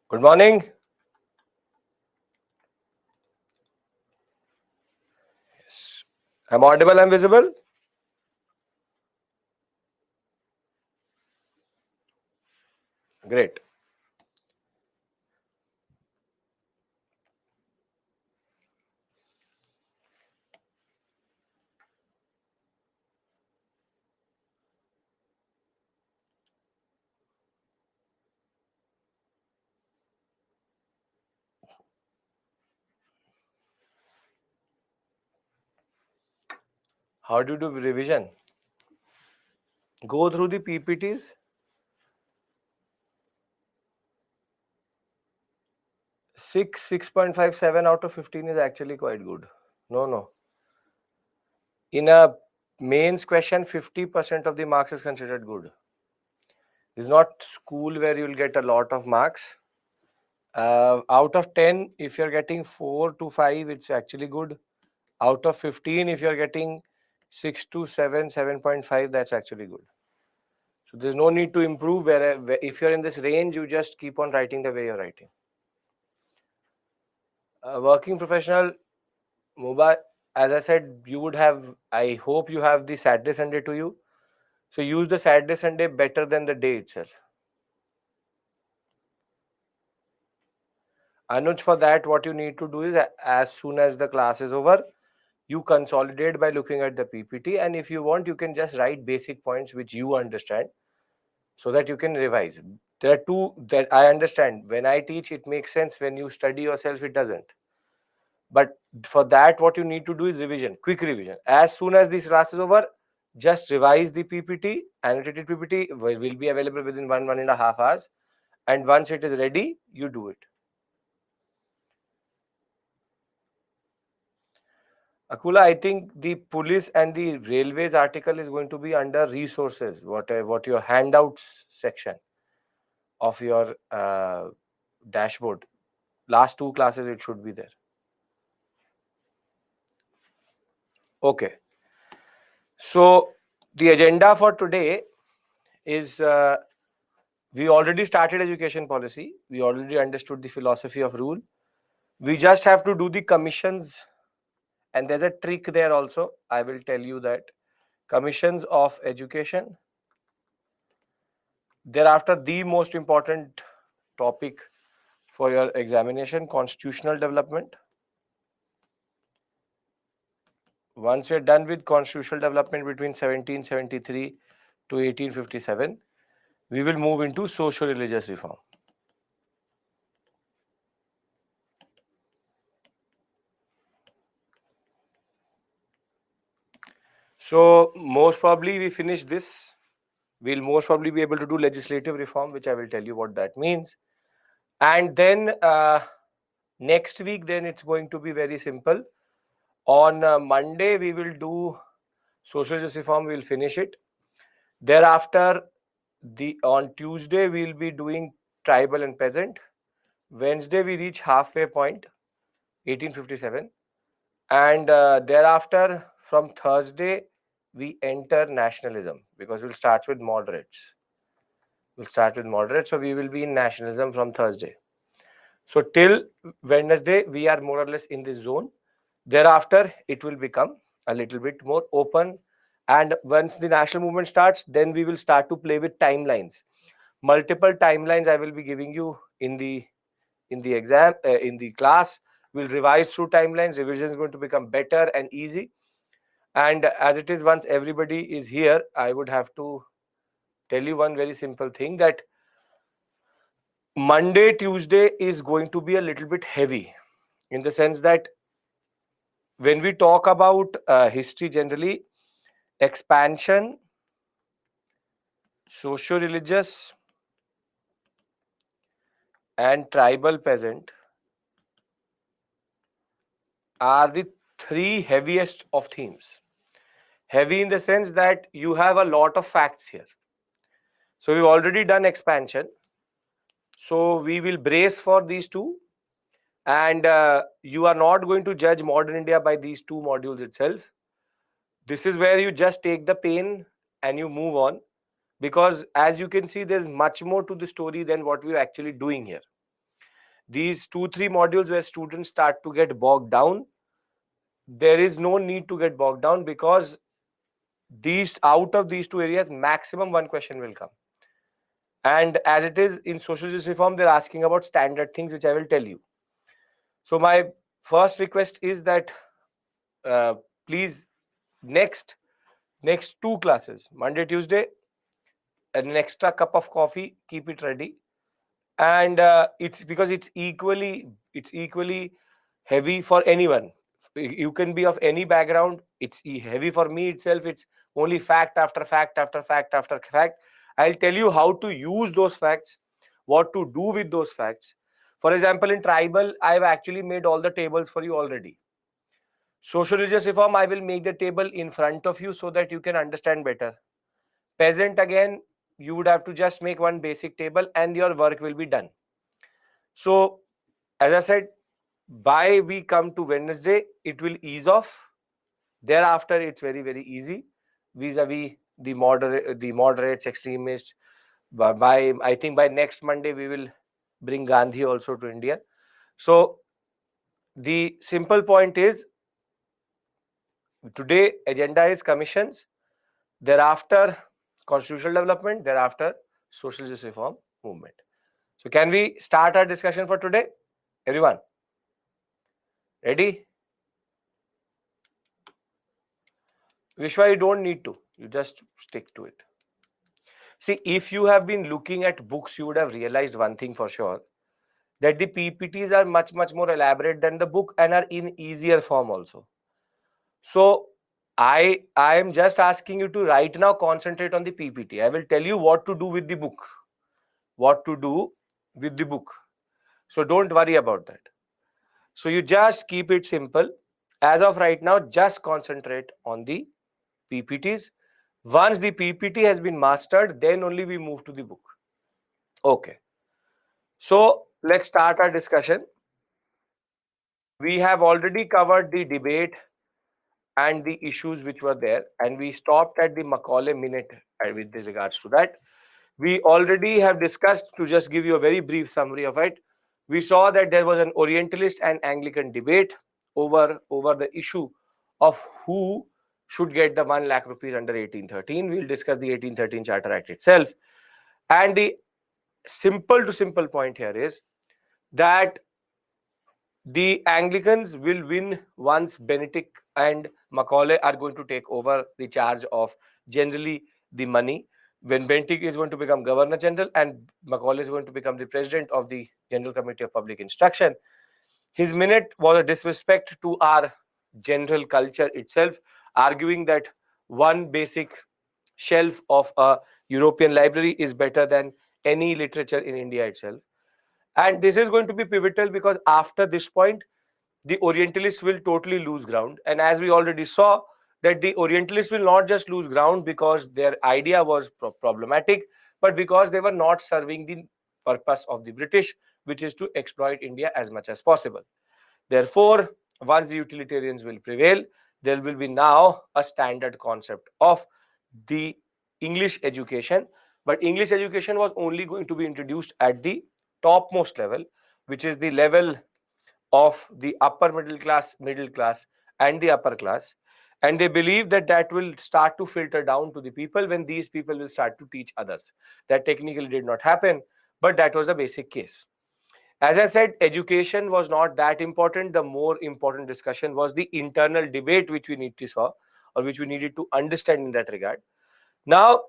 Good morning. Yes. I'm audible, I'm visible. Great. How do you do revision? Go through the PPTs. 6.57 out of 15 is actually quite good. No. In a mains question, 50% of the marks is considered good. It's not school where you'll get a lot of marks. Out of 10, if you're getting 4 to 5, it's actually good. Out of 15, if you're getting 6 to 7, 7.5, that's actually good. So there's no need to improve. Where if you're in this range, you just keep on writing the way you're writing. Working professional, mobile, as I said, you would have, I hope you have the Saturday, Sunday to you. So use the Saturday, Sunday better than the day itself. Anuj, for that, what you need to do is as soon as the class is over, you consolidate by looking at the PPT. And if you want, you can just write basic points which you understand so that you can revise. There are two that I understand. When I teach, it makes sense. When you study yourself, it doesn't. But for that, what you need to do is revision, quick revision. As soon as this class is over, just revise the PPT. Annotated PPT will be available within 1.5 hours. And once it is ready, you do it. Akula, I think the police and the railways article is going to be under resources, what your handouts section of your dashboard. Last two classes, it should be there. Okay. So the agenda for today is we already started education policy. We already understood the philosophy of rule. We just have to do the commissions. And there's a trick there also. I will tell you that. Commissions of education. Thereafter, the most important topic for your examination, constitutional development. Once we're done with constitutional development between 1773 to 1857, we will move into socio-religious reform. So most probably we finish this. We'll most probably be able to do legislative reform, which I will tell you what that means. And then next week, then it's going to be very simple. On Monday, we will do social justice reform. We'll finish it. Thereafter, on Tuesday, we'll be doing tribal and peasant. Wednesday, we reach halfway point, 1857. And thereafter, from Thursday, we enter nationalism because we'll start with moderates. So we will be in nationalism from Thursday. So till Wednesday, we are more or less in this zone. Thereafter, it will become a little bit more open. And once the national movement starts, then we will start to play with timelines. Multiple timelines I will be giving you in the exam, in the class. We'll revise through timelines. Revision is going to become better and easy. And as it is, once everybody is here, I would have to tell you one very simple thing, that Monday, Tuesday is going to be a little bit heavy, in the sense that when we talk about history generally, expansion, socio-religious, and tribal peasant are the three heaviest of themes. Heavy in the sense that you have a lot of facts here. So we've already done expansion. So we will brace for these two. And you are not going to judge modern India by these two modules itself. This is where you just take the pain and you move on. Because as you can see, there's much more to the story than what we're actually doing here. these 2-3 modules where students start to get bogged down, there is no need to get bogged down, because these, out of these two areas, maximum one question will come. And as it is in social justice reform, they're asking about standard things, which I will tell you. So my first request is that please, next two classes, Monday, Tuesday, an extra cup of coffee, keep it ready. And it's because it's equally heavy for anyone. You can be of any background. It's heavy for me itself. It's only fact after fact after fact after fact. I'll tell you how to use those facts, what to do with those facts. For example, in tribal, I've actually made all the tables for you already. Social religious reform, I will make the table in front of you so that you can understand better. Peasant, again, you would have to just make one basic table and your work will be done. So, as I said, by we come to Wednesday, it will ease off. Thereafter, it's very, very easy vis-a-vis the moderates, extremists. By I think by next Monday, we will bring Gandhi also to India. So, the simple point is, today agenda is commissions, thereafter constitutional development, thereafter social justice reform movement. So can we start our discussion for today? Everyone ready? Vishwa, you don't need to. You just stick to it. See, if you have been looking at books, you would have realized one thing for sure, that the PPTs are much, much more elaborate than the book and are in easier form also. So I am just asking you to right now concentrate on the PPT. I will tell you what to do with the book. What to do with the book. So don't worry about that. So you just keep it simple. As of right now, just concentrate on the PPTs. Once the PPT has been mastered, then only we move to the book. Okay. So let's start our discussion. We have already covered the debate and the issues which were there, and we stopped at the Macaulay minute with regards to that. We already have discussed, to just give you a very brief summary of it, we saw that there was an Orientalist and Anglican debate over the issue of who should get the 1 lakh rupees under 1813. We'll discuss the 1813 Charter Act itself. And the simple point here is that the Anglicans will win once Benedict and Macaulay are going to take over the charge of generally the money. When Bentinck is going to become Governor General and Macaulay is going to become the President of the General Committee of Public Instruction, his minute was a disrespect to our general culture itself, arguing that one basic shelf of a European library is better than any literature in India itself. And this is going to be pivotal because after this point, the Orientalists will totally lose ground. And as we already saw, that the Orientalists will not just lose ground because their idea was problematic, but because they were not serving the purpose of the British, which is to exploit India as much as possible. Therefore, once the utilitarians will prevail, there will be now a standard concept of the English education. But English education was only going to be introduced at the topmost level, which is the level of the upper middle class, and the upper class. And they believe that that will start to filter down to the people when these people will start to teach others. That technically did not happen, but that was a basic case. As I said, education was not that important. The more important discussion was the internal debate which we need to saw, or which we needed to understand in that regard. Now,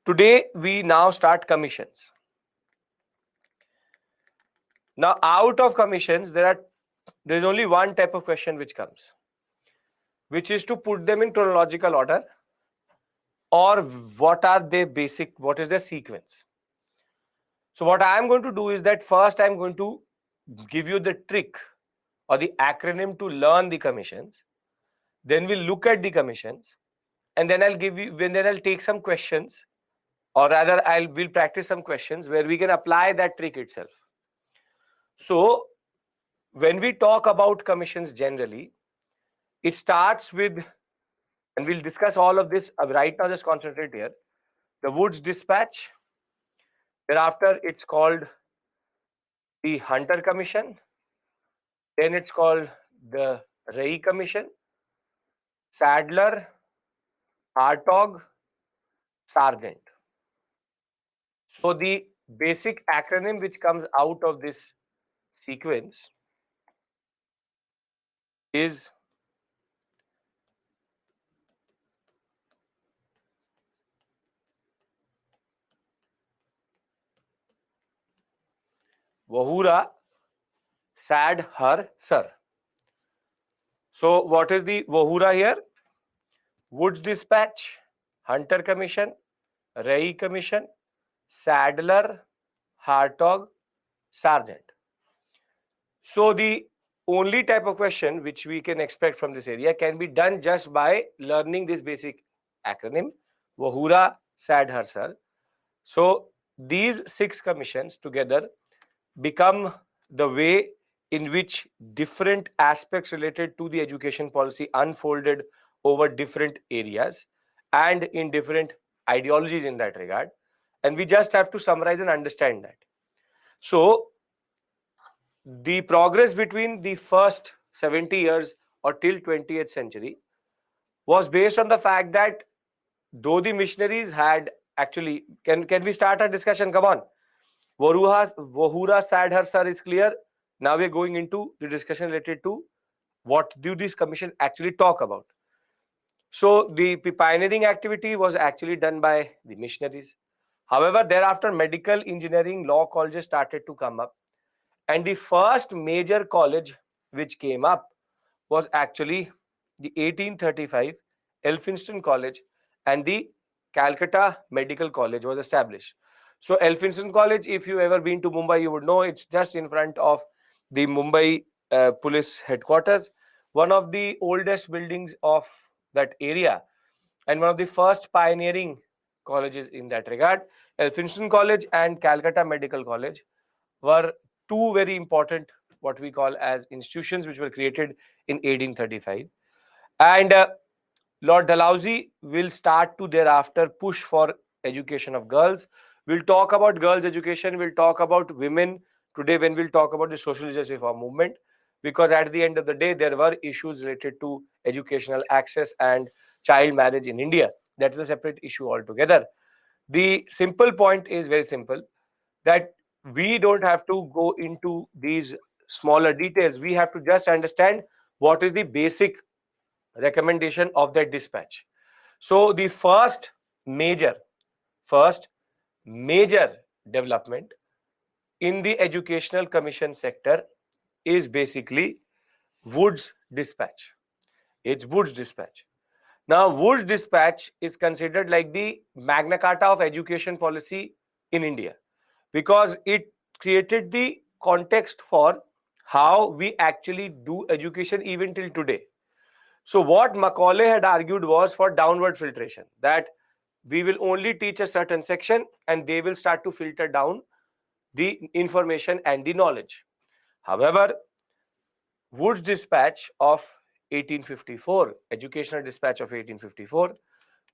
today we now start commissions. Now, out of commissions, there's only one type of question which comes, which is to put them in chronological order, or what is their sequence. So what I am going to do is that first I am going to give you the trick or the acronym to learn the commissions. Then we'll look at the commissions, and then I'll take some questions, or rather we'll practice some questions where we can apply that trick itself. So when we talk about commissions generally, it starts with, and we'll discuss all of this right now, just concentrate here, the Woods Dispatch. Thereafter, it's called the Hunter Commission, then it's called the Ray Commission, Sadler, Hartog, Sargent. So the basic acronym which comes out of this sequence is Vohura, Sad, Her, Sir. So what is the Vohura here? Woods Dispatch, Hunter Commission, Ray Commission, Sadler, Hartog, Sargent. So the only type of question which we can expect from this area can be done just by learning this basic acronym, Vohura, Sad, Her, Sir. So these 6 commissions together become the way in which different aspects related to the education policy unfolded over different areas and in different ideologies in that regard. And we just have to summarize and understand that. So the progress between the first 70 years or till 20th century was based on the fact that though the missionaries had actually, can we start our discussion? Come on. Vohura Sad Her Sir is clear. Now we're going into the discussion related to what do these commissions actually talk about. So the pioneering activity was actually done by the missionaries. However, thereafter medical, engineering, law colleges started to come up. And the first major college which came up was actually the 1835 Elphinstone College, and the Calcutta Medical College was established. So Elphinstone College, if you ever been to Mumbai, you would know it's just in front of the Mumbai police headquarters, one of the oldest buildings of that area and one of the first pioneering colleges in that regard. Elphinstone College and Calcutta Medical College were two very important, what we call as institutions, which were created in 1835. And Lord Dalhousie will start to thereafter push for education of girls. We'll talk about girls' education. We'll talk about women today when we'll talk about the social justice reform movement, because at the end of the day, there were issues related to educational access and child marriage in India. That is a separate issue altogether. The simple point is very simple, that we don't have to go into these smaller details. We have to just understand what is the basic recommendation of that dispatch. So the major first major development in the educational commission sector is basically Wood's dispatch. It's Wood's dispatch. Now, Wood's dispatch is considered like the Magna Carta of education policy in India, because it created the context for how we actually do education even till today. So what Macaulay had argued was for downward filtration, that we will only teach a certain section and they will start to filter down the information and the knowledge. However, Wood's dispatch of 1854, educational dispatch of 1854,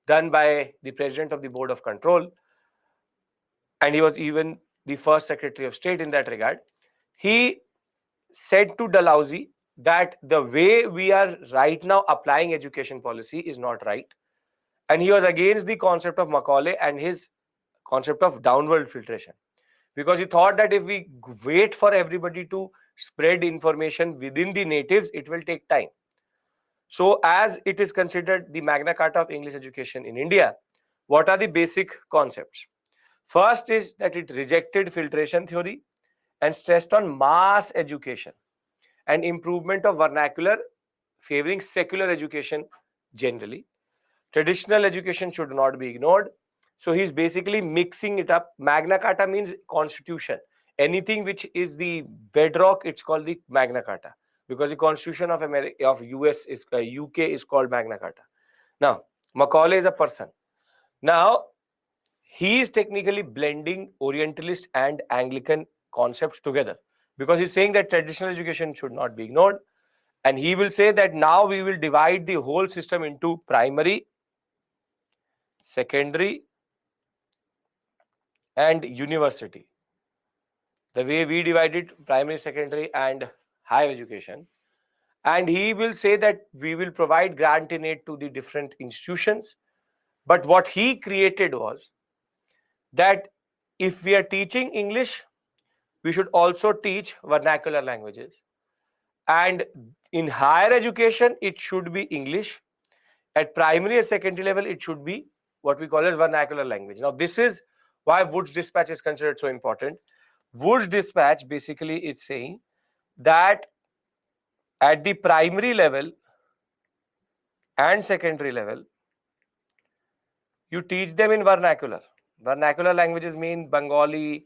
done by the president of the board of control, and he was even the first secretary of state in that regard, he said to Dalhousie that the way we are right now applying education policy is not right. And he was against the concept of Macaulay and his concept of downward filtration, because he thought that if we wait for everybody to spread information within the natives, it will take time. So as it is considered the Magna Carta of English education in India, what are the basic concepts? First is that it rejected filtration theory and stressed on mass education and improvement of vernacular, favoring secular education generally. Traditional education should not be ignored. So he's basically mixing it up. Magna Carta means constitution. Anything which is the bedrock, it's called the Magna Carta, because the constitution of America, of US is UK is called Magna Carta. Now, Macaulay is a person. Now, he is technically blending Orientalist and Anglican concepts together, because he's saying that traditional education should not be ignored. And he will say that now we will divide the whole system into primary, secondary, and university. the way we divided primary, secondary, and higher education. And he will say that we will provide grant in aid to the different institutions. But what he created was that if we are teaching English, we should also teach vernacular languages. And in higher education, it should be English. At primary and secondary level, it should be what we call as vernacular language. Now, this is why Wood's dispatch is considered so important. Wood's dispatch basically is saying that at the primary level and secondary level, you teach them in vernacular. Vernacular languages mean Bengali,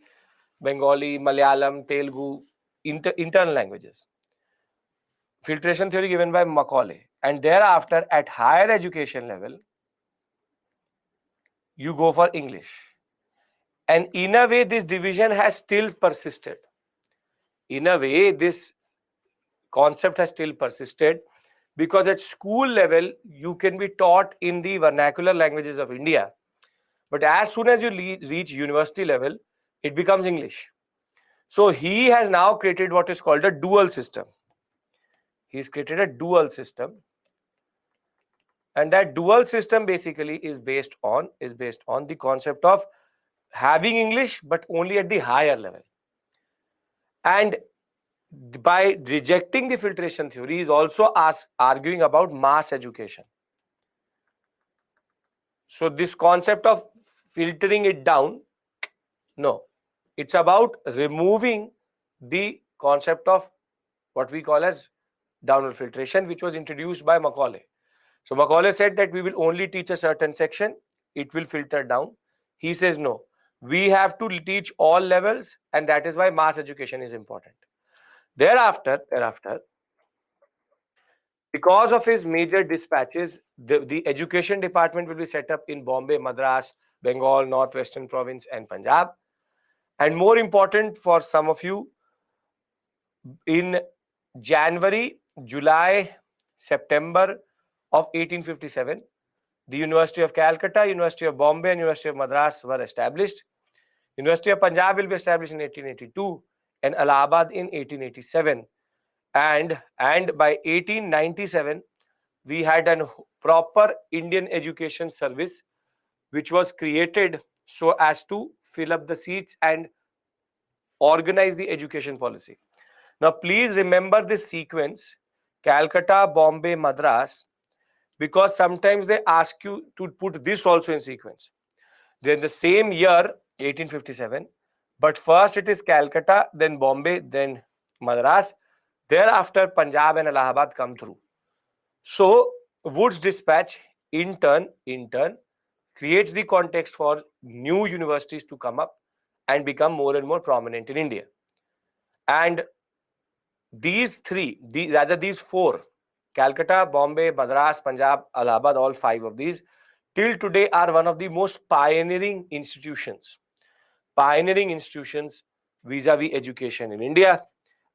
Malayalam, Telugu, internal languages. Filtration theory given by Macaulay. And thereafter, at higher education level, you go for English. And in a way, this division has still persisted. In a way, this concept has still persisted because at school level, you can be taught in the vernacular languages of India. But as soon as you reach university level, it becomes English. So he has now created what is called a dual system. He's created a dual system. And that dual system basically is based on the concept of having English, but only at the higher level. And by rejecting the filtration theory, is also arguing about mass education. So this concept of filtering it down, no, it's about removing the concept of what we call as downward filtration, which was introduced by Macaulay. So Macaulay said that we will only teach a certain section, it will filter down. He says no, we have to teach all levels, and that is why mass education is important. Thereafter, because of his major dispatches, the education department will be set up in Bombay, Madras, Bengal, Northwestern Province, and Punjab. And more important for some of you, in January, July, September of 1857, the University of Calcutta, University of Bombay, and University of Madras were established. University of Punjab will be established in 1882 and Allahabad in 1887. And by 1897, we had a proper Indian education service which was created so as to fill up the seats and organize the education policy. Now, please remember this sequence: Calcutta, Bombay, Madras, because sometimes they ask you to put this also in sequence. Then the same year, 1857, but first it is Calcutta, then Bombay, then Madras. Thereafter, Punjab and Allahabad come through. So, Wood's dispatch in turn creates the context for new universities to come up and become more and more prominent in India. And these four, Calcutta, Bombay, Madras, Punjab, Allahabad, all five of these, till today are one of the most pioneering institutions vis-a-vis education in India.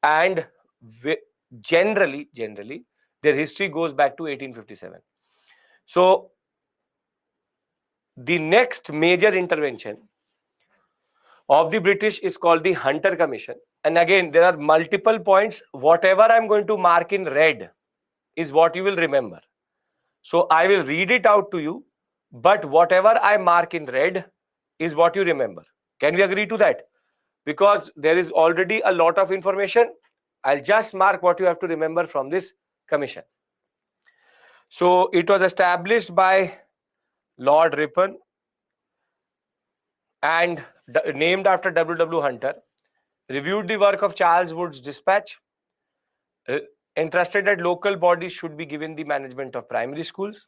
And generally, their history goes back to 1857. So, the next major intervention of the British is called the Hunter Commission. And again, there are multiple points. Whatever I'm going to mark in red is what you will remember. So I will read it out to you, but whatever I mark in red is what you remember. Can we agree to that? Because there is already a lot of information. I'll just mark what you have to remember from this commission. So it was established by Lord Ripon and named after W. Hunter, reviewed the work of Charles Wood's dispatch, entrusted that local bodies should be given the management of primary schools,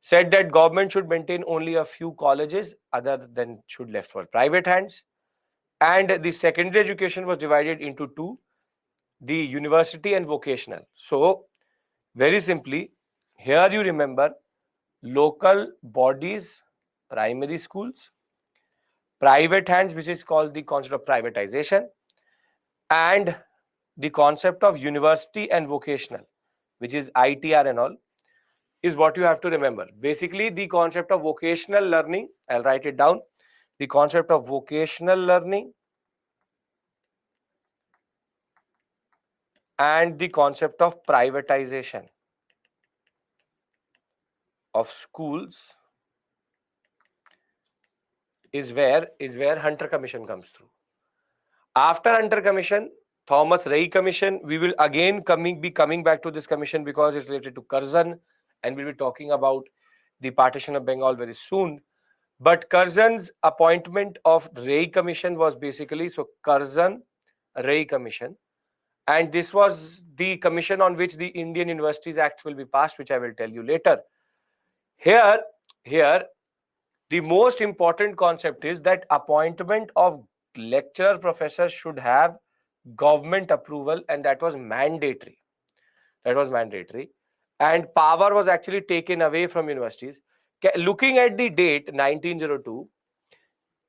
said that government should maintain only a few colleges, other than should left for private hands, and the secondary education was divided into two, the university and vocational. So, very simply, here you remember local bodies, primary schools, private hands, which is called the concept of privatization, and the concept of university and vocational, which is ITR and all, is what you have to remember. Basically, the concept of vocational learning, I'll write it down. The concept of vocational learning and the concept of privatization of schools is where Hunter Commission comes through. After Hunter Commission, Thomas Ray Commission, we will again be coming back to this commission because it's related to Curzon, and we'll be talking about the partition of Bengal very soon. But Curzon's appointment of Ray Commission was basically so Curzon Ray Commission, and this was the commission on which the Indian Universities Act will be passed, which I will tell you later. Here, here, the most important concept is that appointment of lecturer professors should have government approval, and that was mandatory. That was mandatory, and power was actually taken away from universities. Looking at the date 1902,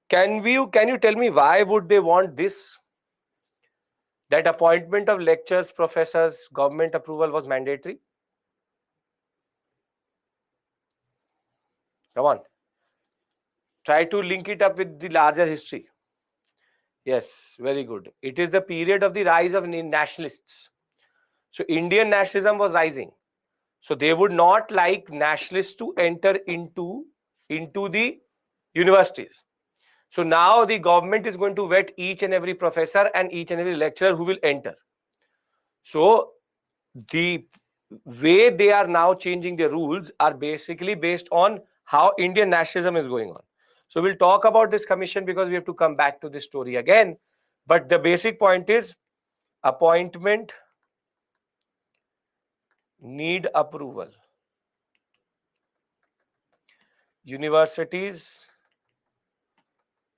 can you tell me why would they want this? That appointment of lecturers, professors, government approval was mandatory. Come on, try to link it up with the larger history. Yes, very good. It is the period of the rise of nationalists. So Indian nationalism was rising. So they would not like nationalists to enter into the universities. So now the government is going to vet each and every professor and each and every lecturer who will enter. So the way they are now changing the rules are basically based on how Indian nationalism is going on. So we'll talk about this commission because we have to come back to this story again. But the basic point is appointment need approval. Universities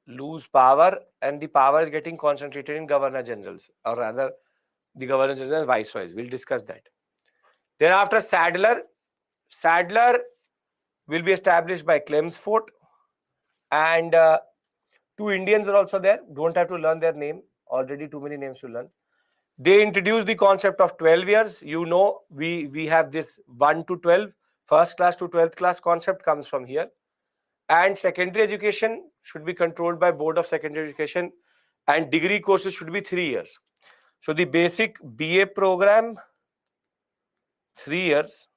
lose power and the power is getting concentrated in governor generals, or rather the governor general and viceroys. We'll discuss that. Thereafter, Sadler will be established by Chelmsford, and two Indians are also there. Don't have to learn their name. Already too many names to learn. They introduced the concept of 12 years. You know, we have this 1 to 12, first class to 12th class concept comes from here. And secondary education should be controlled by Board of Secondary Education, and degree courses should be 3 years. So the basic BA program, 3 years,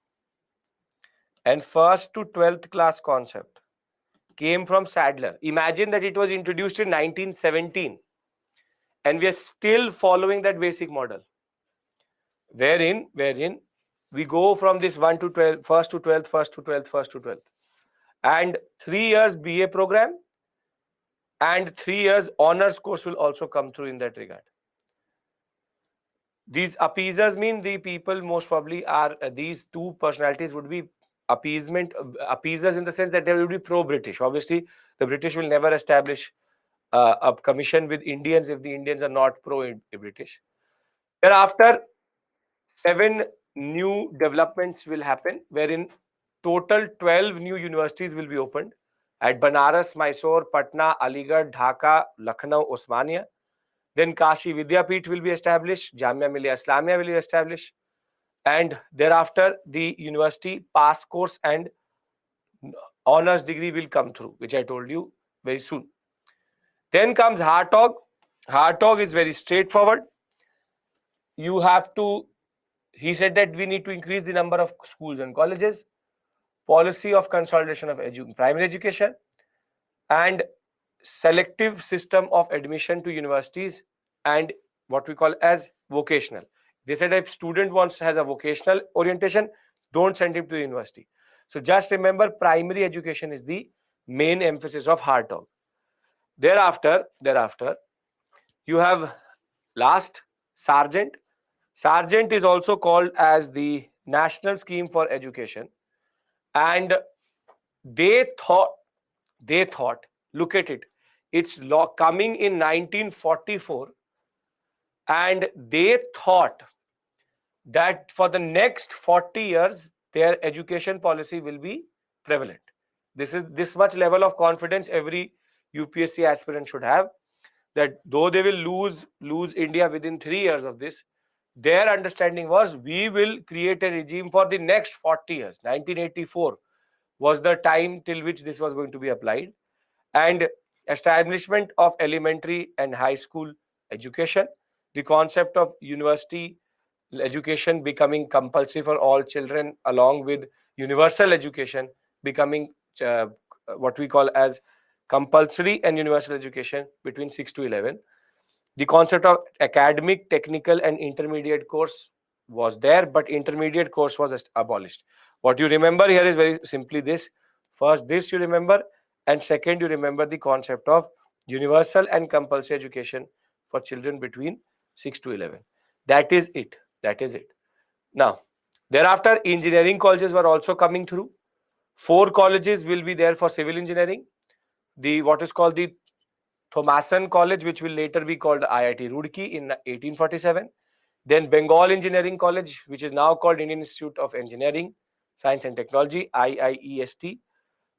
and first to 12th class concept came from Sadler. Imagine that it was introduced in 1917 and we are still following that basic model. Wherein we go from this 1 to 12, first to 12th, first to 12th, first to 12th. And 3 years BA program and 3 years honors course will also come through in that regard. These appeasers mean the people most probably are these two personalities would be appeasers in the sense that they will be pro-British. Obviously, the British will never establish a commission with Indians if the Indians are not pro-British. Thereafter, 7 new developments will happen, wherein total 12 new universities will be opened at Banaras, Mysore, Patna, Aligarh, Dhaka, Lucknow, Osmania. Then Kashi Vidyapeeth will be established, Jamia Millia Islamia will be established, and thereafter the university pass course and honors degree will come through, which I told you very soon. Then comes Hartog. Hartog is very straightforward. You have to, he said that we need to increase the number of schools and colleges, policy of consolidation of primary education, and selective system of admission to universities and what we call as vocational. They said if student has a vocational orientation, don't send him to the university. So just remember, primary education is the main emphasis of Hartog. Thereafter, you have last Sargent. Sargent is also called as the National Scheme for Education, and they thought, look at it, it's law coming in 1944, and they thought that for the next 40 years their education policy will be prevalent. This much level of confidence every UPSC aspirant should have, that though they will lose India within 3 years of this, their understanding was we will create a regime for the next 40 years. 1984 was the time till which this was going to be applied, and establishment of elementary and high school education, the concept of university education becoming compulsory for all children, along with universal education becoming uh, what we call as compulsory and universal education between 6 to 11. The concept of academic, technical, and intermediate course was there, but intermediate course was abolished. What you remember here is very simply this. First, this you remember, and second, you remember the concept of universal and compulsory education for children between 6 to 11. That is it. That is it. Now, thereafter, engineering colleges were also coming through. 4 colleges will be there for civil engineering. The what is called the Thomason College, which will later be called IIT Roorkee in 1847. Then Bengal Engineering College, which is now called Indian Institute of Engineering, Science and Technology, IIEST.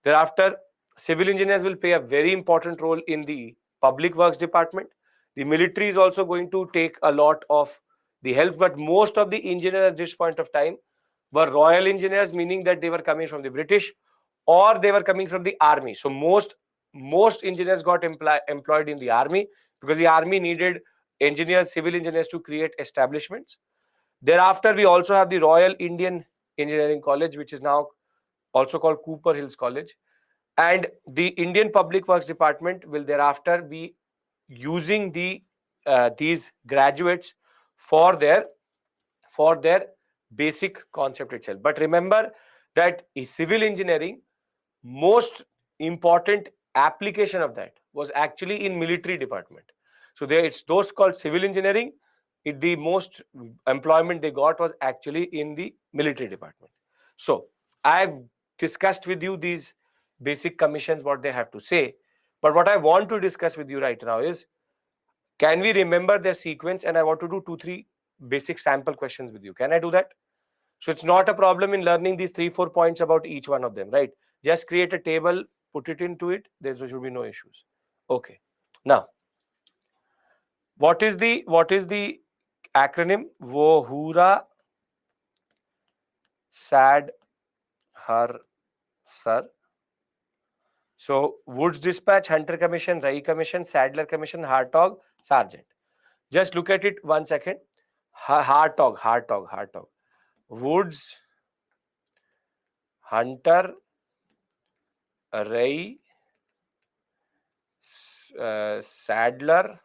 Thereafter, civil engineers will play a very important role in the public works department. The military is also going to take a lot of the help, but most of the engineers at this point of time were royal engineers, meaning that they were coming from the British or they were coming from the army. So most engineers got employed in the army because the army needed engineers, civil engineers to create establishments. Thereafter, we also have the Royal Indian Engineering College, which is now also called Cooper Hills College. And the Indian Public Works Department will thereafter be using these graduates for their basic concept itself. But remember that civil engineering, most important application of that was actually in military department. So there it's those called civil engineering. The most employment they got was actually in the military department. So I've discussed with you these basic commissions, what they have to say. But what I want to discuss with you right now is, can we remember their sequence? And I want to do 2-3 basic sample questions with you. Can I do that? So it's not a problem in learning these 3-4 points about each one of them, right? Just create a table, put it into it. There should be no issues. Okay. Now, what is the acronym? Wo hura sad har sir. So Woods Dispatch, Hunter Commission, Rai Commission, Sadler Commission, Hartog, Sargent. Just look at it 1 second. Hartog. Woods, Hunter, Ray, Sadler,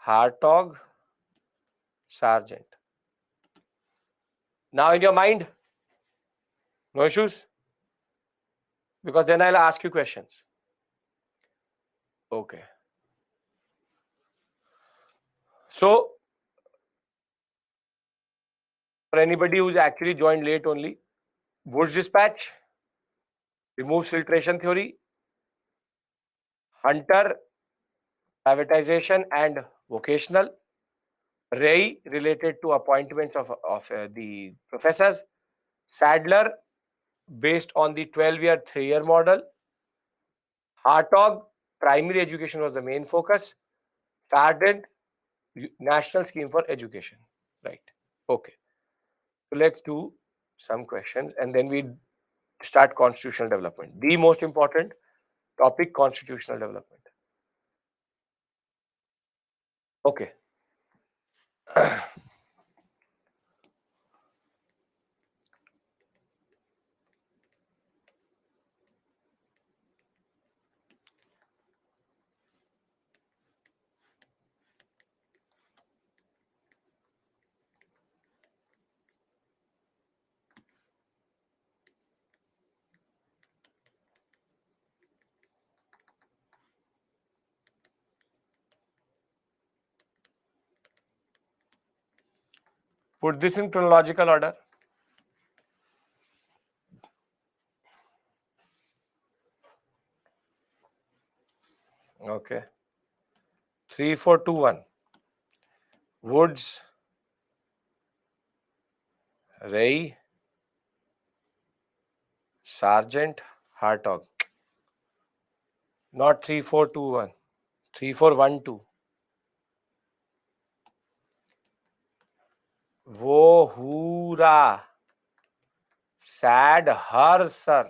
Hartog, Sargent. Now in your mind, no issues? Because then I'll ask you questions. Okay. So, for anybody who's actually joined late only, Woods Dispatch removes filtration theory, Hunter, privatization and vocational, Ray related to appointments of the professors, Sadler based on the 12-year 3-year model, Hartog, primary education was the main focus, Sargent, national scheme for education. Right. Okay. So let's do some questions and then we start constitutional development. The most important topic, constitutional development. Okay. Put this in chronological order. Okay. 3, 4, 2, 1. Woods, Ray, Sargent, Hartog. Not 3, 4, 2, 1. 3, 4, 1, 2. वो हूरा sad her sir.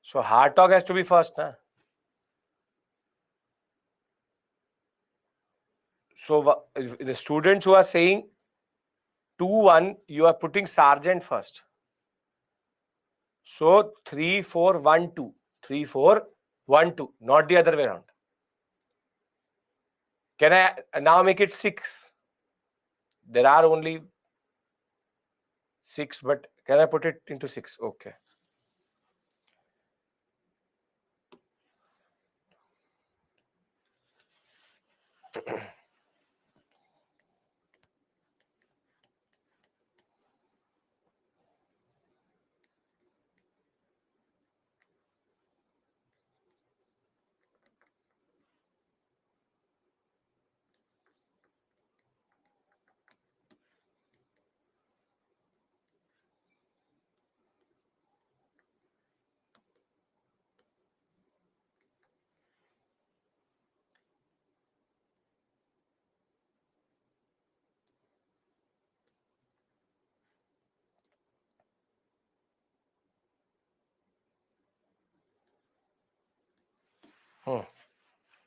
So Hartog has to be first, na? So if the students who are saying 2-1, you are putting sergeant first. So 3-4-1-2. 3-4-1-2, not the other way around. Can I now make it 6? There are only 6, but can I put it into 6? Okay.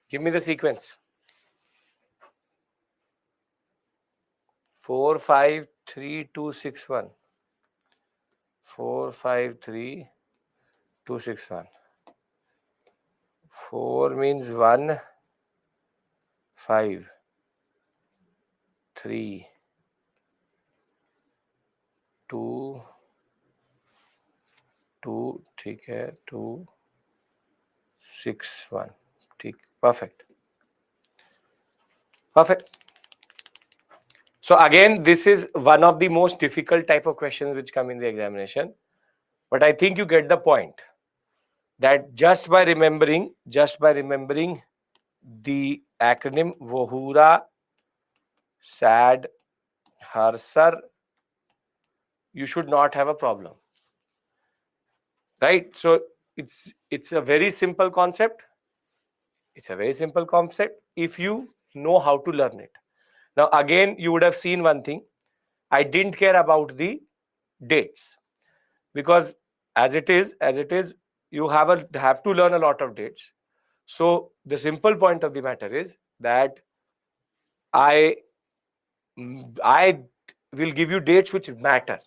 Give me the sequence. 4, 5, 3, 2, 6, 1. 4, 5, 3, 2, 6, 1. 4 means 1, 5, 3, 2, 2, ठीक है, 2, 6, 1. ठीक, perfect. Perfect. So again, this is one of the most difficult type of questions which come in the examination. But I think you get the point that just by remembering the acronym Vohura, SAD, Harsar, you should not have a problem. Right? So it's a very simple concept. It's a very simple concept if you know how to learn it. Now again, you would have seen one thing. I didn't care about the dates because as it is, you have to learn a lot of dates. So the simple point of the matter is that I will give you dates which matter.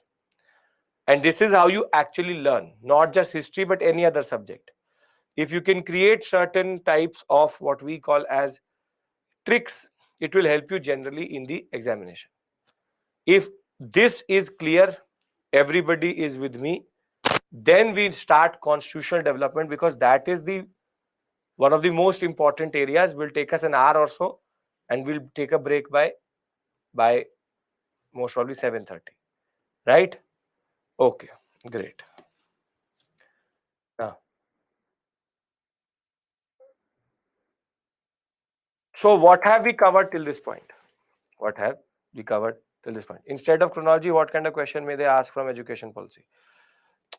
And this is how you actually learn, not just history, but any other subject. If you can create certain types of what we call as tricks, it will help you generally in the examination. If this is clear, everybody is with me, then we start constitutional development, because that is the one of the most important areas. Will take us an hour or so, and we'll take a break by most probably 7:30. Right? Okay, great. Now, so what have we covered till this point? What have we covered till this point? Instead of chronology, what kind of question may they ask from education policy?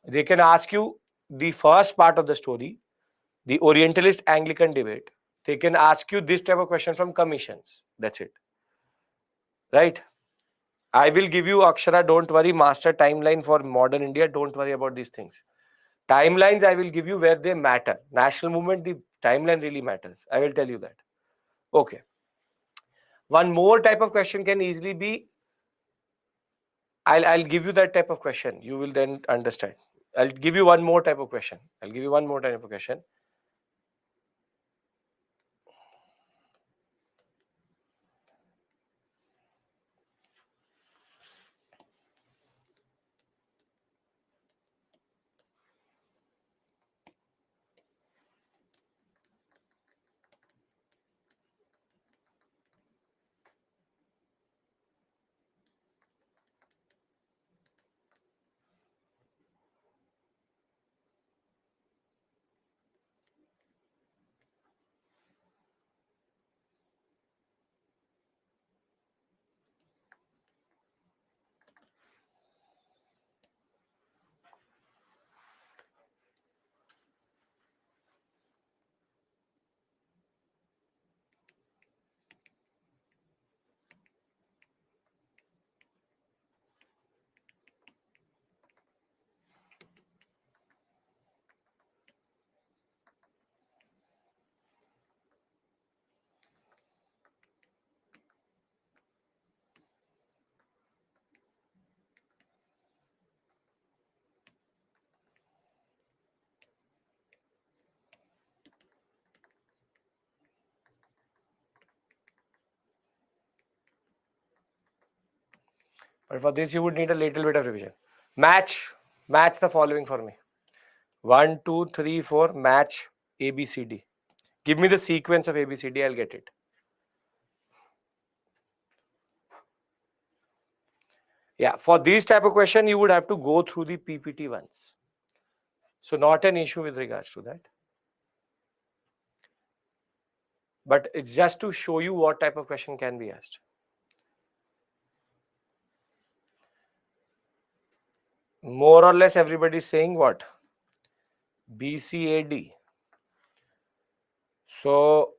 They can ask you the first part of the story, the Orientalist Anglican debate. They can ask you this type of question from commissions. That's it. Right? I will give you Akshara, don't worry, master timeline for modern India. Don't worry about these things. Timelines I will give you where they matter. National movement, the timeline really matters. I will tell you that. Okay. One more type of question can easily be, I'll give you that type of question. You will then understand. I'll give you one more type of question. I'll give you one more type of question. But for this, you would need a little bit of revision. Match the following for me. 1, 2, 3, 4, match A, B, C, D. Give me the sequence of A, B, C, D, I'll get it. Yeah, for this type of question, you would have to go through the PPT once. So not an issue with regards to that. But it's just to show you what type of question can be asked. More or less everybody is saying what? BCAD. So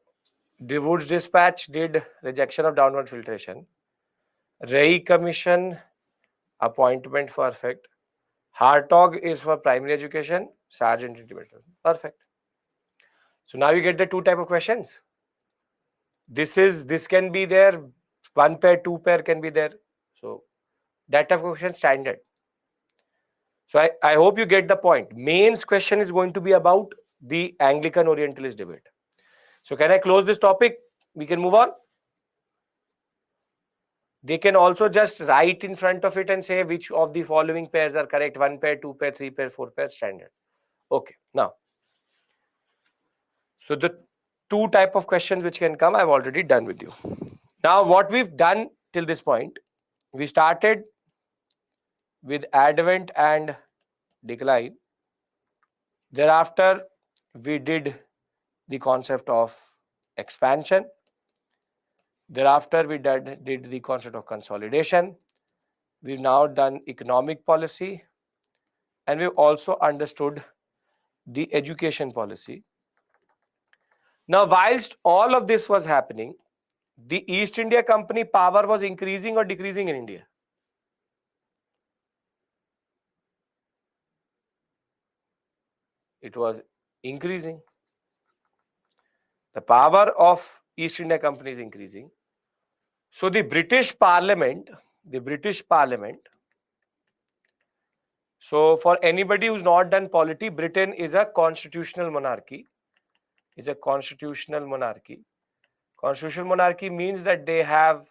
the Woods dispatch did rejection of downward filtration. Ray commission appointment perfect. Hartog is for primary education. Sergeant intimated perfect. So now you get the two type of questions. This can be there. One pair, two pair can be there. So that type of question standard. So I hope you get the point. Mains question is going to be about the Anglican Orientalist debate. So can I close this topic? We can move on. They can also just write in front of it and say which of the following pairs are correct. One pair, two pair, three pair, four pair, standard. Okay. Now, so the two type of questions which can come, I've already done with you. Now, what we've done till this point, we started with advent and decline. Thereafter, we did the concept of expansion. Thereafter, we did the concept of consolidation. We've now done economic policy, and we've also understood the education policy. Now, whilst all of this was happening, the East India Company power was increasing or decreasing in India? It was increasing. The power of East India Company is increasing. So the British Parliament, so for anybody who's not done polity, Britain is a constitutional monarchy. Constitutional monarchy means that they have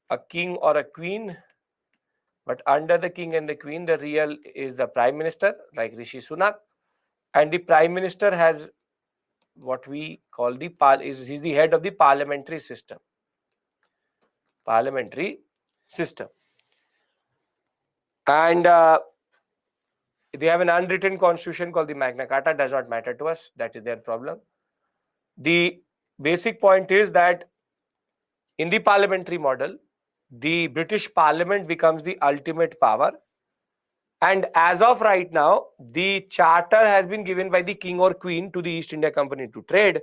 a king or a queen, but under the king and the queen, the real is the prime minister, like Rishi Sunak, and the prime minister has what we call he's the head of the parliamentary system. And they have an unwritten constitution called the Magna Carta. Does not matter to us. That is their problem. The basic point is that in the parliamentary model, the British Parliament becomes the ultimate power. And as of right now, the charter has been given by the king or queen to the East India Company to trade.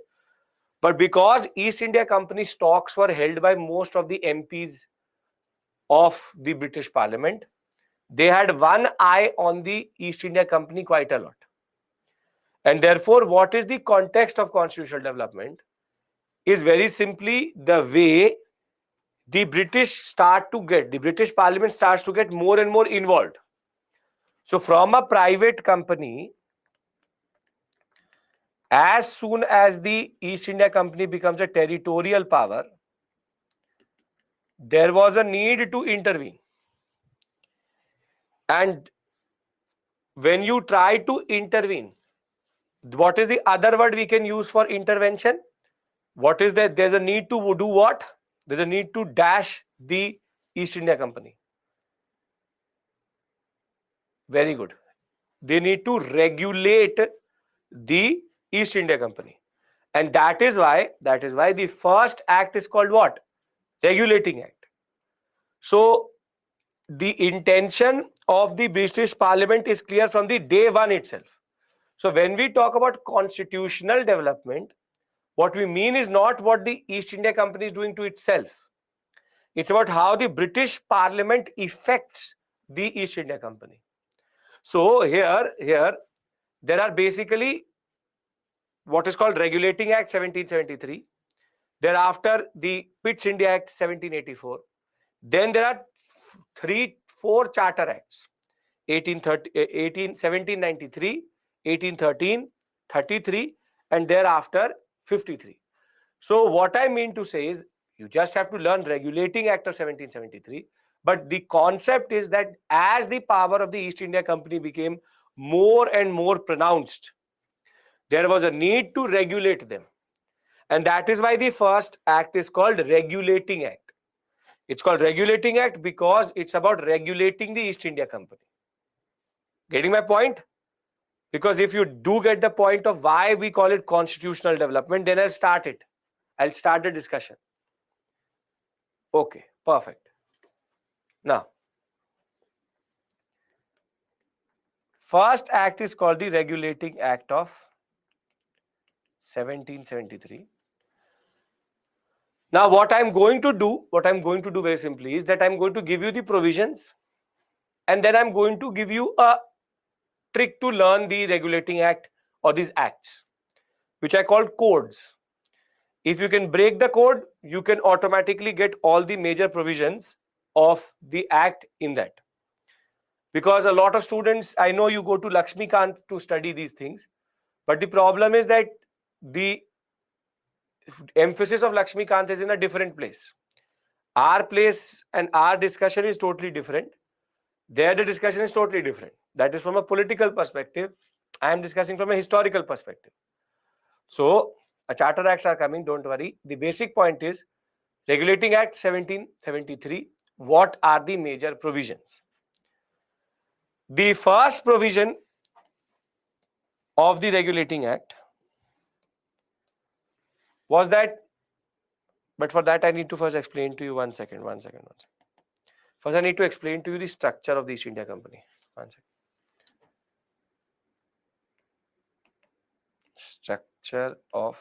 But because East India Company stocks were held by most of the MPs of the British Parliament, they had one eye on the East India Company quite a lot. And therefore, what is the context of constitutional development is very simply the way the British Parliament starts to get more and more involved. So from a private company, as soon as the East India Company becomes a territorial power, there was a need to intervene. And when you try to intervene, what is the other word we can use for intervention? What is that? There's a need to do what? There's a need to dash the East India Company. Very good. They need to regulate the East India Company. And that is why the first act is called what? Regulating Act. So the intention of the British Parliament is clear from the day one itself. So when we talk about constitutional development, what we mean is not what the East India Company is doing to itself. It's about how the British Parliament affects the East India Company. So here there are basically what is called Regulating Act 1773. Thereafter, the Pitt's India Act 1784. Then there are four Charter Acts: 1793, 1813, 33, and thereafter 53. So what I mean to say is, you just have to learn Regulating Act of 1773, But the concept is that as the power of the East India Company became more and more pronounced, there was a need to regulate them. And that is why the first act is called Regulating Act. It's called Regulating Act because it's about regulating the East India Company. Getting my point? Because if you do get the point of why we call it constitutional development, then I'll start it. I'll start the discussion. Okay, perfect. Now, first act is called the Regulating Act of 1773. Now, what I'm going to do very simply is that I'm going to give you the provisions, and then I'm going to give you a trick to learn the Regulating Act or these acts, which I call codes. If you can break the code, you can automatically get all the major provisions of the act in that. Because a lot of students, I know you go to Lakshmikant to study these things, but the problem is that the emphasis of Lakshmikant is in a different place. Our place and our discussion is totally different. There, the discussion is totally different. That is from a political perspective. I am discussing from a historical perspective. So, a charter acts are coming, don't worry. The basic point is Regulating Act 1773. What are the major provisions? The first provision of the Regulating Act was that, but for that I need to first explain to you one second. First, I need to explain to you the structure of the East India Company. One second. Structure of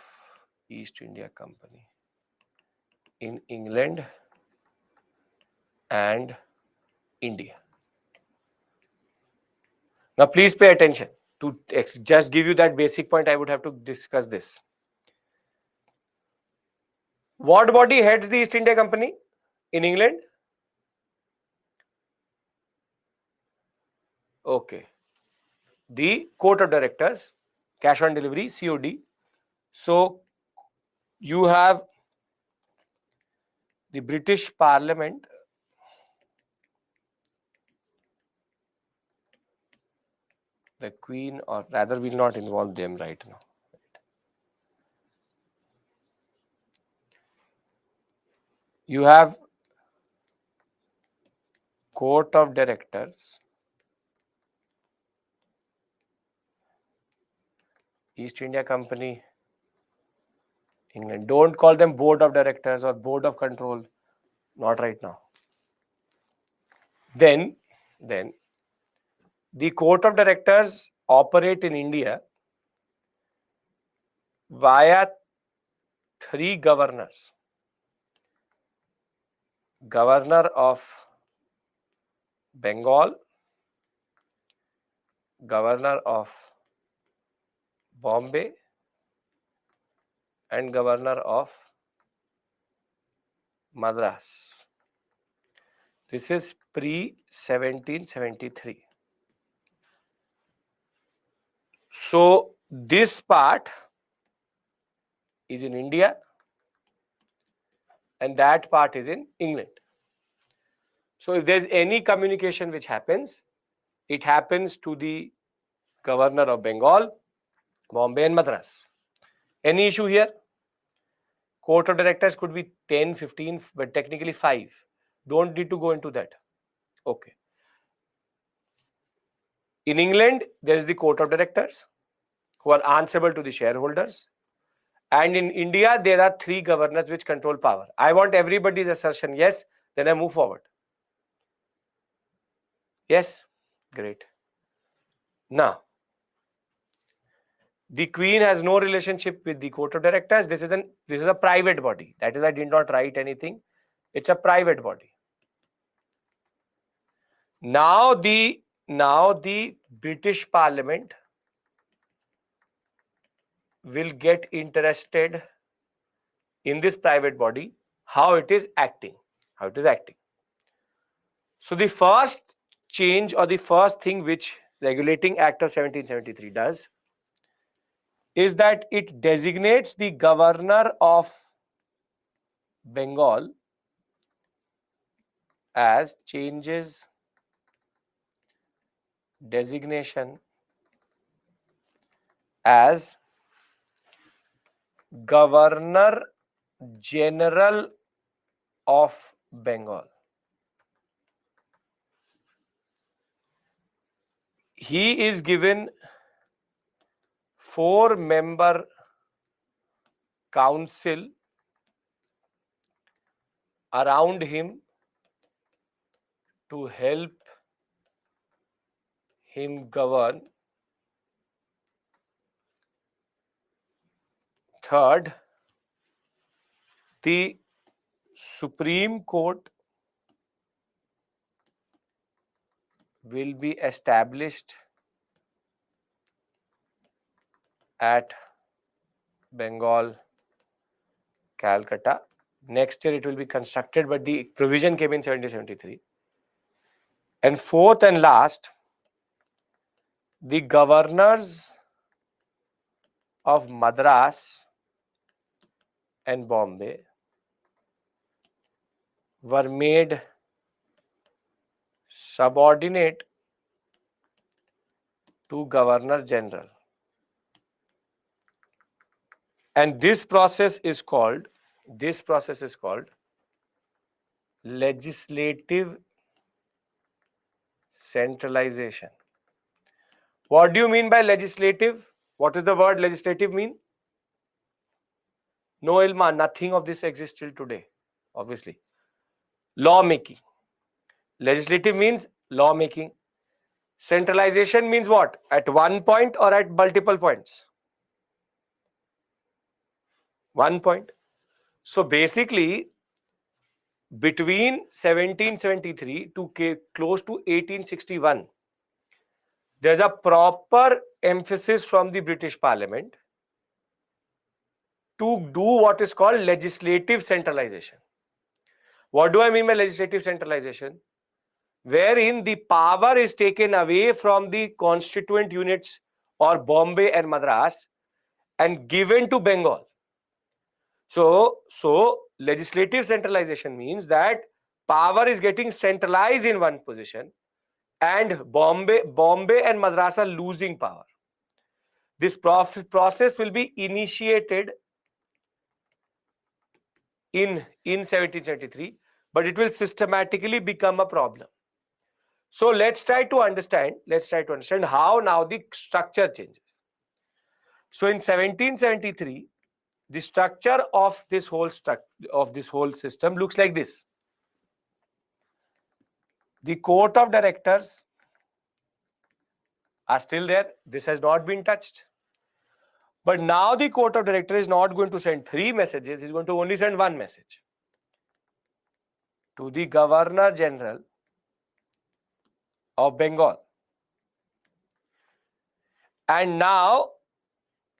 East India Company in England and India. Now, please pay attention. To just give you that basic point, I would have to discuss this. What body heads the East India Company in England? Okay. The Court of Directors, cash on delivery, COD. So, you have the British Parliament, the Queen, or rather we'll not involve them right now. You have Court of Directors, East India Company, England. Don't call them Board of Directors or Board of Control. Not right now. Then the Court of Directors operate in India via three governors. Governor of Bengal, Governor of Bombay, and Governor of Madras. This is pre-1773. So, this part is in India and that part is in England. So, if there is any communication which happens, it happens to the Governor of Bengal, Bombay and Madras. Any issue here? Court of Directors could be 10, 15, but technically 5. Don't need to go into that. Okay. In England, there is the Court of Directors who are answerable to the shareholders. And in India, there are three governors which control power. I want everybody's assertion yes, then I move forward. Yes? Great. Now, the Queen has no relationship with the Court of Directors. This is a private body. That is, I did not write anything. It's a private body. Now the British Parliament will get interested in this private body, how it is acting. So the first change or the first thing which Regulating Act of 1773 does is that it designates the Governor of Bengal as changes designation as Governor General of Bengal. He is given 4-member council around him to help him govern. Third, the Supreme Court will be established at Bengal, Calcutta. Next year it will be constructed, but the provision came in 1773. And fourth and last, the governors of Madras and Bombay were made subordinate to Governor General. And this process is called legislative centralization. What do you mean by legislative? What does the word legislative mean? No, Ilma, nothing of this exists till today, obviously. Lawmaking. Legislative means lawmaking. Centralization means what? At one point or at multiple points? One point. So basically, between 1773 to close to 1861, there's a proper emphasis from the British Parliament to do what is called legislative centralization. What do I mean by legislative centralization? Wherein the power is taken away from the constituent units or Bombay and Madras and given to Bengal. So legislative centralization means that power is getting centralized in one position and Bombay and Madras are losing power. This process will be initiated in 1773, but it will systematically become a problem. So let's try to understand how now the structure changes. So in 1773, the structure of this whole system looks like this. The court of directors are still there. This has not been touched. But now the court of directors is not going to send 3 messages. It's going to only send 1 message to the Governor General of Bengal. And now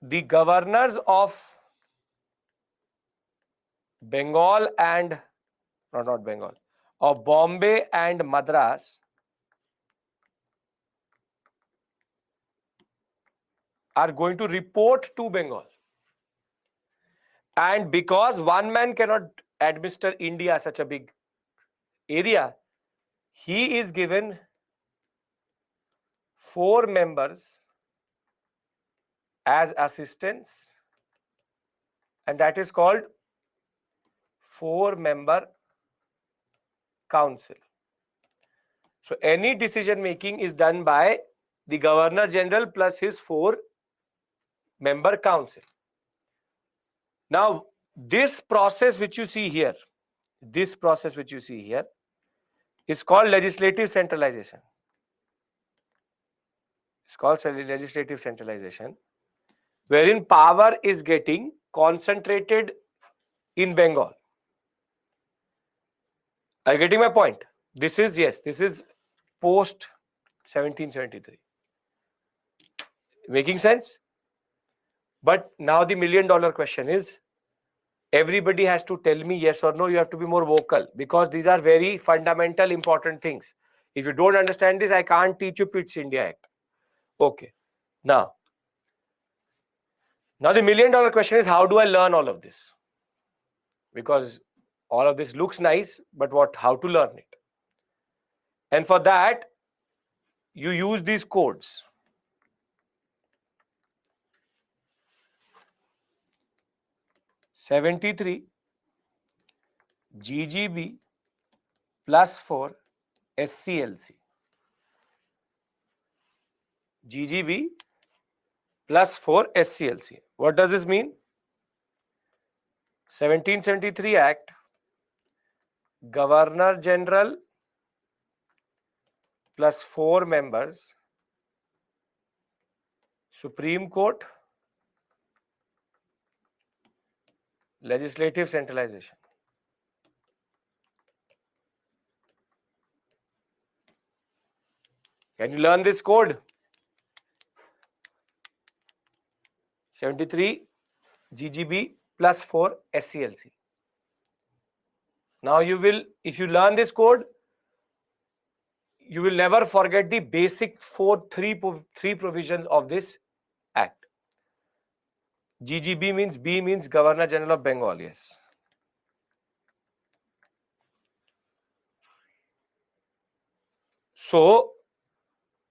the governors of Bengal and not Bengal, of Bombay and Madras are going to report to Bengal. And because one man cannot administer India, such a big area, he is given 4 members as assistants, and that is called 4-member council. So any decision making is done by the Governor General plus his 4-member council. Now, this process which you see here is called legislative centralization. It's called legislative centralization, wherein power is getting concentrated in Bengal. Are you getting my point? This is post 1773. Making sense? But now the $1 million question is, everybody has to tell me yes or no. You have to be more vocal because these are very fundamental, important things. If you don't understand this, I can't teach you Pitt's India Act. Okay. Now the $1 million question is, how do I learn all of this? Because all of this looks nice, but how to learn it? And for that, you use these codes. '73 GGB plus 4 SCLC. GGB plus 4 SCLC. What does this mean? 1773 Act, Governor General plus 4 members, Supreme Court, legislative centralization. Can you learn this code? 73 GGB plus 4 SCLC. Now you will, if you learn this code, you will never forget the basic three provisions of this act. GGB means, B means Governor General of Bengal, yes. So,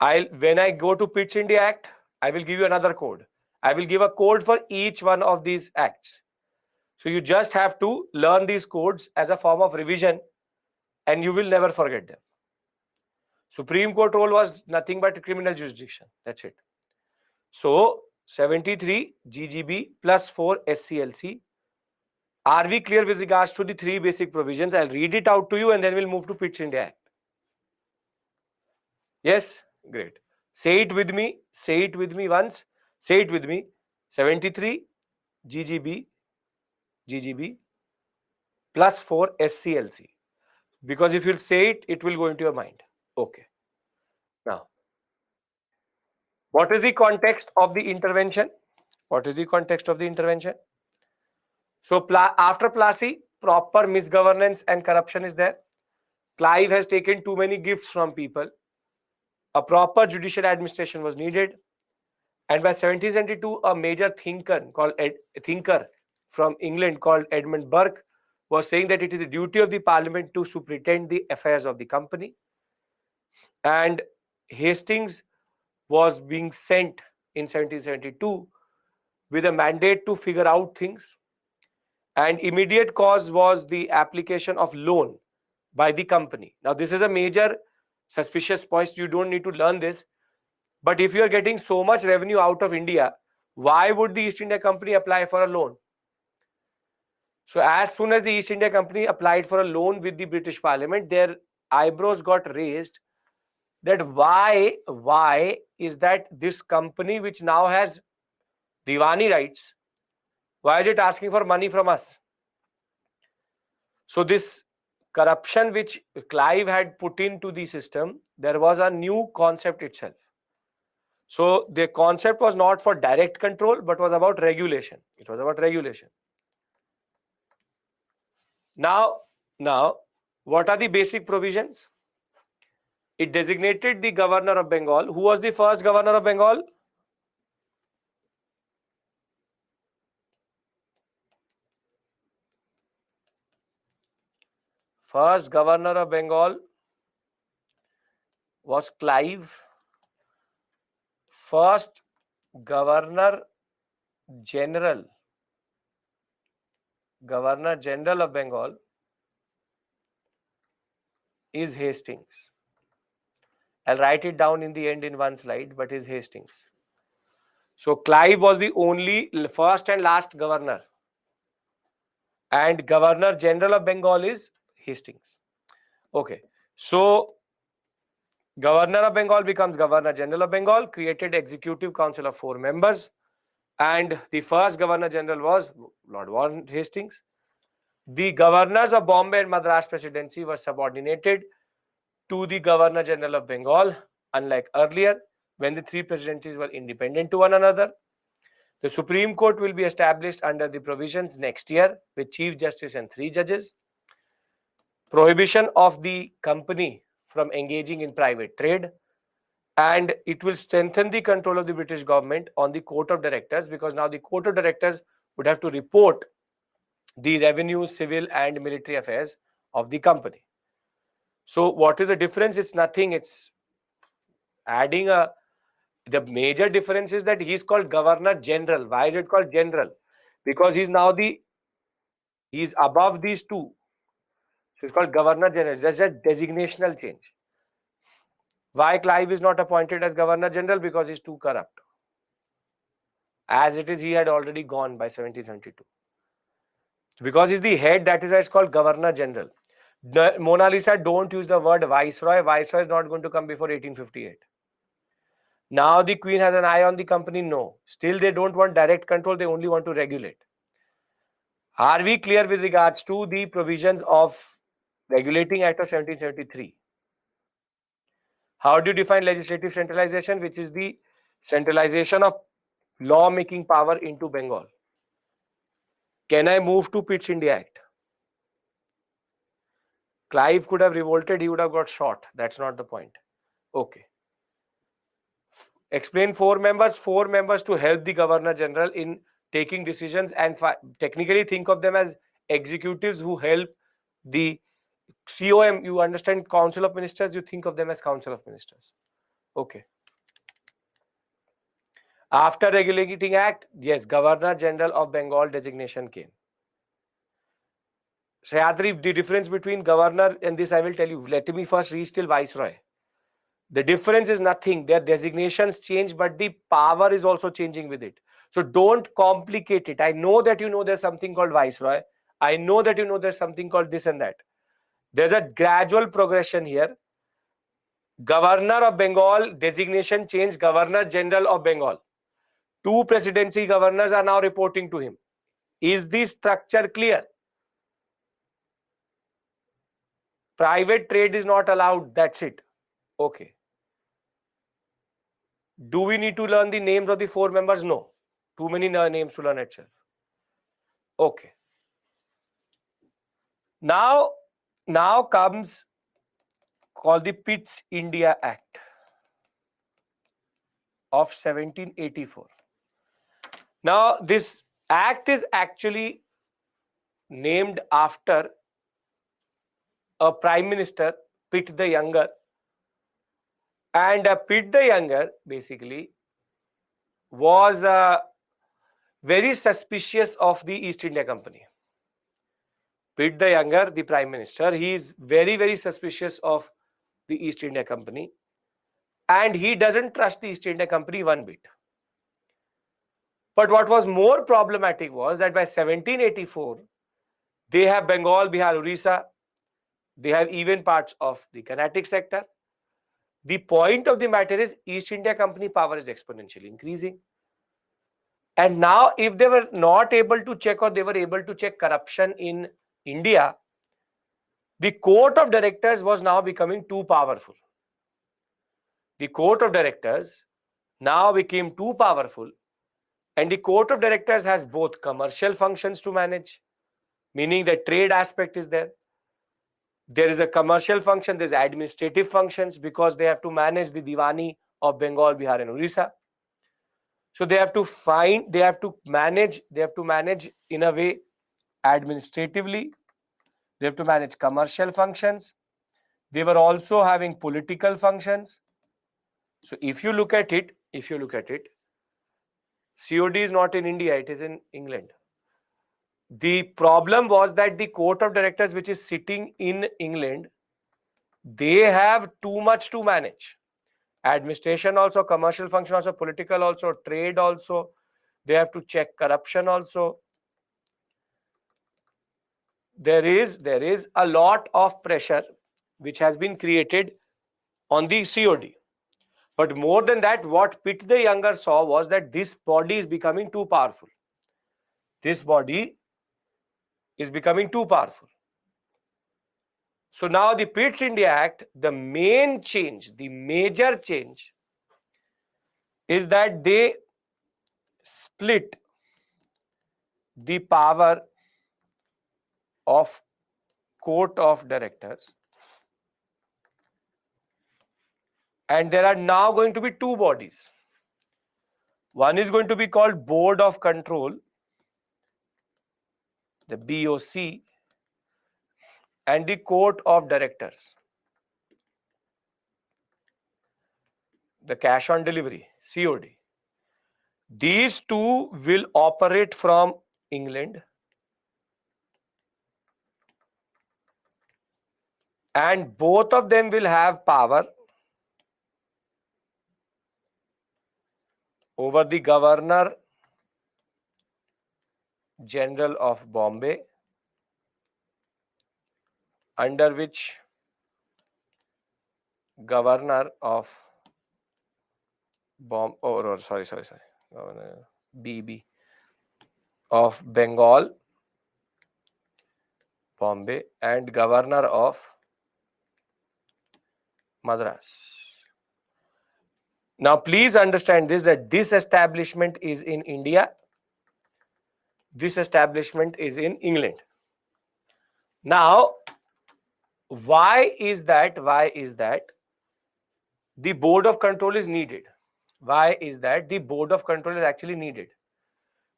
when I go to Pitt's India Act, I will give you another code. I will give a code for each one of these acts. So you just have to learn these codes as a form of revision and you will never forget them. Supreme Court role was nothing but criminal jurisdiction. That's it. So 73 GGB plus 4 SCLC. Are we clear with regards to the three basic provisions? I'll read it out to you and then we'll move to Pitt's India Act. Yes? Great. Say it with me. Say it with me once. Say it with me. 73 GGB plus 4 SCLC. Because if you'll say it, it will go into your mind. Okay. Now, what is the context of the intervention? What is the context of the intervention? So, after Plassey, proper misgovernance and corruption is there. Clive has taken too many gifts from people. A proper judicial administration was needed. And by 1772, a major thinker from England called Edmund Burke was saying that it is the duty of the parliament to superintend the affairs of the company. And Hastings was being sent in 1772 with a mandate to figure out things. And immediate cause was the application of loan by the company. Now, this is a major suspicious point. You don't need to learn this. But if you are getting so much revenue out of India, why would the East India Company apply for a loan? So as soon as the East India Company applied for a loan with the British Parliament, their eyebrows got raised that why is that this company which now has Diwani rights, why is it asking for money from us? So this corruption which Clive had put into the system, there was a new concept itself. So the concept was not for direct control, but was about regulation. It was about regulation. Now, what are the basic provisions? It designated the governor of Bengal. Who was the first governor of Bengal? First governor of Bengal was Clive. First governor general of Bengal is Hastings. I'll write it down in the end in one slide, but is Hastings. So Clive was the only first and last governor. And Governor General of Bengal is Hastings. Okay. So Governor of Bengal becomes Governor General of Bengal, created Executive Council of 4 members. And the first Governor General was Lord Warren Hastings. The governors of Bombay and Madras Presidency were subordinated to the Governor General of Bengal, unlike earlier when the 3 presidencies were independent to one another. The Supreme Court will be established under the provisions next year with Chief Justice and 3 judges. Prohibition of the company from engaging in private trade, and it will strengthen the control of the British government on the Court of Directors, because now the Court of Directors would have to report the revenue, civil and military affairs of the company. So what is the difference? It's nothing. It's adding a. The major difference is that he's called Governor General. Why is it called General? Because he's above these two. So it's called Governor General. That's a designational change. Why Clive is not appointed as Governor General? Because he's too corrupt. As it is, he had already gone by 1772. Because he's the head, that is why it's called Governor General. Mona Lisa, don't use the word Viceroy. Viceroy is not going to come before 1858. Now the Queen has an eye on the company? No. Still, they don't want direct control. They only want to regulate. Are we clear with regards to the provisions of Regulating Act of 1773? How do you define legislative centralization, which is the centralization of law-making power into Bengal? Can I move to Pitt's India Act? Clive could have revolted, he would have got shot. That's not the point. Okay. Explain four members to help the Governor General in taking decisions, and technically think of them as executives who help the COM. You understand Council of Ministers, you think of them as Council of Ministers. Okay. After Regulating Act, yes, Governor General of Bengal designation came. Sayadri, the difference between governor and this I will tell you. Let me first reach till Viceroy. The difference is nothing. Their designations change, but the power is also changing with it. So don't complicate it. I know that you know there's something called Viceroy. I know that you know there's something called this and that. There's a gradual progression here. Governor of Bengal designation changed, Governor General of Bengal. Two presidency governors are now reporting to him. Is the structure clear? Private trade is not allowed. That's it. Okay. Do we need to learn the names of the four members? No. Too many names to learn itself. Okay. Now comes called the Pitt's India Act of 1784. Now this act is actually named after a prime minister, Pitt the Younger. And Pitt the Younger basically was very suspicious of the East India Company. Pitt the Younger, the prime minister, he is very, very suspicious of the East India Company, and he doesn't trust the East India Company one bit. But what was more problematic was that by 1784, they have Bengal, Bihar, Orissa, they have even parts of the Carnatic sector. The point of the matter is East India Company power is exponentially increasing. And now if they were not able to check, or they were able to check corruption in India, the court of directors was now becoming too powerful. The court of directors now became too powerful, and the court of directors has both commercial functions to manage, meaning the trade aspect is there. There is a commercial function, there's administrative functions, because they have to manage the Diwani of Bengal, Bihar and Orissa. So they have to manage in a way administratively. They have to manage commercial functions. They were also having political functions. So if you look at it, COD is not in India, it is in England. The problem was that the court of directors, which is sitting in England, they have too much to manage. Administration also, commercial function also, political also, trade also. They have to check corruption also. There is a lot of pressure which has been created on the COD. But more than that, what Pitt the Younger saw was that this body is becoming too powerful. This body is becoming too powerful. So now the Pitt's India Act, the major change is that they split the power of court of directors, and there are now going to be two bodies. One is going to be called Board of Control, the BOC, and the Court of Directors. the cash on delivery, COD. These two will operate from England, and both of them will have power over the Governor General of Bombay, under which Governor of Governor BB of Bengal, Bombay, and Governor of Madras. Now, please understand this, that this establishment is in India, this establishment is in England. Now, why is that? Why is that the board of control is needed? Why is that the board of control is actually needed?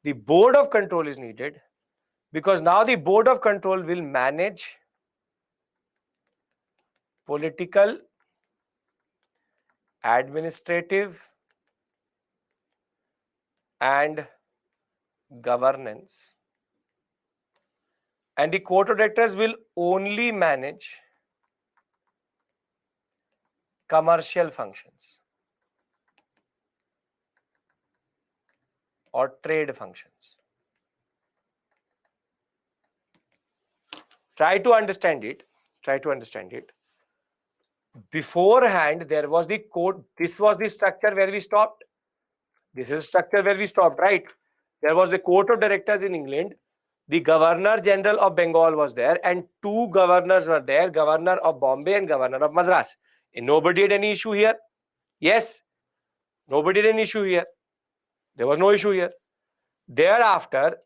The board of control is needed because now the board of control will manage political, administrative, and governance, and the court of directors will only manage commercial functions or trade functions. Try to understand it. Try to understand it. Beforehand, there was the court. This was the structure where we stopped. This is structure where we stopped, right? There was the court of directors in England. The Governor General of Bengal was there, and two governors were there, Governor of Bombay and Governor of Madras. And nobody had any issue here. Yes, nobody had any issue here. There was no issue here. Thereafter,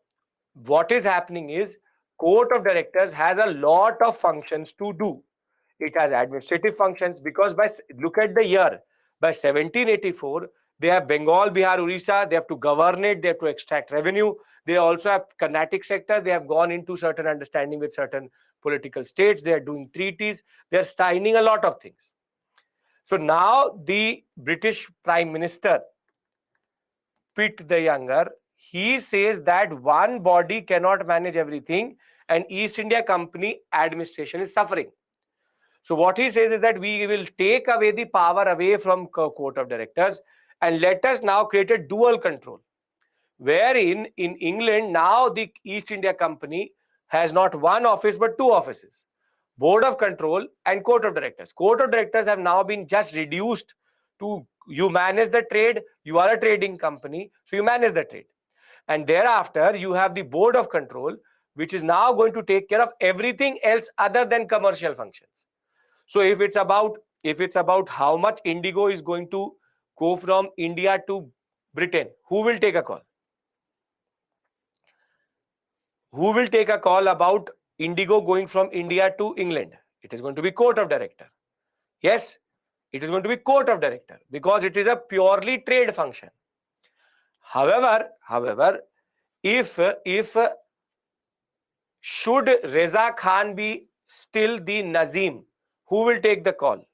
what is happening is court of directors has a lot of functions to do. It has administrative functions because look at the year. By 1784, they have Bengal, Bihar, Orissa. They have to govern it. They have to extract revenue. They also have Carnatic sector. They have gone into certain understanding with certain political states. They are doing treaties. They are signing a lot of things. So now the British Prime Minister, Pitt the Younger, he says that one body cannot manage everything and East India Company administration is suffering. So what he says is that we will take away the power away from court of directors and let us now create a dual control, wherein in England now the East India Company has not one office but two offices, board of control and court of directors. Court of directors have now been just reduced to you manage the trade, you are a trading company, so you manage the trade. And thereafter you have the board of control, which is now going to take care of everything else other than commercial functions. So if it's about how much indigo is going to go from India to Britain, who will take a call? Who will take a call about indigo going from India to England? It is going to be court of director. Yes, it is going to be court of director because it is a purely trade function. However, if should Reza Khan be still the Nazim, who will take the call?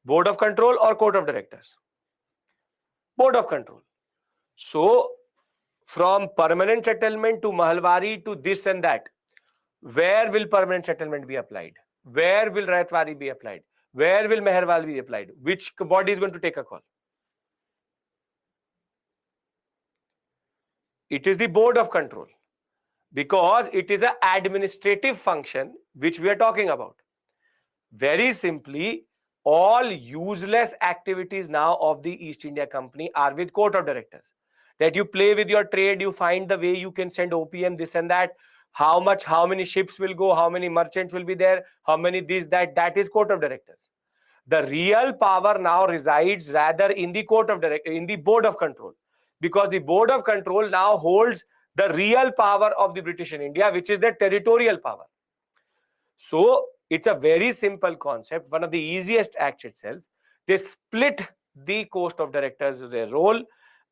Board of control or court of directors? Board of control. So from permanent settlement to Mahalwari to this and that, where will permanent settlement be applied? Where will Raitwari be applied? Where will Meherwal be applied? Which body is going to take a call? It is the board of control because it is an administrative function which we are talking about. Very simply, all useless activities now of the East India Company are with court of directors. That you play with your trade, you find the way you can send OPM, this and that, how many ships will go, how many merchants will be there, how many this, that is court of directors. The real power now resides rather in the in the board of control, because the board of control now holds the real power of the British in India, which is the territorial power. So it's a very simple concept, one of the easiest acts itself. They split the court of directors their role,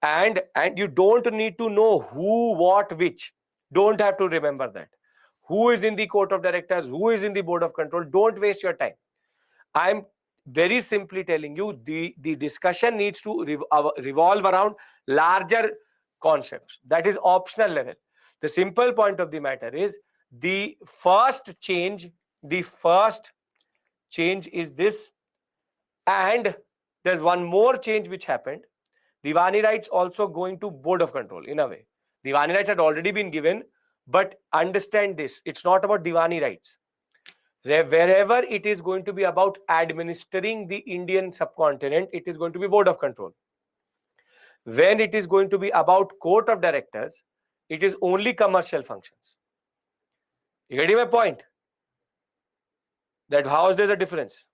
and you don't need to know who, what, which. Don't have to remember that. Who is in the court of directors, who is in the board of control? Don't waste your time. very simply telling you, the discussion needs to revolve around larger concepts. That is optional level. The simple point of the matter is the first change, the first change is this, and there's one more change which happened. Diwani rights also going to board of control in a way. Diwani rights had already been given, but understand this, it's not about Diwani rights. Wherever it is going to be about administering the Indian subcontinent, it is going to be board of control. When it is going to be about court of directors, it is only commercial functions. You getting my point? That how is there a difference?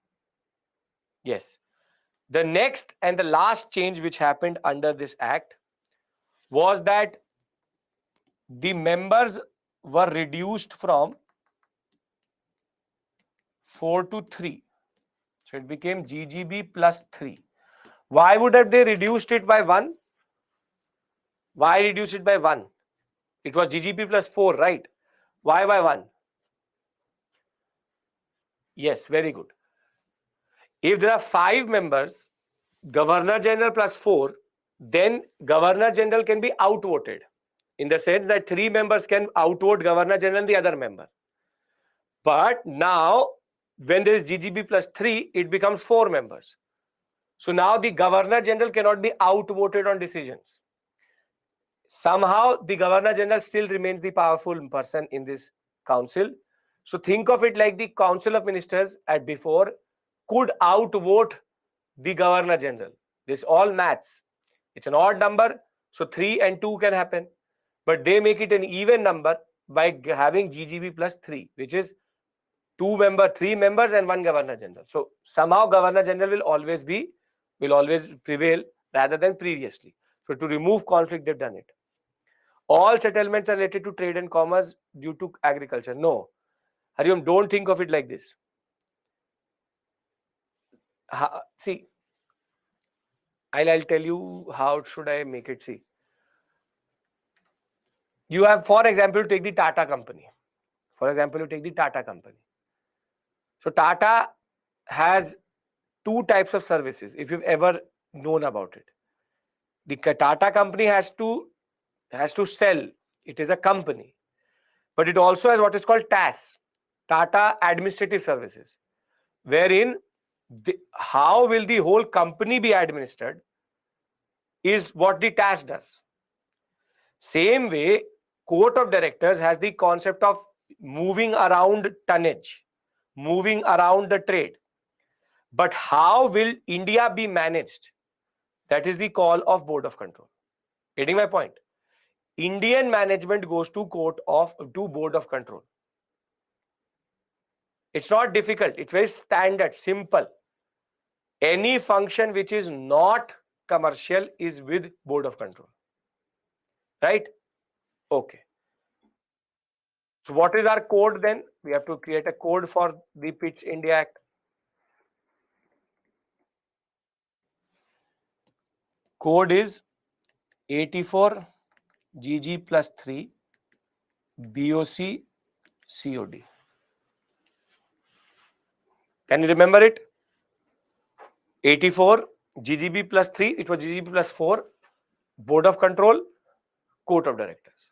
Yes. The next and the last change which happened under this act was that the members were reduced from 4 to 3. So it became GGB plus 3. Why would have they reduced it by 1? Why reduce it by 1? It was GGB plus 4, right? Why by 1? Yes, very good. If there are 5 members, Governor General plus 4, then Governor General can be outvoted. In the sense that 3 members can outvote Governor General and the other member. But now, when there is GGB plus 3, it becomes 4 members. So now the Governor General cannot be outvoted on decisions. Somehow the Governor General still remains the powerful person in this council. So think of it like the Council of Ministers at before could outvote the Governor General. This all maths. It's an odd number, so 3 and 2 can happen. But they make it an even number by having GGB plus 3, which is 3 members and 1 Governor General. So somehow Governor General will always prevail rather than previously. So to remove conflict, they've done it. All settlements are related to trade and commerce due to agriculture. No. Hariom, don't think of it like this. See, I'll tell you how should I make it. See, you have, for example, take the Tata company. For example, you take the Tata company. So Tata has 2 types of services, if you've ever known about it. The Tata company has to sell. It is a company. But it also has what is called TAS, Tata Administrative Services, wherein how will the whole company be administered is what the TAS does. Same way, Court of Directors has the concept of moving around tonnage, moving around the trade. But how will India be managed? That is the call of Board of Control. Getting my point? Indian management goes to Board of Control. It's not difficult. It's very standard, simple. Any function which is not commercial is with Board of Control. Right? Okay. So what is our code then? We have to create a code for the Pitch India Act. Code is 84 GG plus 3 BOC COD. Can you remember it? 84 GGB plus 3, it was GGB plus 4, Board of Control, Court of Directors.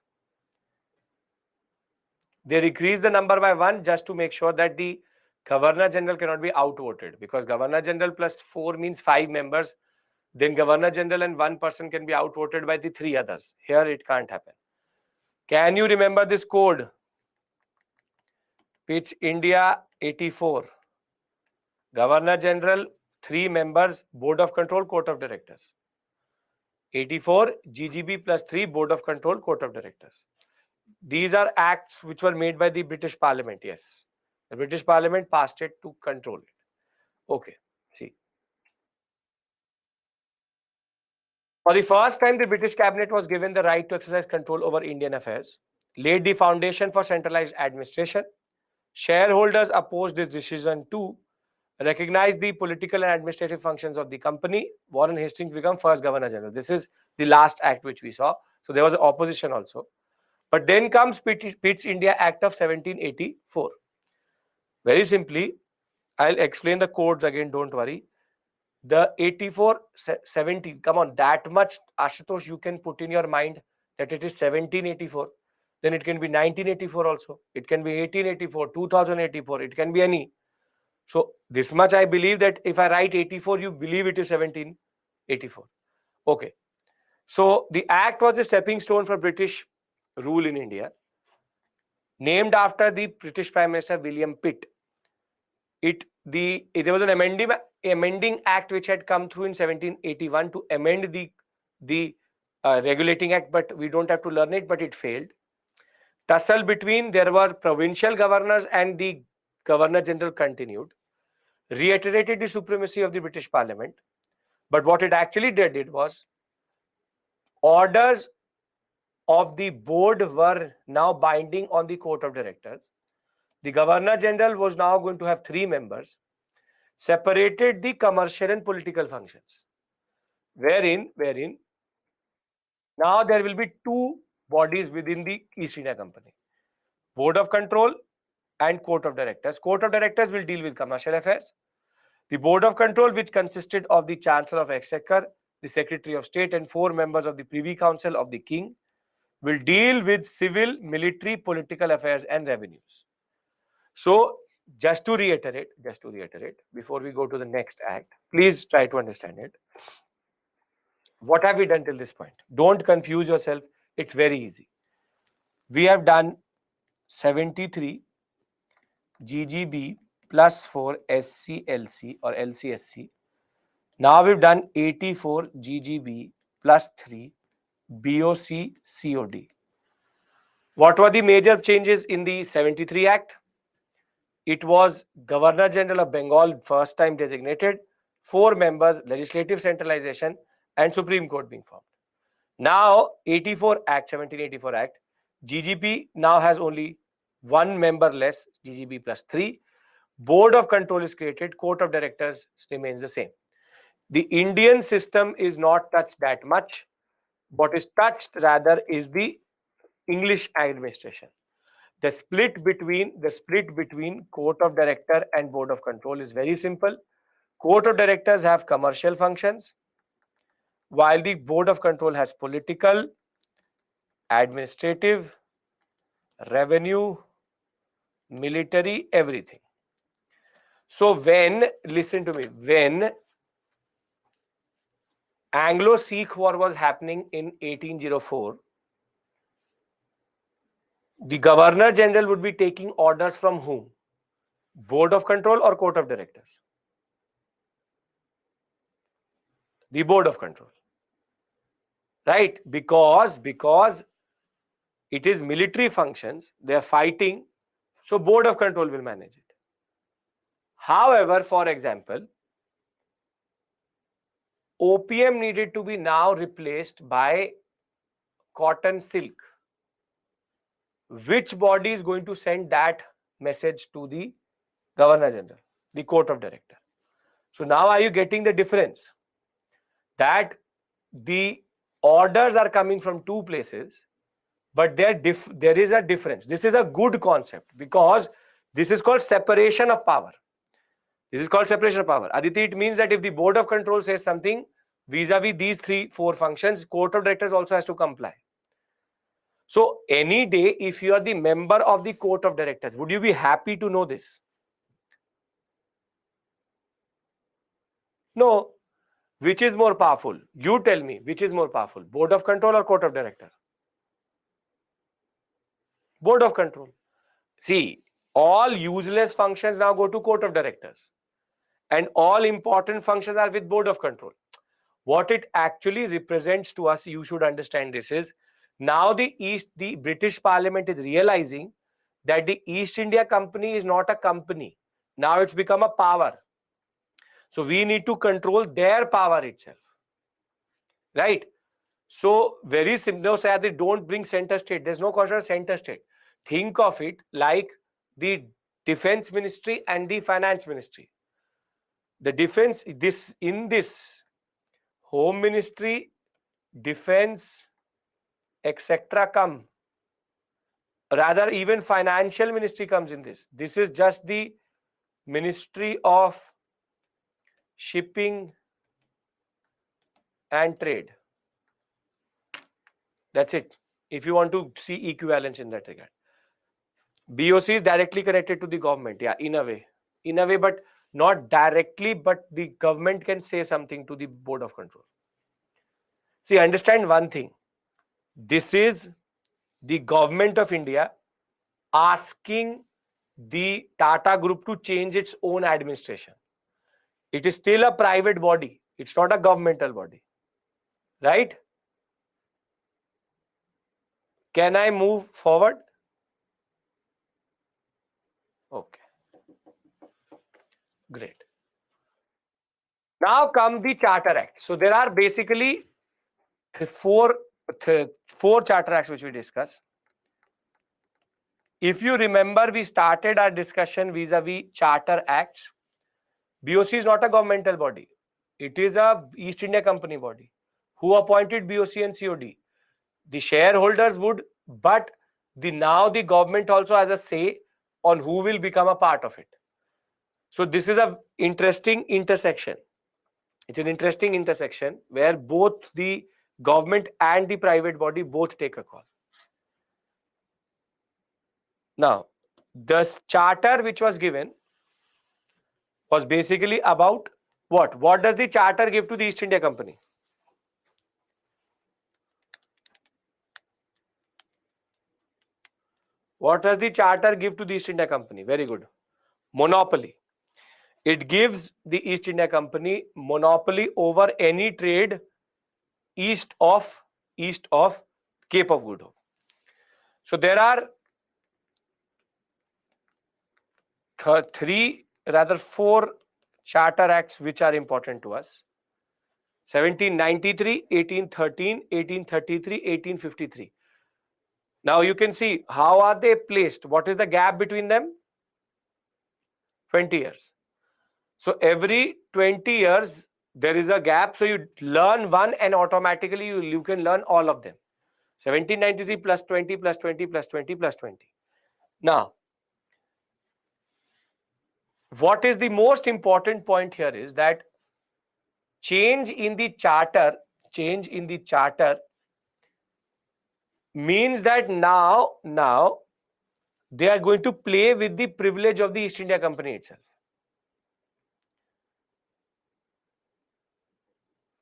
They increase the number by 1 just to make sure that the Governor General cannot be outvoted, because Governor General plus 4 means 5 members. Then Governor General and 1 person can be outvoted by the 3 others. Here it can't happen. Can you remember this code? Pitch India 84. Governor General, 3 members, Board of Control, Court of Directors. 84 GGB plus 3, Board of Control, Court of Directors. These are acts which were made by the British Parliament. Yes, the British Parliament passed it to control it. Okay, see. For the first time, the British cabinet was given the right to exercise control over Indian affairs, laid the foundation for centralized administration. Shareholders opposed this decision to recognize the political and administrative functions of the company. Warren Hastings became first Governor General. This is the last act which we saw. So there was opposition also. But then comes Pitt's India Act of 1784. Very simply, I'll explain the codes again, don't worry. The 8417, come on, that much, Ashutosh, you can put in your mind that it is 1784. Then it can be 1984 also. It can be 1884, 2084. It can be any. So this much I believe that if I write 84, you believe it is 1784. Okay. So the act was a stepping stone for British rule in India, named after the British Prime Minister William Pitt. There was an amending act which had come through in 1781 to amend the regulating act, but we don't have to learn it. But it failed. Tussle between there were provincial governors and the Governor General continued, reiterated the supremacy of the British Parliament. But what it actually did was orders of the board were now binding on the Court of Directors. The Governor General was now going to have 3 members, separated the commercial and political functions, wherein now there will be 2 bodies within the East India Company: Board of Control and Court of Directors. Court of Directors will deal with commercial affairs. The Board of Control, which consisted of the Chancellor of Exchequer, the Secretary of State, and 4 members of the Privy Council of the King, will deal with civil, military, political affairs, and revenues. So, just to reiterate, before we go to the next act, please try to understand it. What have we done till this point? Don't confuse yourself. It's very easy. We have done 73 GGB plus 4 SCLC or LCSC. Now we've done 84 GGB plus 3 BOC COD. What were the major changes in the 73 Act? It was Governor General of Bengal first time designated, 4 members, legislative centralization, and Supreme Court being formed. Now 84 Act, 1784 Act, GGP now has only 1 member less, GGB plus 3. Board of Control is created, Court of Directors remains the same. The Indian system is not touched that much. What is touched rather is the English administration. The split between Court of Director and Board of Control is very simple. Court of Directors have commercial functions, while the Board of Control has political, administrative, revenue, military, everything. So listen to me, when Anglo-Sikh War was happening in 1804, the Governor General would be taking orders from whom? Board of Control or Court of Directors? The Board of Control. Right? Because it is military functions, they are fighting, so Board of Control will manage it. However, for example, opium needed to be now replaced by cotton silk. Which body is going to send that message to the Governor General? The Court of Director. So now are you getting the difference? That the orders are coming from 2 places, but there is a difference. This is a good concept because this is called separation of power. This is called separation of power. Aditi, it means that if the Board of Control says something vis-a-vis these 3-4 functions, Court of Directors also has to comply. So any day, if you are the member of the Court of Directors, would you be happy to know this? No. Which is more powerful? You tell me, which is more powerful? Board of Control or Court of Directors? Board of Control. See, all useless functions now go to Court of Directors, and all important functions are with Board of Control. What it actually represents to us, you should understand this, is now the British Parliament is realizing that the East India Company is not a company. Now it's become a power. So we need to control their power itself. Right? So very simple. No, say they don't bring center state. There's no concept of center state. Think of it like the Defense Ministry and the Finance Ministry. The defense, in this Home Ministry, Defense, etc. come. Rather, even Financial Ministry comes in this. This is just the Ministry of Shipping and Trade. That's it. If you want to see equivalence in that regard. BOC is directly connected to the government. Yeah, in a way. In a way, but not directly, but the government can say something to the Board of Control. See, understand one thing. This is the government of India asking the Tata Group to change its own administration. It is still a private body. It's not a governmental body. Right? Can I move forward? Okay. Great. Now come the Charter Act. So there are basically four Charter Acts which we discuss. If you remember, we started our discussion vis-a-vis Charter Acts. BOC is not a governmental body. It is a East India Company body. Who appointed BOC and COD? The shareholders would, but now the government also has a say on who will become a part of it. So this is a interesting intersection. It's an interesting intersection where both the government and the private body both take a call. Now, the charter which was given was basically about what? What does the charter give to the East India Company? What does the charter give to the East India Company? Very good. Monopoly. It gives the East India Company monopoly over any trade east of Cape of Good Hope. So there are four charter acts which are important to us. 1793, 1813, 1833, 1853. Now you can see how are they placed. What is the gap between them? 20 years. So every 20 years there is a gap. So you learn one and automatically you can learn all of them. 1793 plus 20 plus 20 plus 20 plus 20. Now, what is the most important point here is that change in the charter means that now they are going to play with the privilege of the East India Company itself.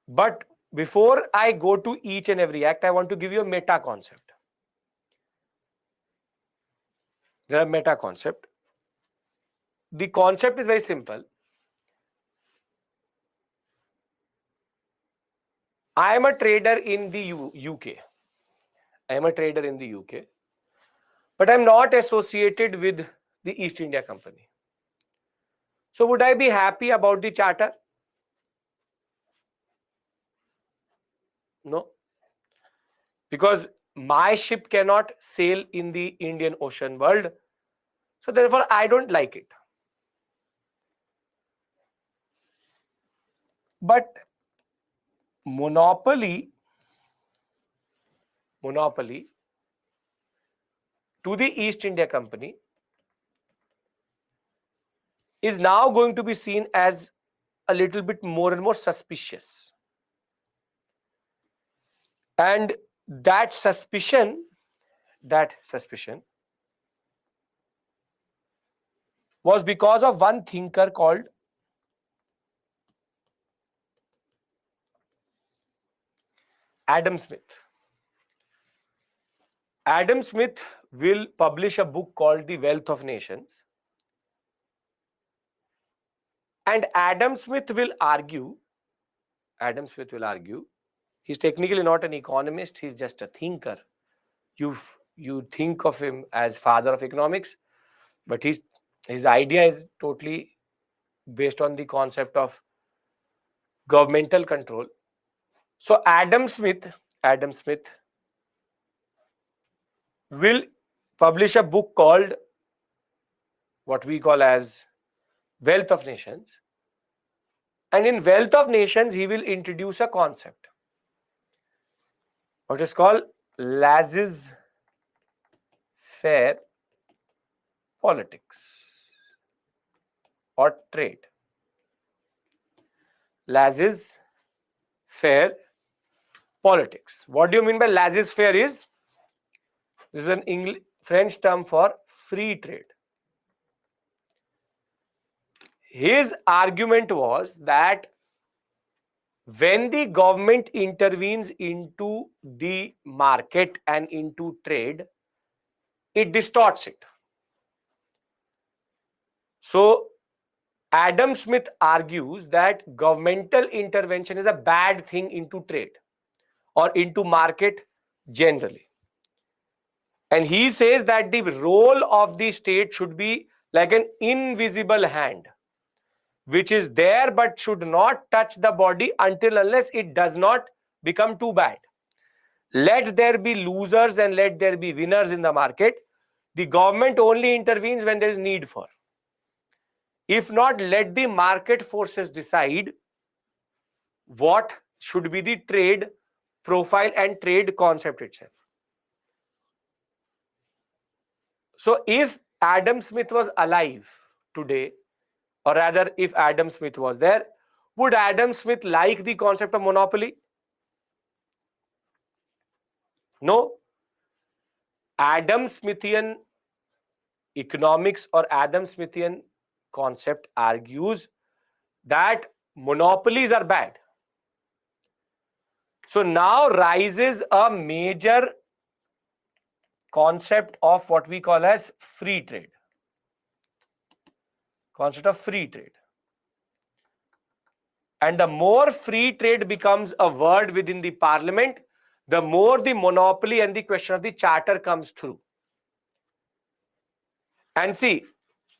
But before I go to each and every act, I want to give you a meta concept. There are meta concept. The concept is very simple. I am a trader in the UK. I am a trader in the UK, but I'm not associated with the East India Company. So would I be happy about the charter? No. Because my ship cannot sail in the Indian Ocean world. So therefore, I don't like it. But monopoly to the East India Company is now going to be seen as a little bit more and more suspicious. And that suspicion was because of one thinker called Adam Smith. Adam Smith will publish a book called The Wealth of Nations. And Adam Smith will argue, he's technically not an economist, he's just a thinker. You think of him as father of economics, but his idea is totally based on the concept of governmental control. So Adam Smith will publish a book called what we call as Wealth of Nations. And in Wealth of Nations, he will introduce a concept, what is called laissez-faire politics. or trade. Laissez-faire politics. What do you mean by laissez-faire is? This is an French term for free trade. His argument was that when the government intervenes into the market and into trade, it distorts it. So, Adam Smith argues that governmental intervention is a bad thing into trade or into market generally. And he says that the role of the state should be like an invisible hand, which is there but should not touch the body until unless it does not become too bad. Let there be losers and let there be winners in the market. The government only intervenes when there is need for. If not, let the market forces decide what should be the trade profile and trade concept itself. So if Adam Smith was alive today, or rather if Adam Smith was there, would Adam Smith like the concept of monopoly? No. Adam Smithian economics or Adam Smithian concept argues that monopolies are bad. So now rises a major concept of what we call as free trade. Concept of free trade. And the more free trade becomes a word within the parliament, the more the monopoly and the question of the charter comes through. And see,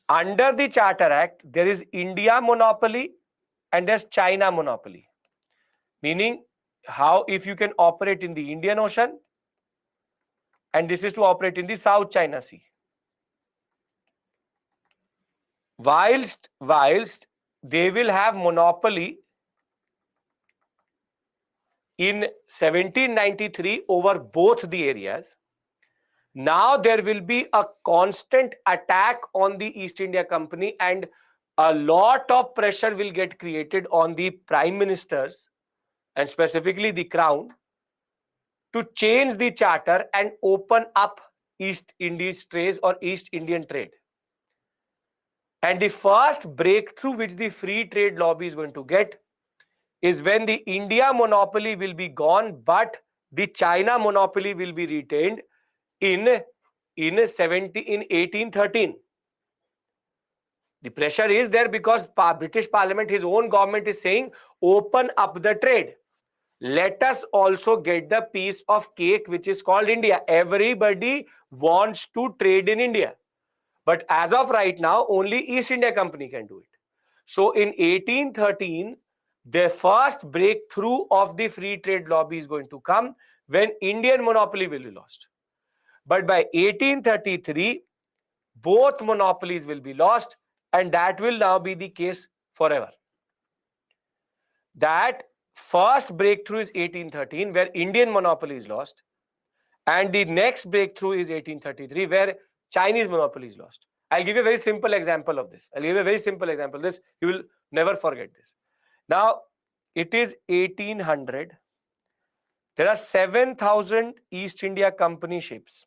under the Charter Act, there is India monopoly and there's China monopoly. Meaning, how if you can operate in the Indian Ocean, and this is to operate in the South China Sea. Whilst they will have monopoly in 1793 over both the areas, now there will be a constant attack on the East India Company and a lot of pressure will get created on the prime ministers and specifically the crown to change the charter and open up East Indies trade or East Indian trade. And the first breakthrough which the free trade lobby is going to get is when the India monopoly will be gone, but the China monopoly will be retained in 1813. The pressure is there because British Parliament, his own government is saying, open up the trade. Let us also get the piece of cake which is called India. Everybody wants to trade in India. But as of right now, only East India Company can do it. So in 1813, the first breakthrough of the free trade lobby is going to come when Indian monopoly will be lost. But by 1833, both monopolies will be lost, and that will now be the case forever. That first breakthrough is 1813, where Indian monopoly is lost, and the next breakthrough is 1833, where Chinese monopoly is lost. I'll give you a very simple example of this. You will never forget this. Now, it is 1800. There are 7,000 East India Company ships,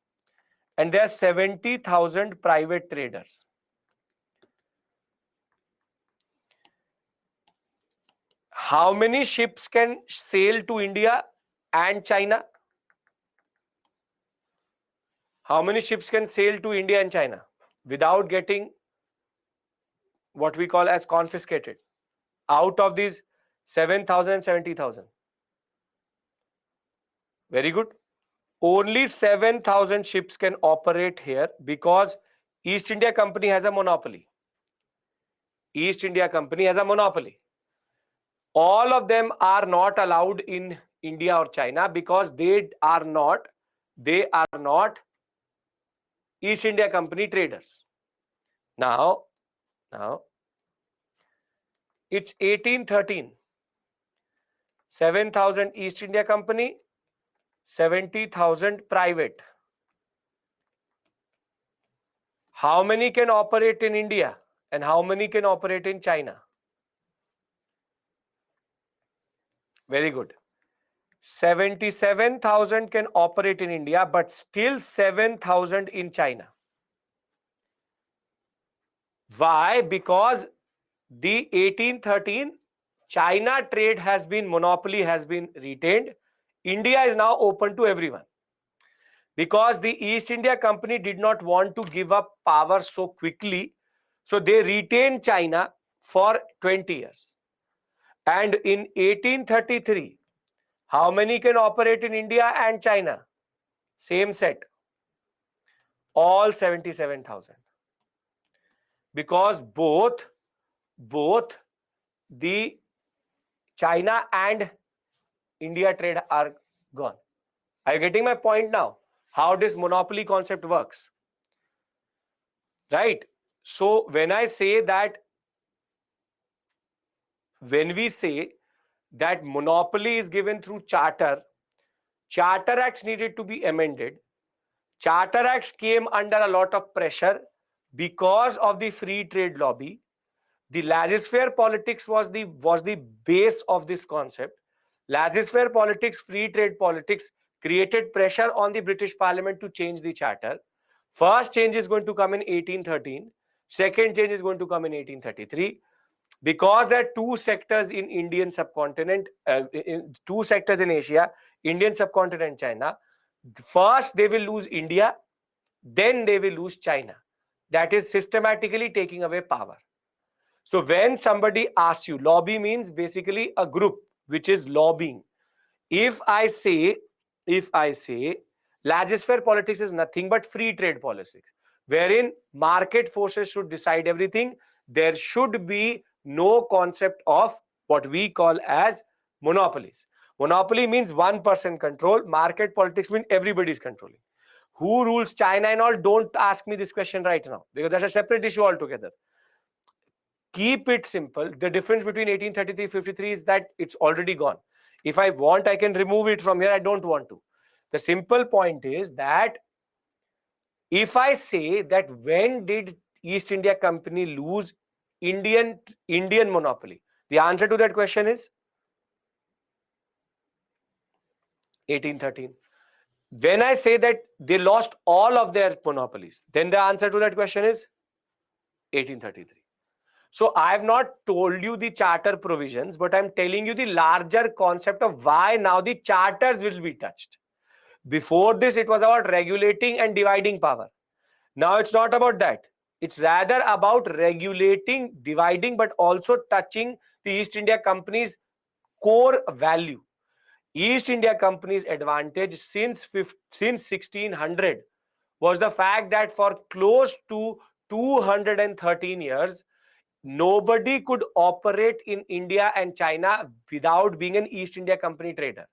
and there are 70,000 private traders. How many ships can sail to India and China? How many ships can sail to India and China without getting what we call as confiscated out of these 7,000, 70,000? Very good. Only 7,000 ships can operate here because East India Company has a monopoly. East India Company has a monopoly. All of them are not allowed in India or China because they are not East India Company traders. Now it's 1813. 7,000 East India Company, 70,000 private. How many can operate in India? And how many can operate in China? Very good. 77,000 can operate in India, but still 7,000 in China. Why? Because the 1813 China trade has been, monopoly has been retained. India is now open to everyone. Because the East India Company did not want to give up power so quickly, so they retained China for 20 years. And in 1833, how many can operate in India and China? Same set, all 77,000. Because both the China and India trade are gone. Are you getting my point now? How this monopoly concept works? Right? So when we say that monopoly is given through charter, Charter Acts needed to be amended. Charter Acts came under a lot of pressure because of the free trade lobby. The laissez-faire politics was the base of this concept. Laissez-faire politics, free trade politics created pressure on the British Parliament to change the charter. First change is going to come in 1813. Second change is going to come in 1833. Because there are two sectors in Indian subcontinent, two sectors in Asia, Indian subcontinent, China. First, they will lose India, then they will lose China. That is systematically taking away power. So when somebody asks you, lobby means basically a group which is lobbying. If I say laissez-faire politics is nothing but free trade politics, wherein market forces should decide everything, there should be no concept of what we call as monopolies. Monopoly means one person control. Market politics means everybody is controlling. Who rules China and all? Don't ask me this question right now, because that's a separate issue altogether. Keep it simple. The difference between 1833 53 is that it's already gone. If I want, I can remove it from here. I don't want to. The simple point is that if I say that when did East India Company lose Indian monopoly, the answer to that question is 1813. When I say that they lost all of their monopolies, then the answer to that question is 1833. So I have not told you the charter provisions, but I'm telling you the larger concept of why now the charters will be touched. Before this, it was about regulating and dividing power. Now it's not about that. It's rather about regulating, dividing, but also touching the East India Company's core value. East India Company's advantage since 1600 was the fact that for close to 213 years, nobody could operate in India and China without being an East India Company trader.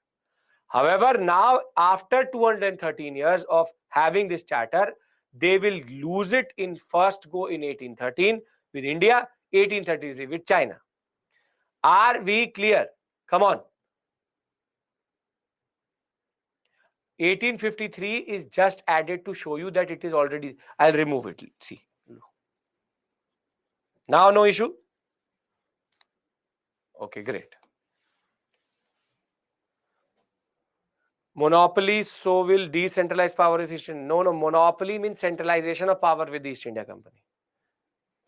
However, now after 213 years of having this charter, they will lose it in first go in 1813 with India, 1833 with China. Are we clear? Come on. 1853 is just added to show you that it is already. I'll remove it. See. Now no issue. Okay, great. Monopoly, so will decentralized power efficient. No, monopoly means centralization of power with the East India Company.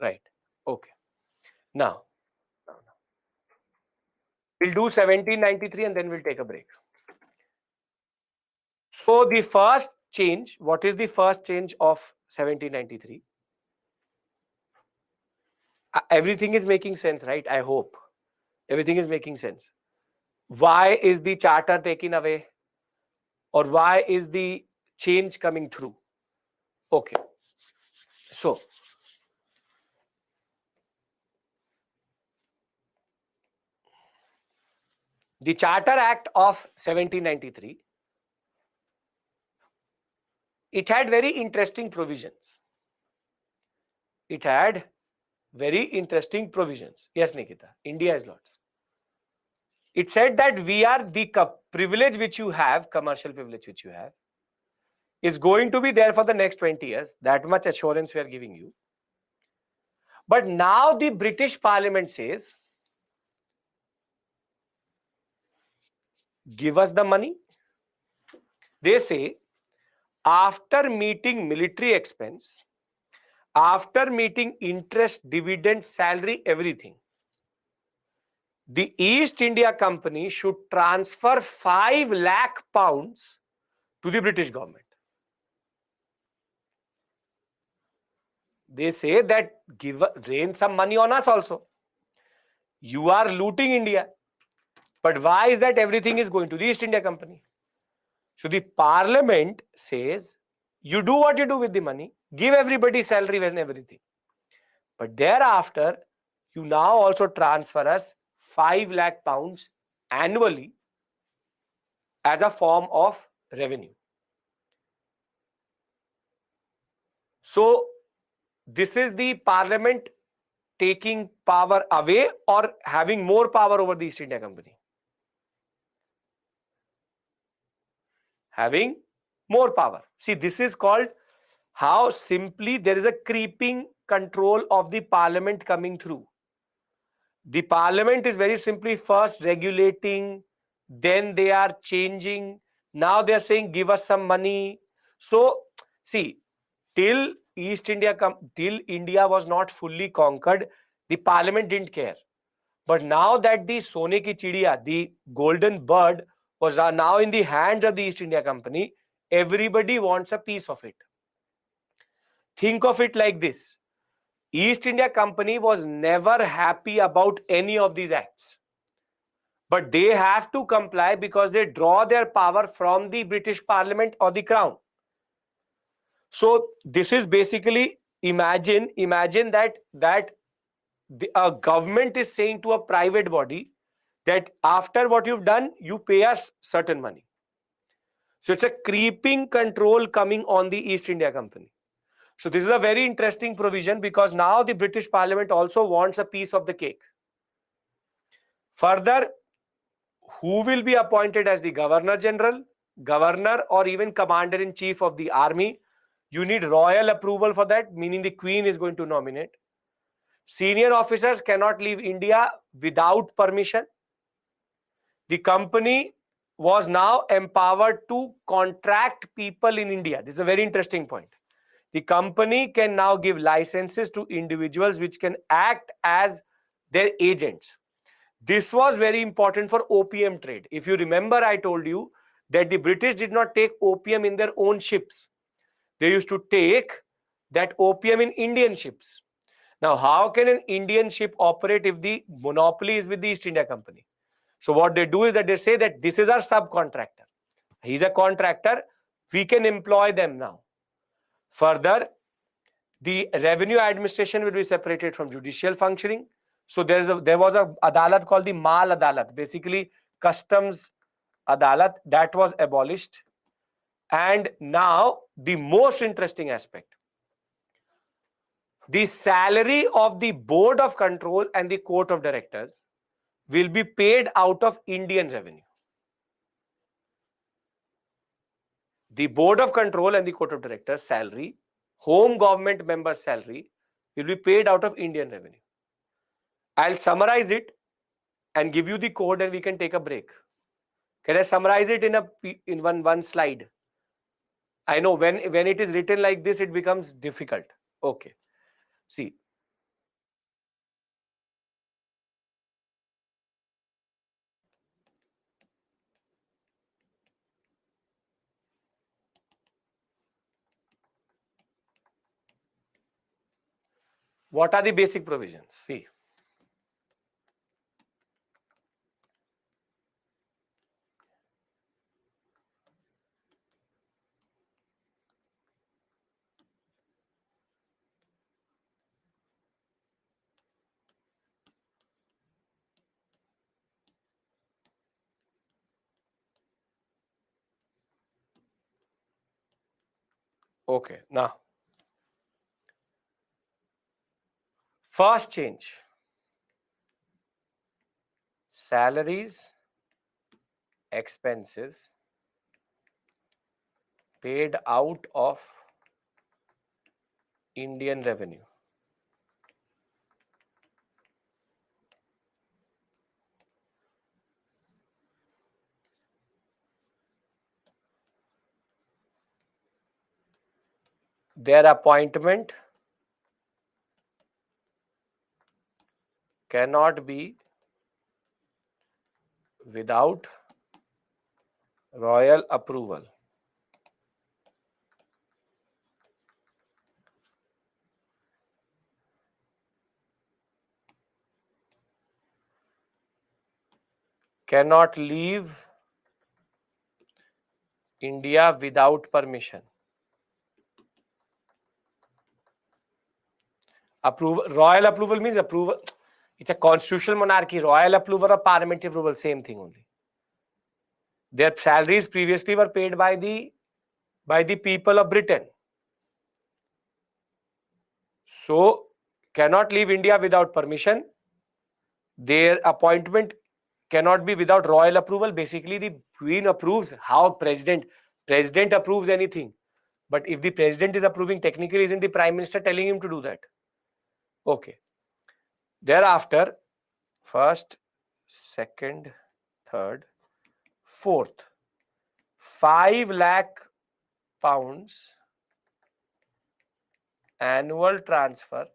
Right. Okay. Now, we'll do 1793 and then we'll take a break. So the first change, what is the first change of 1793? Everything is making sense, right? I hope. Everything is making sense. Why is the charter taken away? Or why is the change coming through? Okay. So, the Charter Act of 1793, it had very interesting provisions. It had very interesting provisions. Yes, Nikita, India is lot. It said that we are the privilege which you have, commercial privilege which you have, is going to be there for the next 20 years. That much assurance we are giving you. But now the British Parliament says, give us the money. They say, after meeting military expense, after meeting interest, dividend, salary, everything, the East India Company should transfer 5 lakh pounds to the British government. They say that rain some money on us also. You are looting India. But why is that everything is going to the East India Company? So the Parliament says, you do what you do with the money, give everybody salary and everything. But thereafter, you now also transfer us 5 lakh pounds annually as a form of revenue. So this is the Parliament taking power away or having more power over the East India Company? Having more power. See, this is called how simply there is a creeping control of the Parliament coming through. The Parliament is very simply first regulating, then they are changing. Now they are saying, give us some money. So, see, till till India was not fully conquered, the Parliament didn't care. But now that the Sone ki Chidiya, the golden bird, was now in the hands of the East India Company, everybody wants a piece of it. Think of it like this. East India Company was never happy about any of these acts. But they have to comply because they draw their power from the British Parliament or the Crown. So this is basically, imagine that a government is saying to a private body that after what you've done, you pay us certain money. So it's a creeping control coming on the East India Company. So this is a very interesting provision because now the British Parliament also wants a piece of the cake. Further, who will be appointed as the Governor General, Governor, or even Commander in Chief of the Army? You need royal approval for that, meaning the Queen is going to nominate. Senior officers cannot leave India without permission. The company was now empowered to contract people in India. This is a very interesting point. The company can now give licenses to individuals which can act as their agents. This was very important for opium trade. If you remember, I told you that the British did not take opium in their own ships. They used to take that opium in Indian ships. Now, how can an Indian ship operate if the monopoly is with the East India Company? So what they do is that they say that this is our subcontractor. He's a contractor. We can employ them now. Further, the revenue administration will be separated from judicial functioning. So there was a adalat called the Mal Adalat, basically customs adalat, that was abolished. And now the most interesting aspect, the salary of the board of control and the court of directors will be paid out of Indian revenue. The board of control and the court of directors salary, home government members salary, will be paid out of Indian revenue. I'll summarize it and give you the code and we can take a break. Can I summarize it in one slide? I know when it is written like this, it becomes difficult. Okay. See. What are the basic provisions? See. Okay. Now, first change. Salaries, expenses paid out of Indian revenue. their appointment cannot be without royal approval. Cannot leave India without permission. Royal approval means approval. It's a constitutional monarchy. Royal approval or parliamentary approval, same thing only. Their salaries previously were paid by the people of Britain. So cannot leave India without permission. Their appointment cannot be without royal approval. Basically, the Queen approves. How president approves anything. But if the president is approving, technically isn't the prime minister telling him to do that? Okay. Thereafter, first, second, third, fourth, 5 lakh pounds annual transfer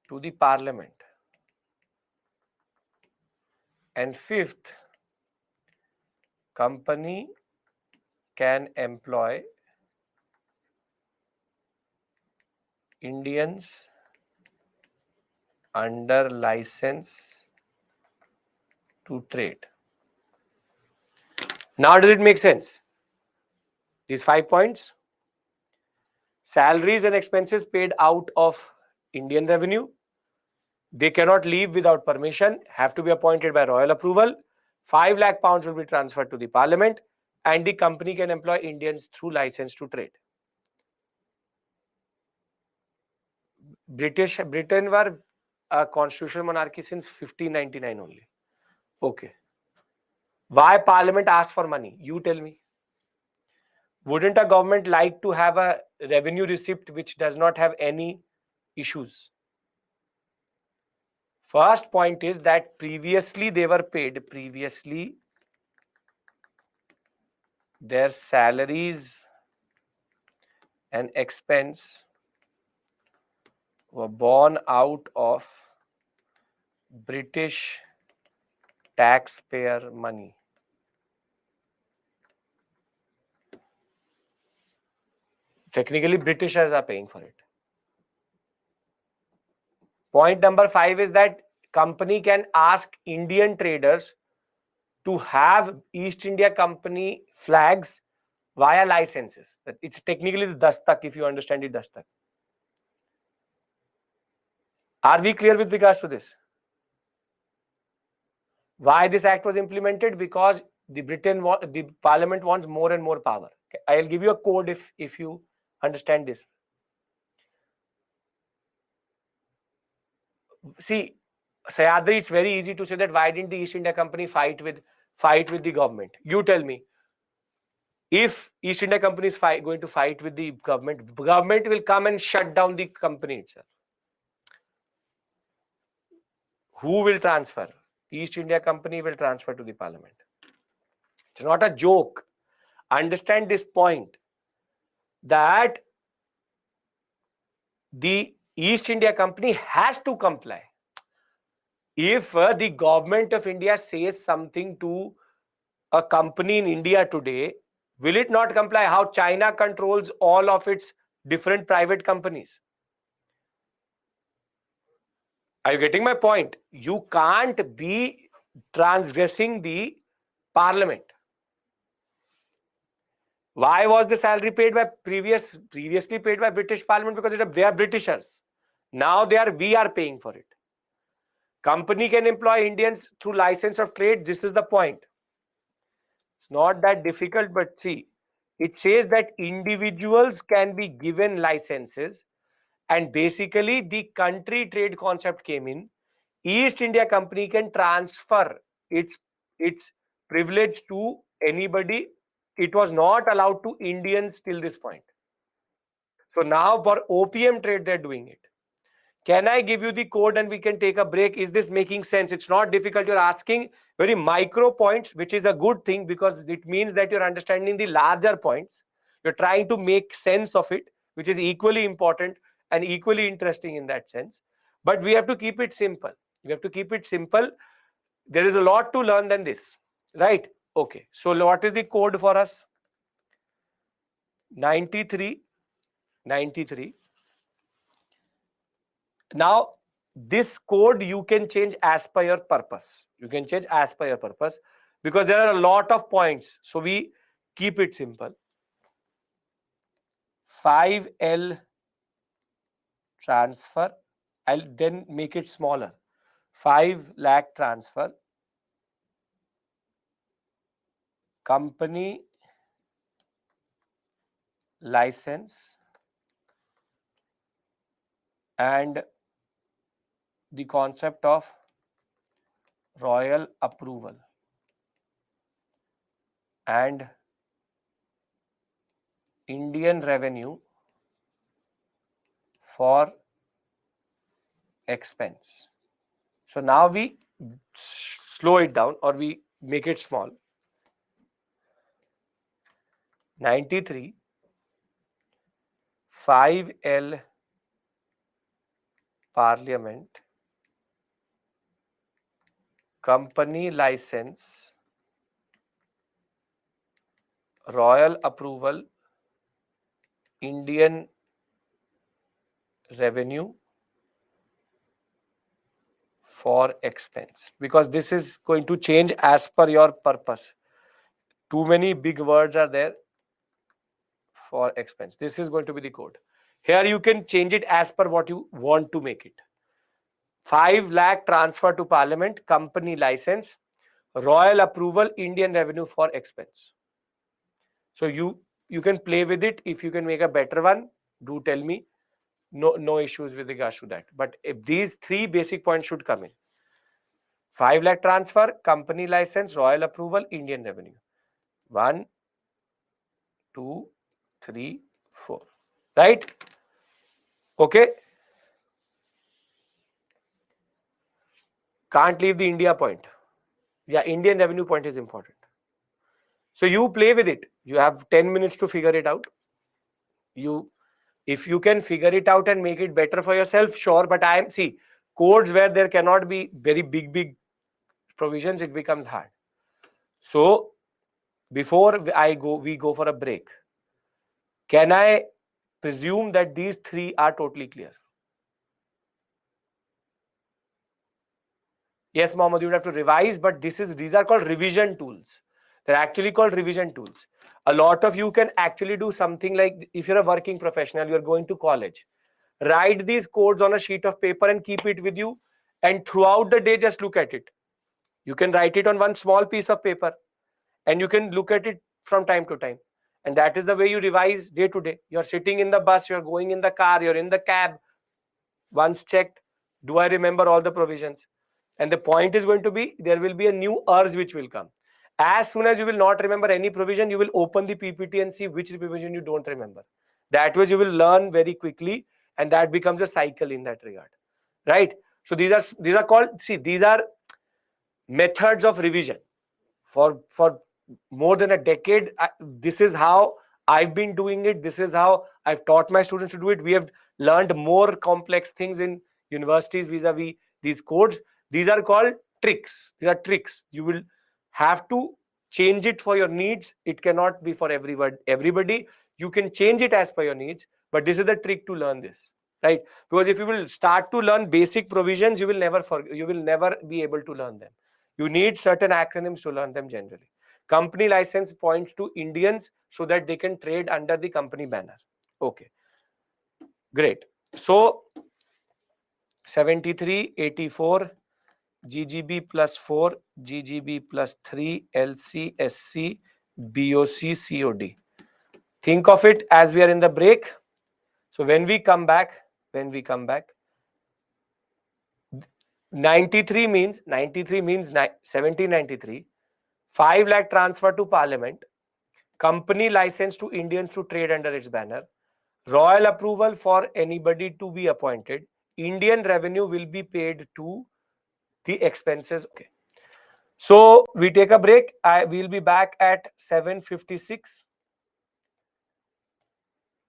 to the parliament. And fifth, company can employ Indians under license to trade. Now, does it make sense? These 5 points: salaries and expenses paid out of Indian revenue. They cannot leave without permission, have to be appointed by royal approval. 5 lakh pounds will be transferred to the parliament, and the company can employ Indians through license to trade. Britain were a constitutional monarchy since 1599 only. Okay. Why parliament asked for money? You tell me. Wouldn't a government like to have a revenue receipt which does not have any issues? First point is that previously they were paid. Previously, their salaries and expense were borne out of British taxpayer money. Technically, Britishers are paying for it. Point number 5 is that company can ask Indian traders to have East India Company flags via licenses. It's technically the dastak, if you understand the dastak. Are we clear with regards to this? Why this act was implemented? Because the parliament wants more and more power. Okay. I'll give you a code if you understand this. See, Sayadri, it's very easy to say that why didn't the East India Company fight with the government? You tell me. If East India Company is going to fight with the government will come and shut down the company itself. Who will transfer? East India Company will transfer to the parliament. It's not a joke. Understand this point, that the East India Company has to comply. If the government of India says something to a company in India today, will it not comply? How China controls all of its different private companies. Are you getting my point? You can't be transgressing the parliament. Why was the salary paid by previously paid by British Parliament? Because they are Britishers. Now we are paying for it. Company can employ Indians through license of trade. This is the point. It's not that difficult, but see, it says that individuals can be given licenses, and basically the country trade concept came in. East India Company can transfer its privilege to anybody. It was not allowed to Indians till this point. So now for opium trade, they're doing it. Can I give you the code and we can take a break? Is this making sense? It's not difficult. You're asking very micro points, which is a good thing because it means that you're understanding the larger points. You're trying to make sense of it, which is equally important and equally interesting in that sense. But we have to keep it simple. We have to keep it simple. There is a lot to learn than this, right? Okay. So what is the code for us? 93, 93. Now, this code you can change as per your purpose. You can change as per your purpose because there are a lot of points. So we keep it simple. 5L transfer. I'll then make it smaller. 5 lakh transfer. Company license and the concept of royal approval and Indian revenue for expense. So now we slow it down or we make it small. 93 5L Parliament company license royal approval Indian revenue for expense, because this is going to change as per your purpose. Too many big words are there. For expense, this is going to be the code. Here you can change it as per what you want to make it. 5 lakh transfer to Parliament, company license, royal approval, Indian revenue for expense. So you can play with it. If you can make a better one, do tell me. No issues with regards to that. But if these three basic points should come in. 5 lakh transfer, company license, royal approval, Indian revenue. 1, 2, 3, 4. Right? Okay. Can't leave the India point. Yeah, Indian revenue point is important. So you play with it. You have 10 minutes to figure it out. If you can figure it out and make it better for yourself, sure. But see, codes where there cannot be very big provisions, it becomes hard. So before we go for a break. Can I presume that these three are totally clear? Yes, Mohammed, you would have to revise, but these are called revision tools. They're actually called revision tools. A lot of you can actually do something like, if you're a working professional, you're going to college, write these codes on a sheet of paper and keep it with you. And throughout the day, just look at it. You can write it on one small piece of paper and you can look at it from time to time. And that is the way you revise day to day. You're sitting in the bus, you're going in the car, you're in the cab. Once checked, do I remember all the provisions? And the point is going to be, there will be a new urge which will come. As soon as you will not remember any provision, you will open the PPT and see which provision you don't remember. That way you will learn very quickly, and that becomes a cycle in that regard. Right? So these are called, see, these are methods of revision. For more than a decade, this is how I've been doing it. This is how I've taught my students to do it. We have learned more complex things in universities vis-a-vis these codes. These are called tricks. These are tricks. You will have to change it for your needs. It cannot be for everybody. You can change it as per your needs, but this is the trick to learn this, right? Because if you will start to learn basic provisions, you will never be able to learn them. You need certain acronyms to learn them generally. Company license points to Indians so that they can trade under the company banner. Okay, great. So 73, 84, GGB plus 4, GGB plus 3, LC, SC, BOC, COD. Think of it as we are in the break. So when we come back, 93 means 1793, 5 lakh transfer to Parliament, company license to Indians to trade under its banner, royal approval for anybody to be appointed, Indian revenue will be paid to the expenses. Okay. So we take a break. I will be back at 7:56.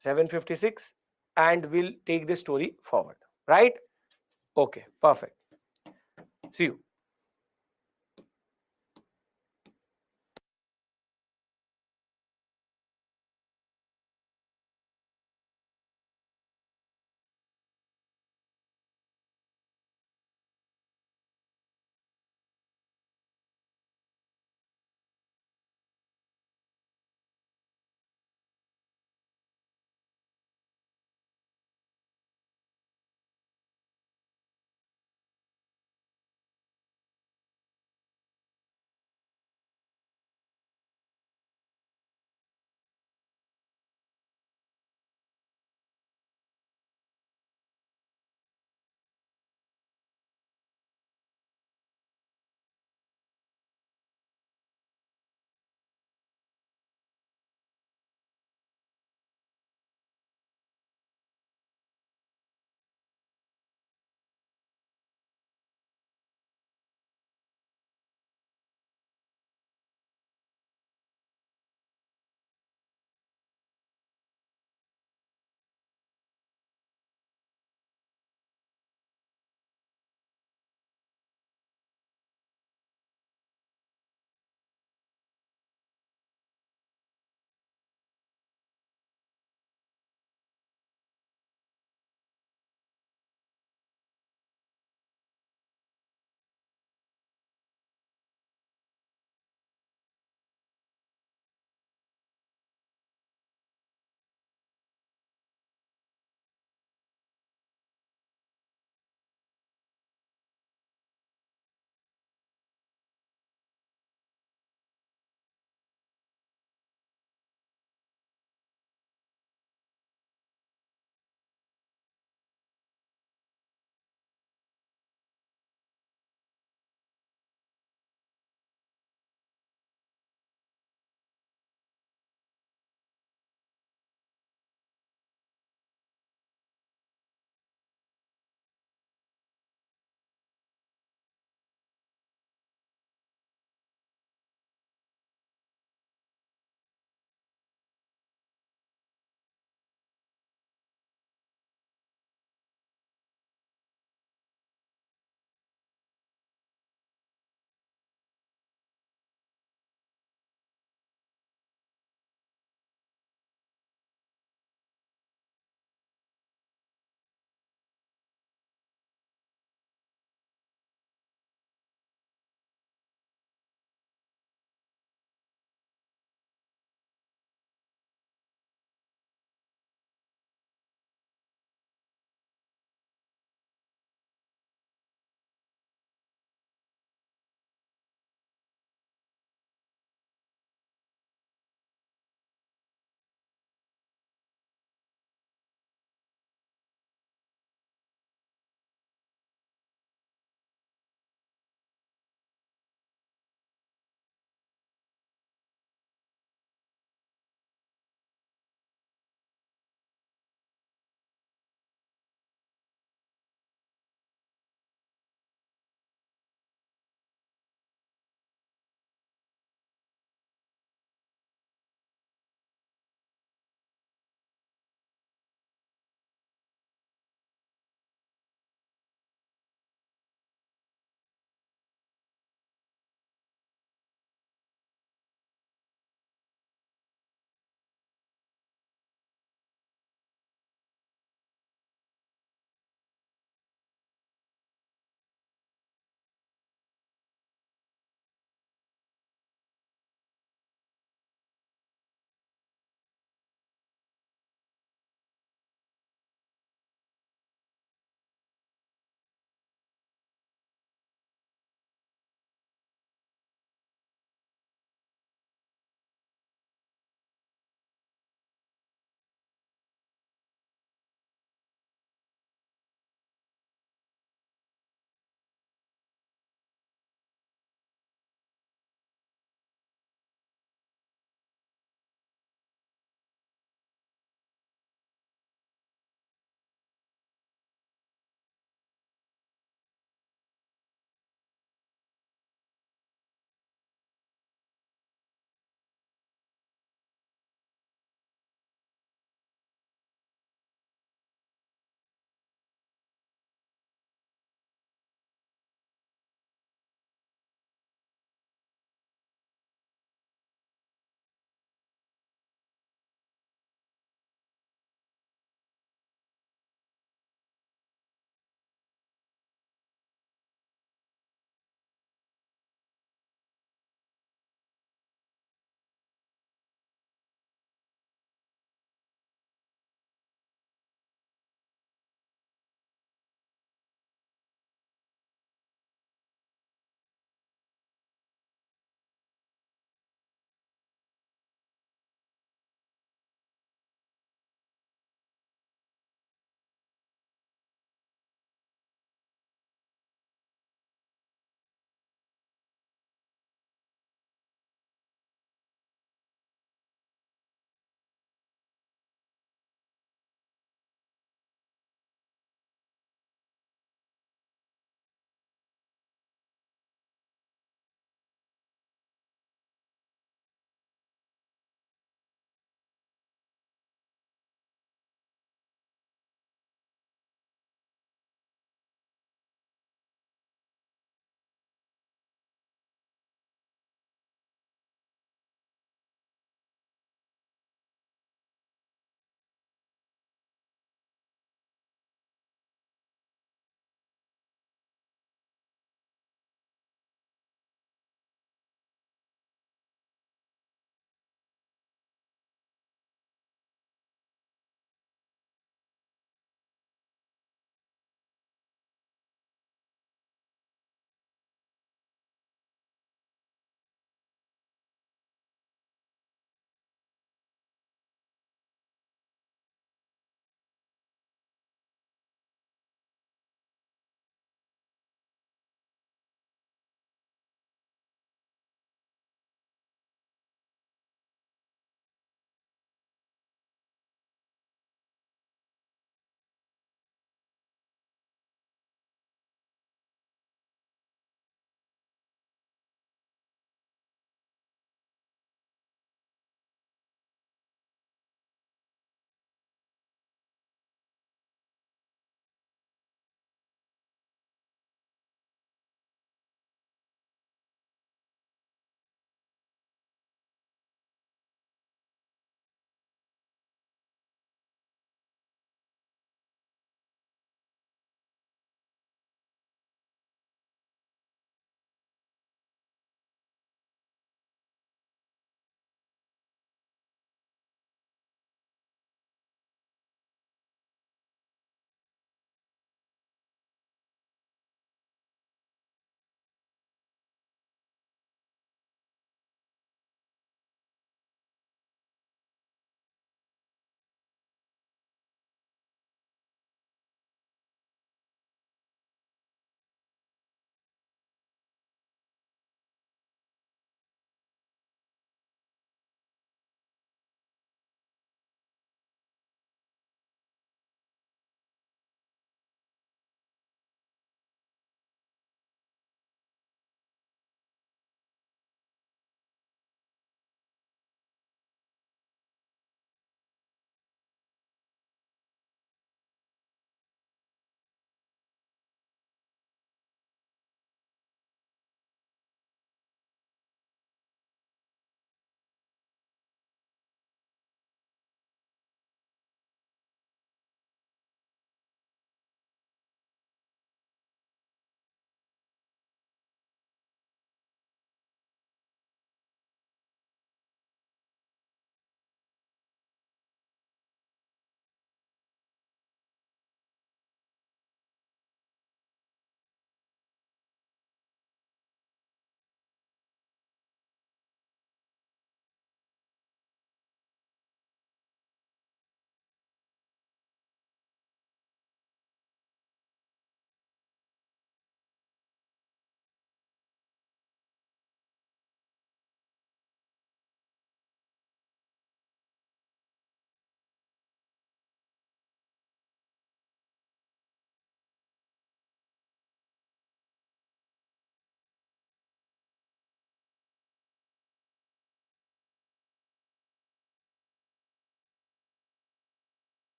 7:56, and we'll take this story forward. Right? Okay, perfect. See you.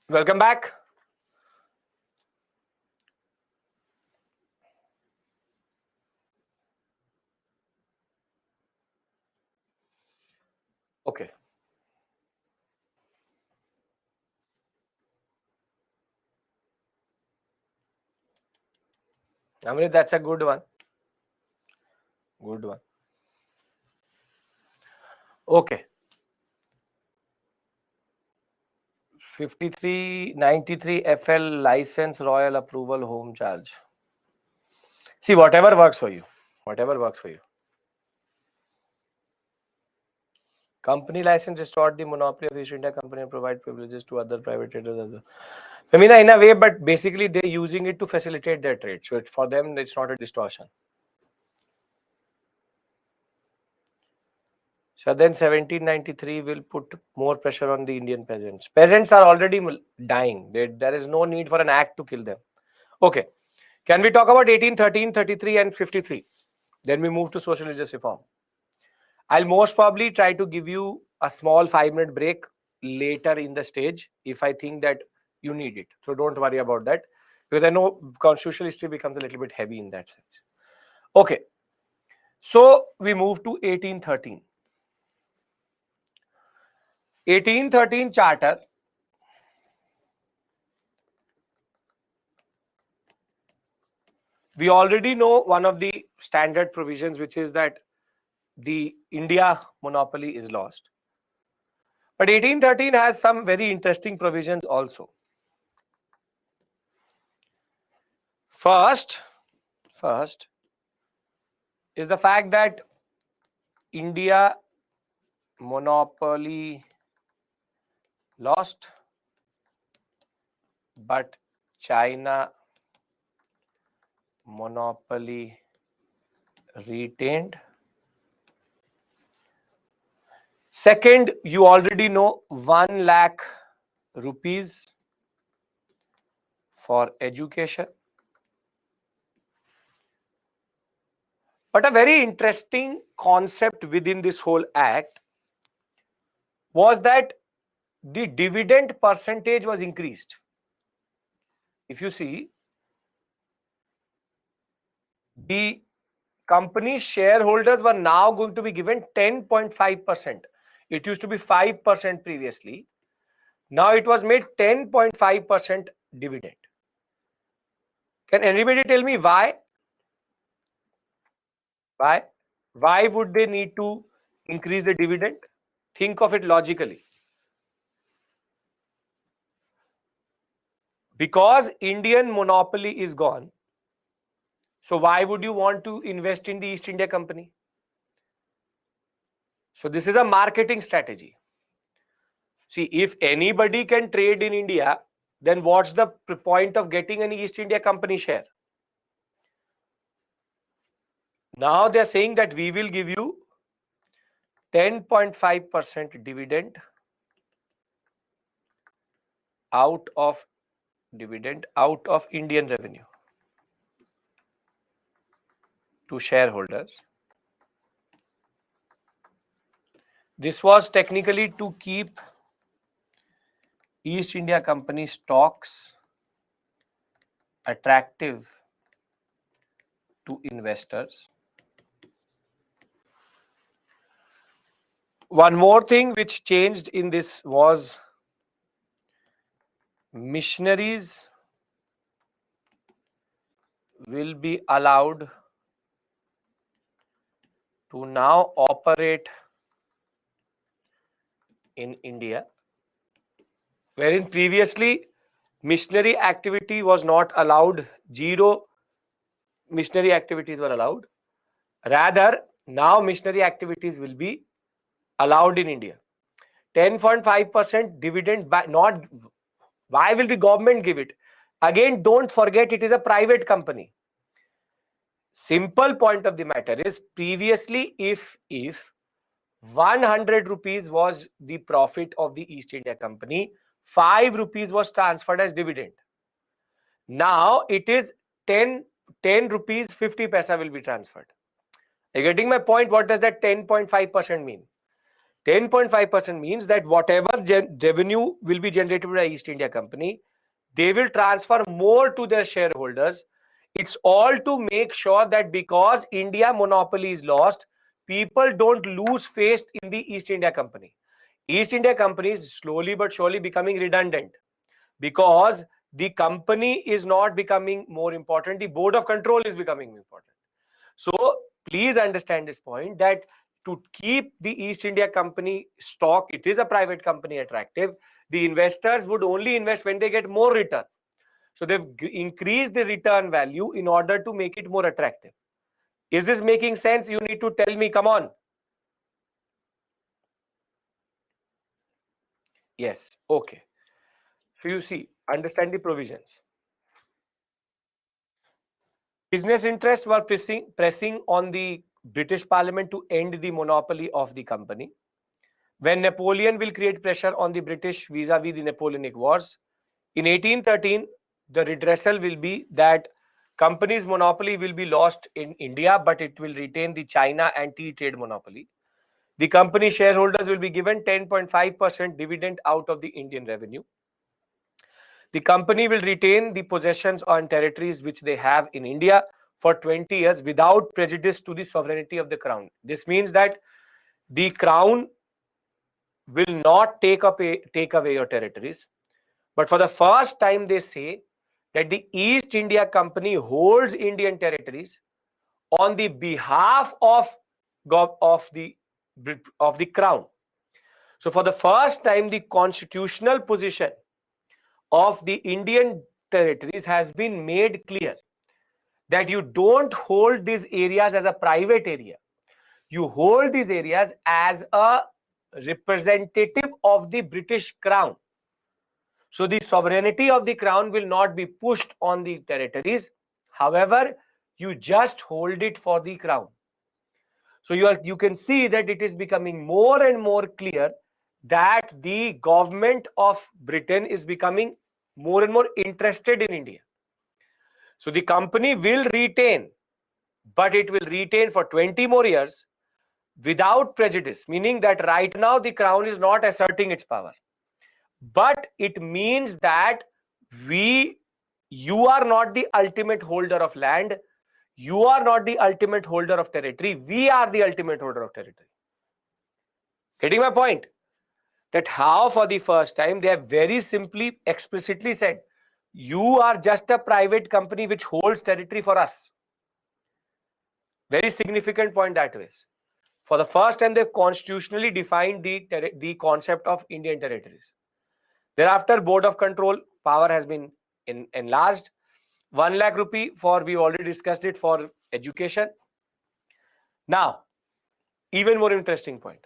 Welcome back. Okay. I mean, that's a good one. Good one. Okay. 5393 FL license royal approval home charge. See, whatever works for you. Whatever works for you. Company license restored the monopoly of East India Company and provide privileges to other private traders. I mean, in a way, but basically they're using it to facilitate their trade. So for them, it's not a distortion. So then 1793 will put more pressure on the Indian peasants. Peasants are already dying. There is no need for an act to kill them. Okay. Can we talk about 1813, 33 and 53? Then we move to social religious reform. I'll most probably try to give you a small 5-minute break later in the stage if I think that you need it. So don't worry about that, because I know constitutional history becomes a little bit heavy in that sense. Okay. So we move to 1813. 1813 charter. We already know one of the standard provisions, which is that the India monopoly is lost. But 1813 has some very interesting provisions also. First is the fact that India monopoly lost, but China monopoly retained. Second, you already know 1 lakh rupees for education. But a very interesting concept within this whole act was that the dividend percentage was increased. If you see, the company shareholders were now going to be given 10.5%. It used to be 5% previously. Now it was made 10.5% dividend. Can anybody tell me why? Why? Why would they need to increase the dividend? Think of it logically. Because Indian monopoly is gone, so why would you want to invest in the East India Company? So this is a marketing strategy. See, if anybody can trade in India, then what's the point of getting an East India Company share? Now they are saying that we will give you 10.5% dividend out of Indian revenue to shareholders. This was technically to keep East India Company stocks attractive to investors. One more thing which changed in this was missionaries will be allowed to now operate in India, wherein previously missionary activity was not allowed, zero missionary activities were allowed. Rather, now missionary activities will be allowed in India. 10.5% dividend, not why will the government give it? Again, don't forget it is a private company. Simple point of the matter is, previously if 100 rupees was the profit of the East India Company, 5 rupees was transferred as dividend. Now it is 10 rupees 50 paisa will be transferred. Are you getting my point? What does that 10.5% mean? 10.5% means that whatever revenue will be generated by East India Company, they will transfer more to their shareholders. It's all to make sure that because India monopoly is lost, people don't lose faith in the East India Company. East India Company is slowly but surely becoming redundant because the company is not becoming more important. The board of control is becoming important. So please understand this point, that to keep the East India Company stock, it is a private company, attractive. The investors would only invest when they get more return. So they've increased the return value in order to make it more attractive. Is this making sense? You need to tell me, come on. Yes. Okay. So you see, understand the provisions. Business interests were pressing on the British Parliament to end the monopoly of the company. When Napoleon will create pressure on the British vis-a-vis the Napoleonic Wars, in 1813, the redressal will be that company's monopoly will be lost in India, but it will retain the China and tea trade monopoly. The company shareholders will be given 10.5% dividend out of the Indian revenue. The company will retain the possessions on territories which they have in India for 20 years without prejudice to the sovereignty of the crown. This means that the crown will not take away your territories. But for the first time, they say that the East India Company holds Indian territories on the behalf of the crown. So for the first time, the constitutional position of the Indian territories has been made clear, that you don't hold these areas as a private area. You hold these areas as a representative of the British crown. So the sovereignty of the crown will not be pushed on the territories. However, you just hold it for the crown. So you can see that it is becoming more and more clear that the government of Britain is becoming more and more interested in India. So the company will retain, but it will retain for 20 more years without prejudice, meaning that right now the crown is not asserting its power. But it means that you are not the ultimate holder of land. You are not the ultimate holder of territory. We are the ultimate holder of territory. Getting my point? That how for the first time they have very simply, explicitly said, you are just a private company which holds territory for us. Very significant point that is. For the first time, they've constitutionally defined the concept of Indian territories. Thereafter, board of control power has been enlarged. 1 lakh rupee for, we already discussed it, for education. Now, even more interesting point.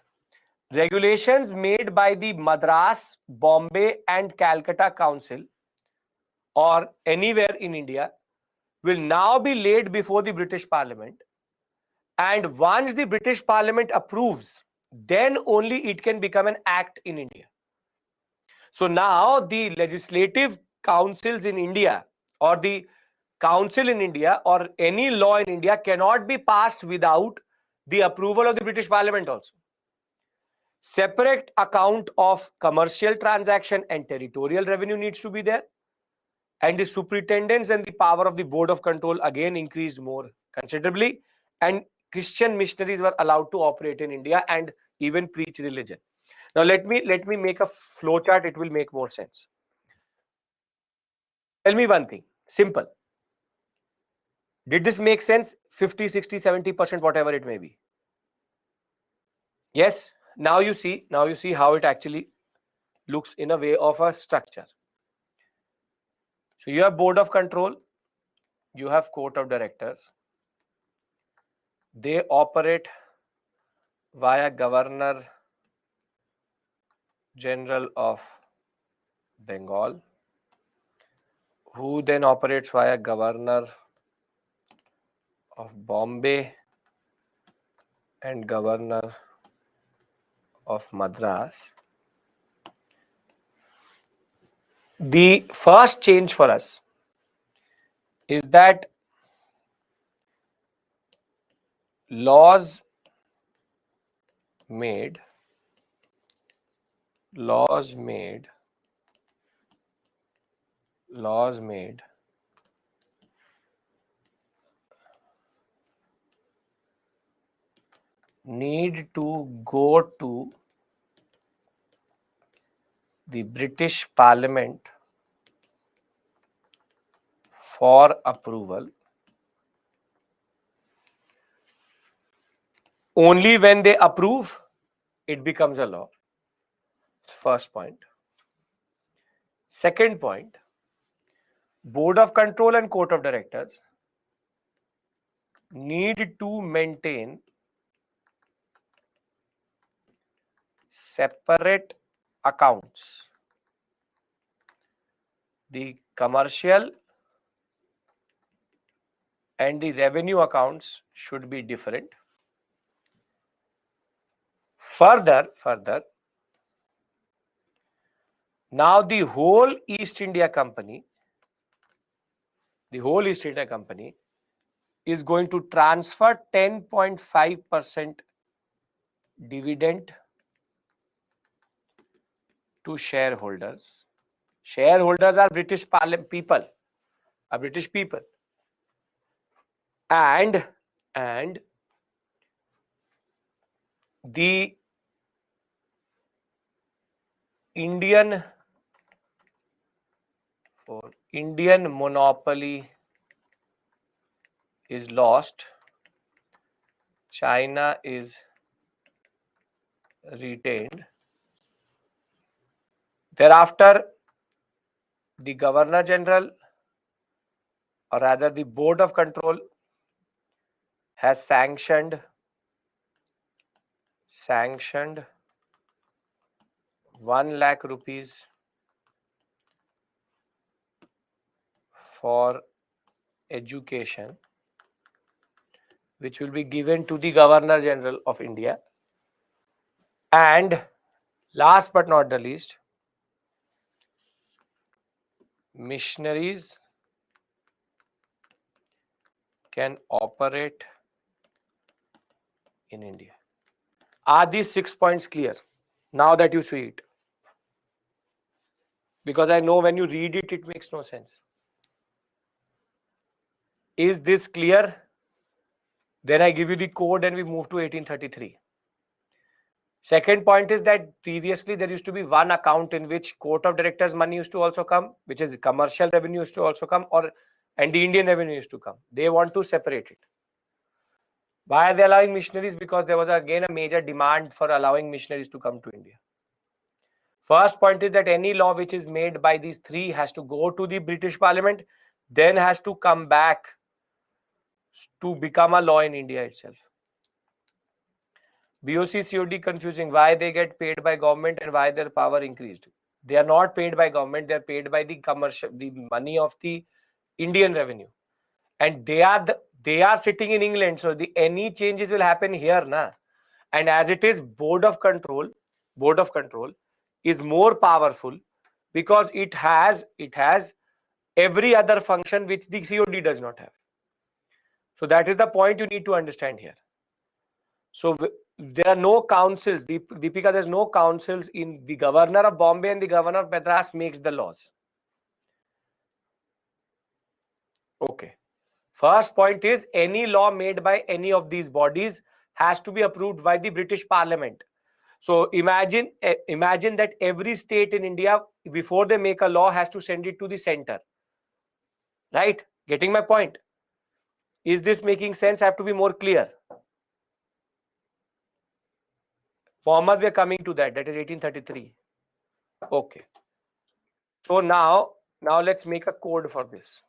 Regulations made by the Madras, Bombay and Calcutta Council or anywhere in India will now be laid before the British Parliament. And once the British Parliament approves, then only it can become an act in India. So now the legislative councils in India or the council in India or any law in India cannot be passed without the approval of the British Parliament also. Separate account of commercial transaction and territorial revenue needs to be there. And the superintendence and the power of the board of control again increased more considerably. And Christian missionaries were allowed to operate in India and even preach religion. Now let me make a flow chart. It will make more sense. Tell me one thing, simple. Did this make sense? 50, 60, 70%, whatever it may be. Yes. Now you see how it actually looks in a way of a structure. So you have board of control, you have court of directors. They operate via Governor General of Bengal, who then operates via Governor of Bombay and Governor of Madras. The first change for us is that laws made laws made need to go to the British Parliament for approval. Only when they approve, it becomes a law. First point. Second point, Board of Control and Court of Directors need to maintain separate accounts. The commercial and the revenue accounts should be different. Further, now the whole East India Company is going to transfer 10.5% dividend to shareholders. Shareholders are British people, and the Indian monopoly is lost. China is retained. Thereafter, the Governor General, or rather the Board of Control, has sanctioned 1 lakh rupees for education, which will be given to the Governor General of India. And last but not the least, missionaries can operate in India. Are these 6 points clear now that you see it? Because I know when you read it, it makes no sense. Is this clear? Then I give you the code and we move to 1833. Second point is that previously there used to be one account in which Court of Directors money used to also come, which is commercial revenue used to also come, and the Indian revenue used to come. They want to separate it. Why are they allowing missionaries? Because there was again a major demand for allowing missionaries to come to India. First point is that any law which is made by these three has to go to the British Parliament, then has to come back to become a law in India itself. BOC COD confusing. Why they get paid by government and why their power increased? They are not paid by government. They are paid by the commercial, the money of the Indian revenue, and they are sitting in England. So any changes will happen here, na. And as it is, Board of Control is more powerful because it has every other function which the COD does not have. So that is the point you need to understand here. So there are no councils. Deepika, there's no councils. In the Governor of Bombay and the Governor of Madras makes the laws. Okay. First point is any law made by any of these bodies has to be approved by the British Parliament. So imagine that every state in India, before they make a law, has to send it to the center. Right? Getting my point? Is this making sense? I have to be more clear. Mohammed, we are coming to that. That is 1833. Okay. So now let's make a code for this.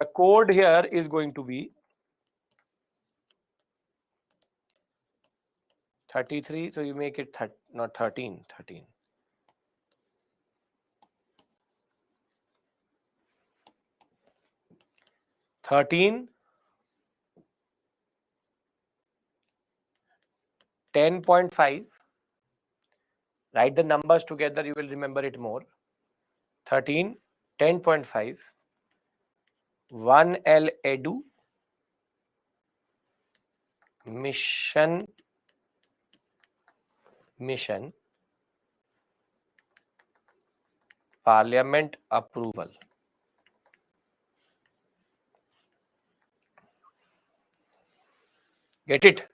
The code here is going to be 33. So you make it not 13. 13, 10.5. Write the numbers together, you will remember it more. 13, 10.5, 1L Edu, mission, Parliament approval. Get it?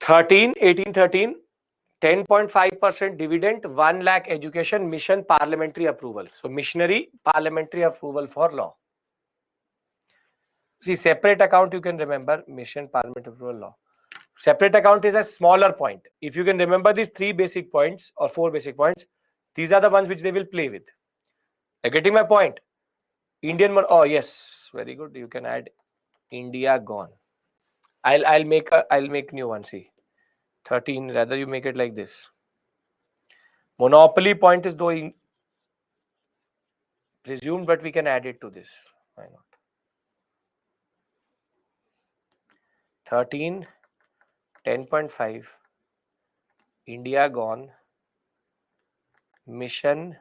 1813, 10.5% dividend, 1 lakh education, mission parliamentary approval. So missionary parliamentary approval for law. See, separate account you can remember, mission parliamentary approval law. Separate account is a smaller point. If you can remember these 3 basic points or 4 basic points, these are the ones which they will play with. Are getting my point? Oh yes, very good. You can add India gone. I'll make new one. See, 13. Rather you make it like this. Monopoly point is though presumed, but we can add it to this. Why not? 13, 10.5. India gone. Mission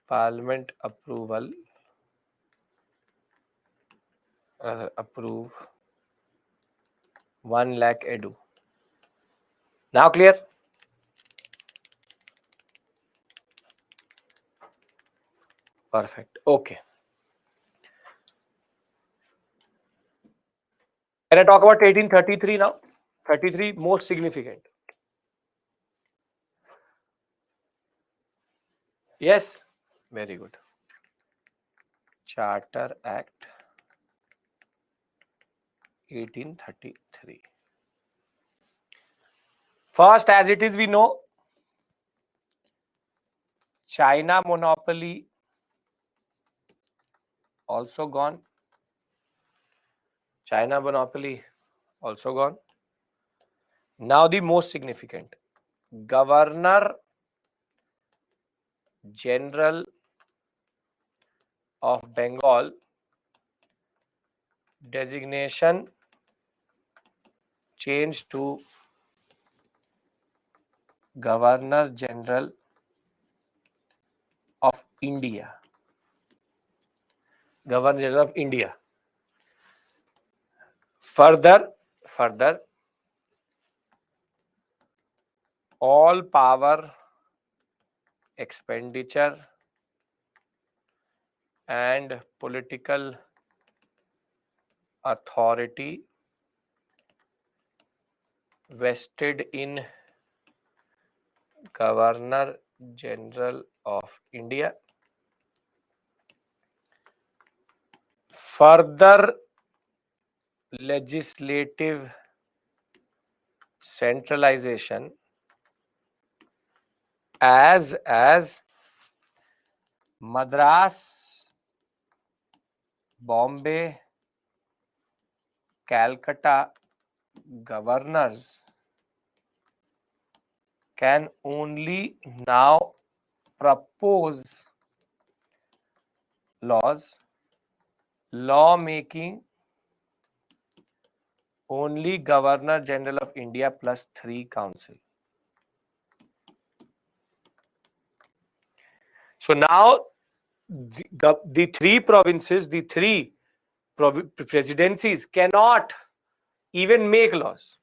Parliament approval. Approve 1 lakh edu. Now clear? Perfect. Okay. Can I talk about 1833 now? 33 most significant. Yes. Very good. Charter Act 1833. First, as it is, we know China monopoly also gone. China monopoly also gone. Now the most significant. Governor General of Bengal designation changed to Governor General of India. Governor General of India. Further, all power, expenditure, and political authority vested in Governor General of India. Further legislative centralization as Madras, Bombay, Calcutta governors can only now propose laws. Law-making only Governor General of India plus 3 council. So now the 3 provinces, the 3 presidencies cannot even make laws.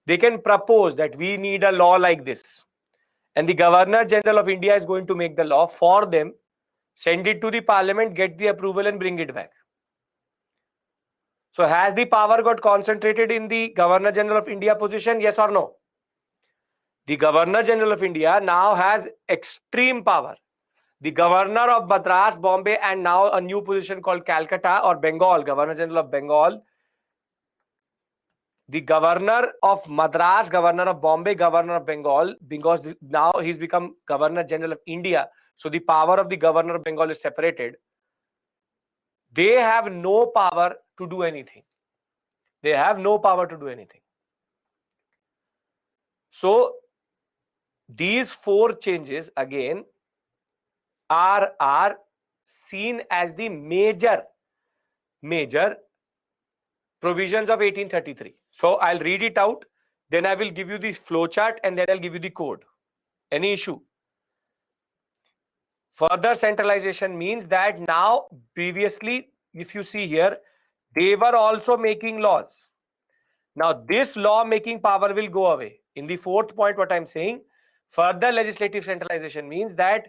They can propose that we need a law like this. And the Governor General of India is going to make the law for them, send it to the parliament, get the approval and bring it back. So has the power got concentrated in the Governor General of India position? Yes or no? The Governor General of India now has extreme power. The Governor of Madras, Bombay, and now a new position called Calcutta or Bengal, Governor General of Bengal. The Governor of Madras, Governor of Bombay, Governor of Bengal, because now he's become Governor General of India. So the power of the Governor of Bengal is separated. They have no power to do anything. They have no power to do anything. So these 4 changes again are seen as the major provisions of 1833. So I'll read it out, then I will give you the flow chart and then I'll give you the code. Any issue? Further centralization means that now previously, if you see here, they were also making laws. Now this law making power will go away. In the 4th point, what I'm saying, Further legislative centralization means that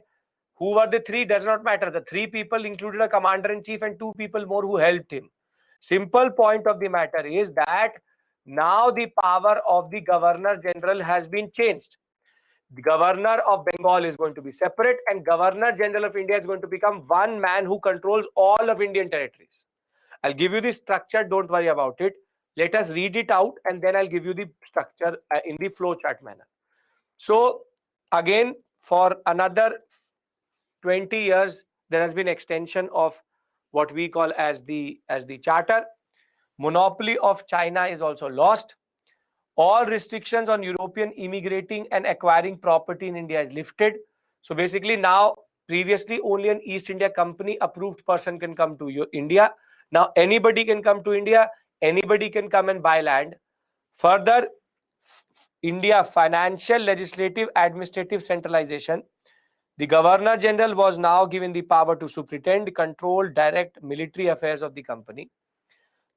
who were the three does not matter. The three people included a commander-in-chief and two people more who helped him. Simple point of the matter is that now the power of the Governor General has been changed. The Governor of Bengal is going to be separate, and Governor General of India is going to become one man who controls all of Indian territories. I'll give you the structure, don't worry about it. Let us read it out and then I'll give you the structure in the flow chart manner. So again, for another 20 years, there has been extension of what we call as the charter. Monopoly of China is also lost. All restrictions on European immigrating and acquiring property in India is lifted. So basically now, previously only an East India Company approved person can come to India. Now anybody can come to India, anybody can come and buy land. Further, India financial, legislative, administrative centralization. The Governor General was now given the power to superintend, control, direct military affairs of the company.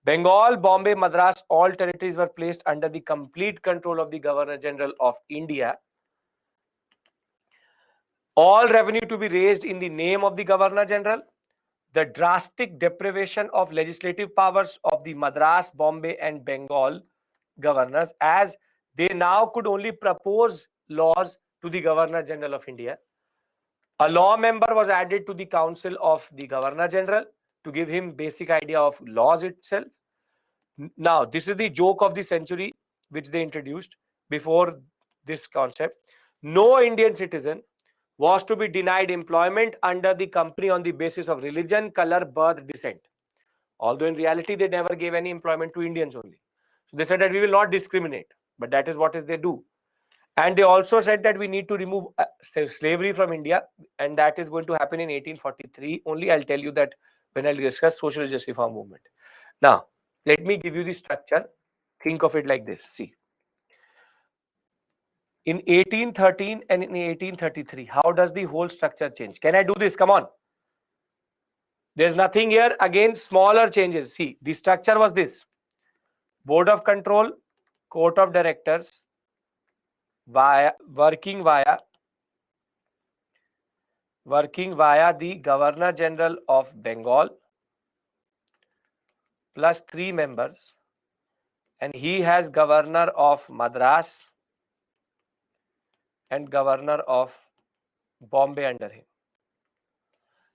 Bengal, Bombay, Madras, all territories were placed under the complete control of the Governor General of India. All revenue to be raised in the name of the Governor General. The drastic deprivation of legislative powers of the Madras, Bombay and Bengal governors, as they now could only propose laws to the Governor General of India. A law member was added to the council of the Governor General to give him basic idea of laws itself. Now, this is the joke of the century which they introduced before this concept. No Indian citizen was to be denied employment under the company on the basis of religion, color, birth, descent. Although in reality, they never gave any employment to Indians only. So they said that we will not discriminate, but that is what they do. And they also said that we need to remove slavery from India, and that is going to happen in 1843. Only I'll tell you that when I'll discuss social justice reform movement. Now, let me give you the structure. Think of it like this. See, in 1813 and in 1833, how does the whole structure change? Can I do this? Come on. There's nothing here. Again, smaller changes. See, the structure was this. Board of Control, Court of Directors, working via the Governor General of Bengal plus 3 members, and he has Governor of Madras and Governor of Bombay under him.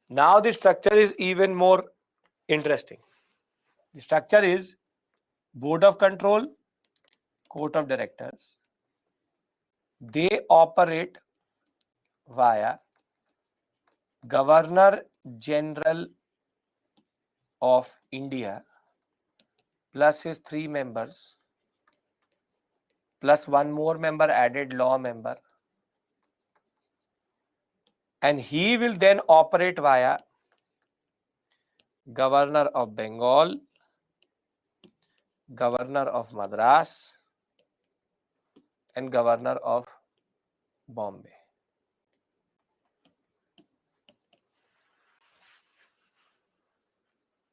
Now the structure is even more interesting. The structure is Board of Control, Court of Directors. They operate via Governor General of India plus his 3 members plus 1 more member added, law member, and he will then operate via Governor of Bengal, Governor of Madras and Governor of Bombay.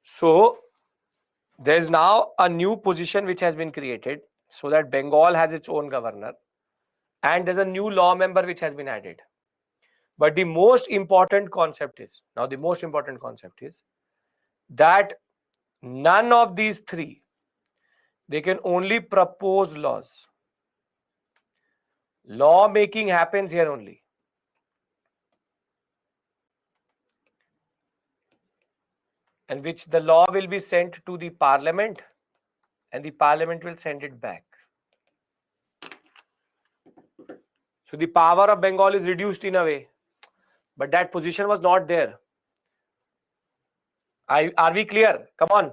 So there is now a new position which has been created so that Bengal has its own governor, and there's a new law member which has been added. But the most important concept is that none of these three, they can only propose laws. Law making happens here only. And which the law will be sent to the parliament and the parliament will send it back. So the power of Bengal is reduced in a way, but that position was not there. Are we clear? Come on.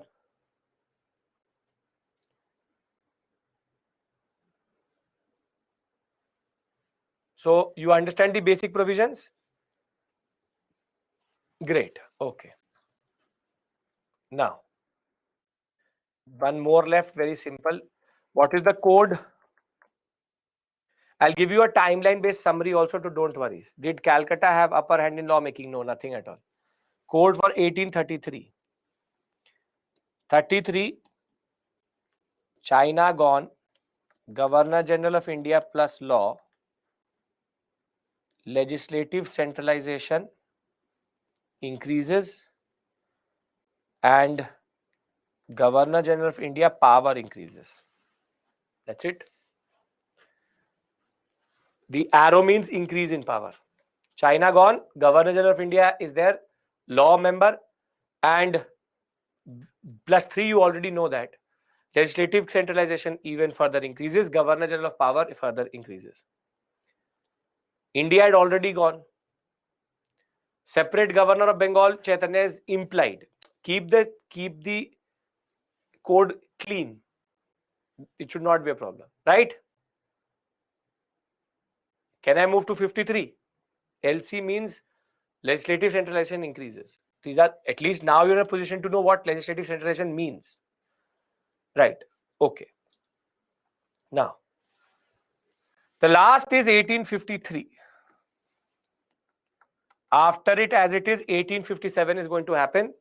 So you understand the basic provisions? Great. Okay. Now, one more left, very simple. What is the code? I'll give you a timeline based summary also to don't worry. Did Calcutta have upper hand in lawmaking? No, nothing at all. Code for 1833. 33, China gone, Governor General of India plus law. legislative centralization increases and Governor General of India power increases. That's it. The arrow means increase in power. China gone, Governor General of India is there, law member, and +3, you already know that. Legislative centralization even further increases, Governor General of power further increases. India had already gone. Separate Governor of Bengal, Chaitanya is implied. Keep the code clean. It should not be a problem, right? Can I move to 53? LC means legislative centralization increases. These are, at least now you're in a position to know what legislative centralization means. Right. Okay. Now, the last is 1853. After it, as it is, 1857 is going to happen,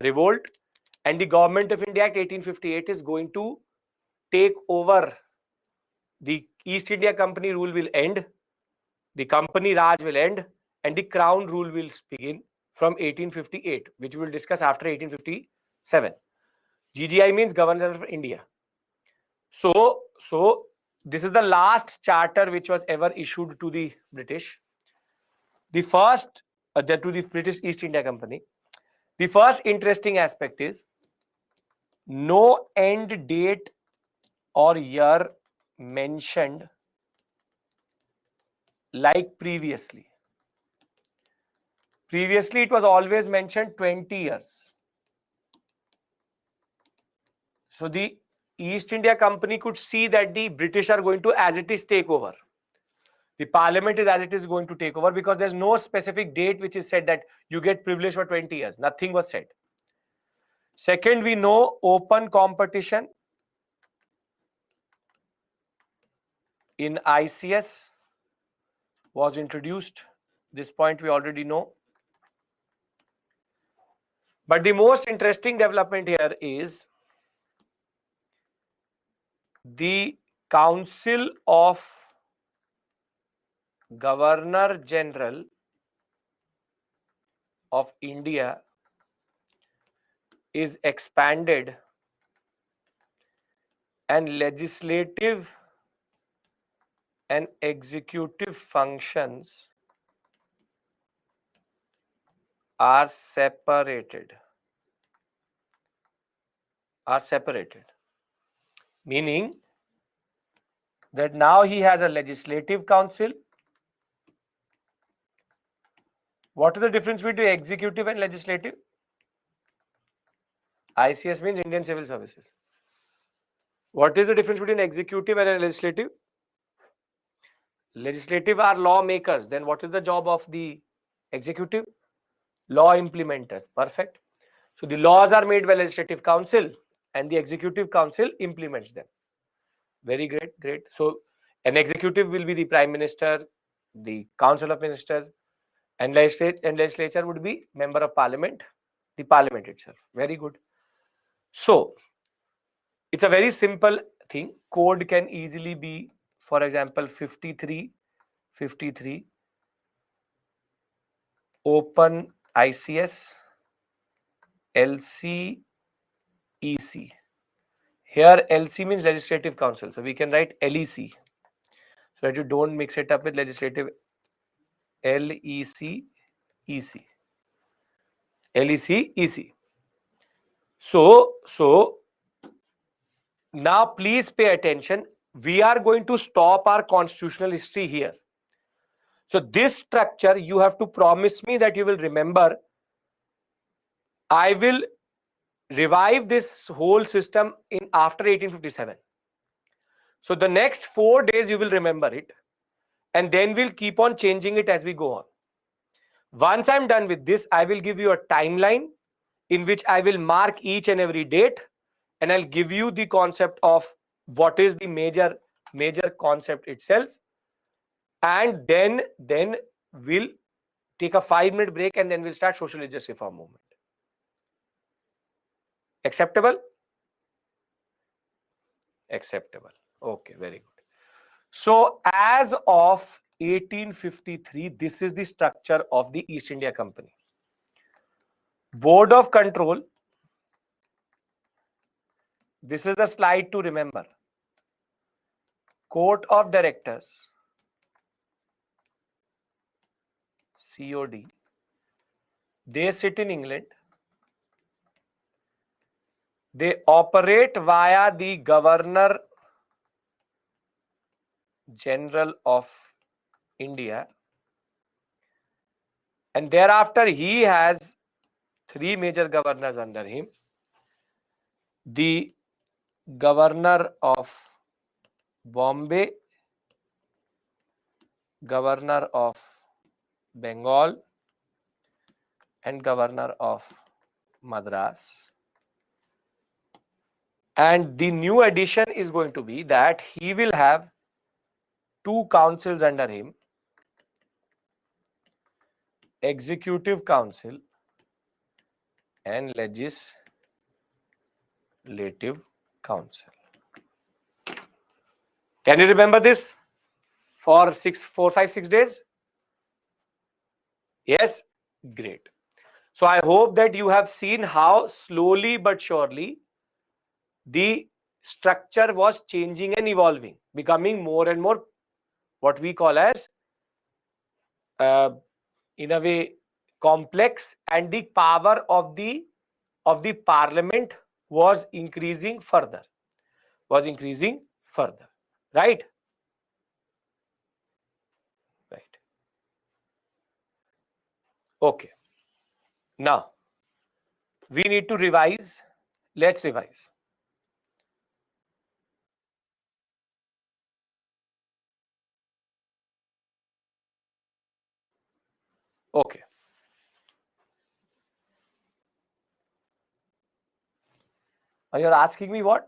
revolt, and the Government of India Act 1858 is going to take over. The East India Company rule will end, the Company Raj will end, and the Crown rule will begin from 1858, which we will discuss after 1857. GGI means Governor of India. So this is the last charter which was ever issued to the British. The first, to the British East India Company. The first interesting aspect is no end date or year mentioned like previously. Previously, it was always mentioned 20 years. So the East India Company could see that the British are going to, as it is, take over. The parliament is as it is going to take over, because there's no specific date which is said that you get privilege for 20 years. Nothing was said. Second, we know open competition in ICS was introduced. This point we already know. But the most interesting development here is the Council of Governor General of India is expanded and legislative and executive functions are separated. Meaning that now he has a legislative council. What is the difference between executive and legislative? ICS means Indian Civil Services. What is the difference between executive and legislative? Legislative are lawmakers. Then what is the job of the executive? Law implementers. Perfect. So the laws are made by legislative council and the executive council implements them. Very great, great. So an executive will be the prime minister, the council of ministers, and legislature would be member of parliament, the parliament itself. Very good. So it's a very simple thing. Code can easily be, for example, 53 open ICS LCEC. Here LC means legislative council, so we can write LEC so that you don't mix it up with legislative. LEC EC. LEC EC. So now please pay attention. We are going to stop our constitutional history here. So this structure, you have to promise me that you will remember. I will revive this whole system in after 1857. So the next 4 days you will remember it, and then we'll keep on changing it as we go on. Once I'm done with this, I will give you a timeline in which I will mark each and every date, and I'll give you the concept of what is the major concept itself, and then we'll take a 5-minute break, and then we'll start social justice reform movement. Acceptable? Acceptable. Okay, very good. So as of 1853, this is the structure of the East India Company. Board of Control, this is the slide to remember. Court of Directors, COD, they sit in England. They operate via the Governor General of India, and thereafter he has three major governors under him: the Governor of Bombay, Governor of Bengal, and Governor of Madras. And the new addition is going to be that he will have two councils under him: Executive Council and Legislative Council. Can you remember this for 4, 5, 6 days? Yes? Great. So I hope that you have seen how slowly but surely the structure was changing and evolving, becoming more and more what we call as in a way complex, and the power of the parliament was increasing further, right? Right. Okay. Now we need to revise. Let's revise. Okay. You're asking me what?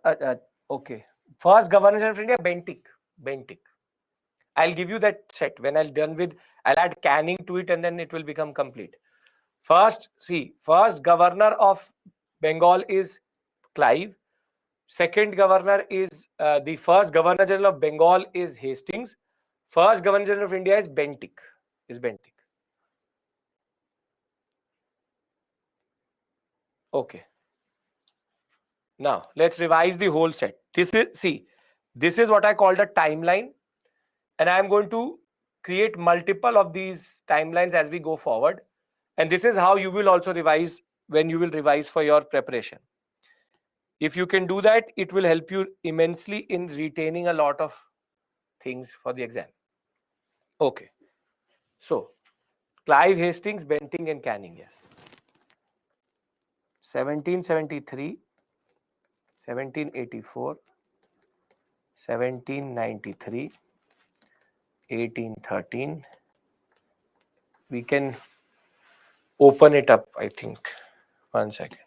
Okay. First Governance of India, Bentic. I'll give you that set. When I'm done with, I'll add Canning to it, and then it will become complete. First Governor of Bengal is Clive. Second Governor is the first Governor General of Bengal is Hastings. First Governor General of India is Bentic. Okay. Now let's revise the whole set. This is what I called a timeline, and I am going to create multiple of these timelines as we go forward. And this is how you will also revise when you will revise for your preparation. If you can do that, it will help you immensely in retaining a lot of things for the exam. Okay. So, Clive, Hastings, Benting, and Canning, yes. 1773, 1784, 1793, 1813. We can open it up, I think. 1 second.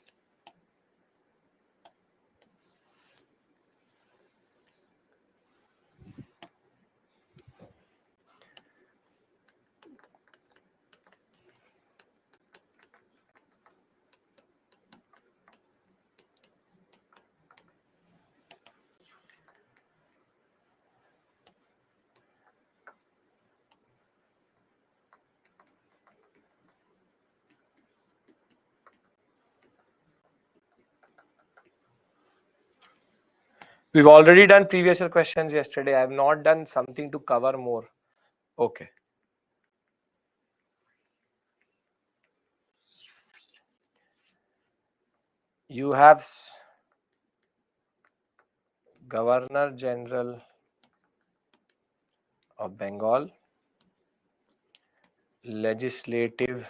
We've already done previous year questions yesterday. I have not done something to cover more. Okay. You have Governor General of Bengal, legislative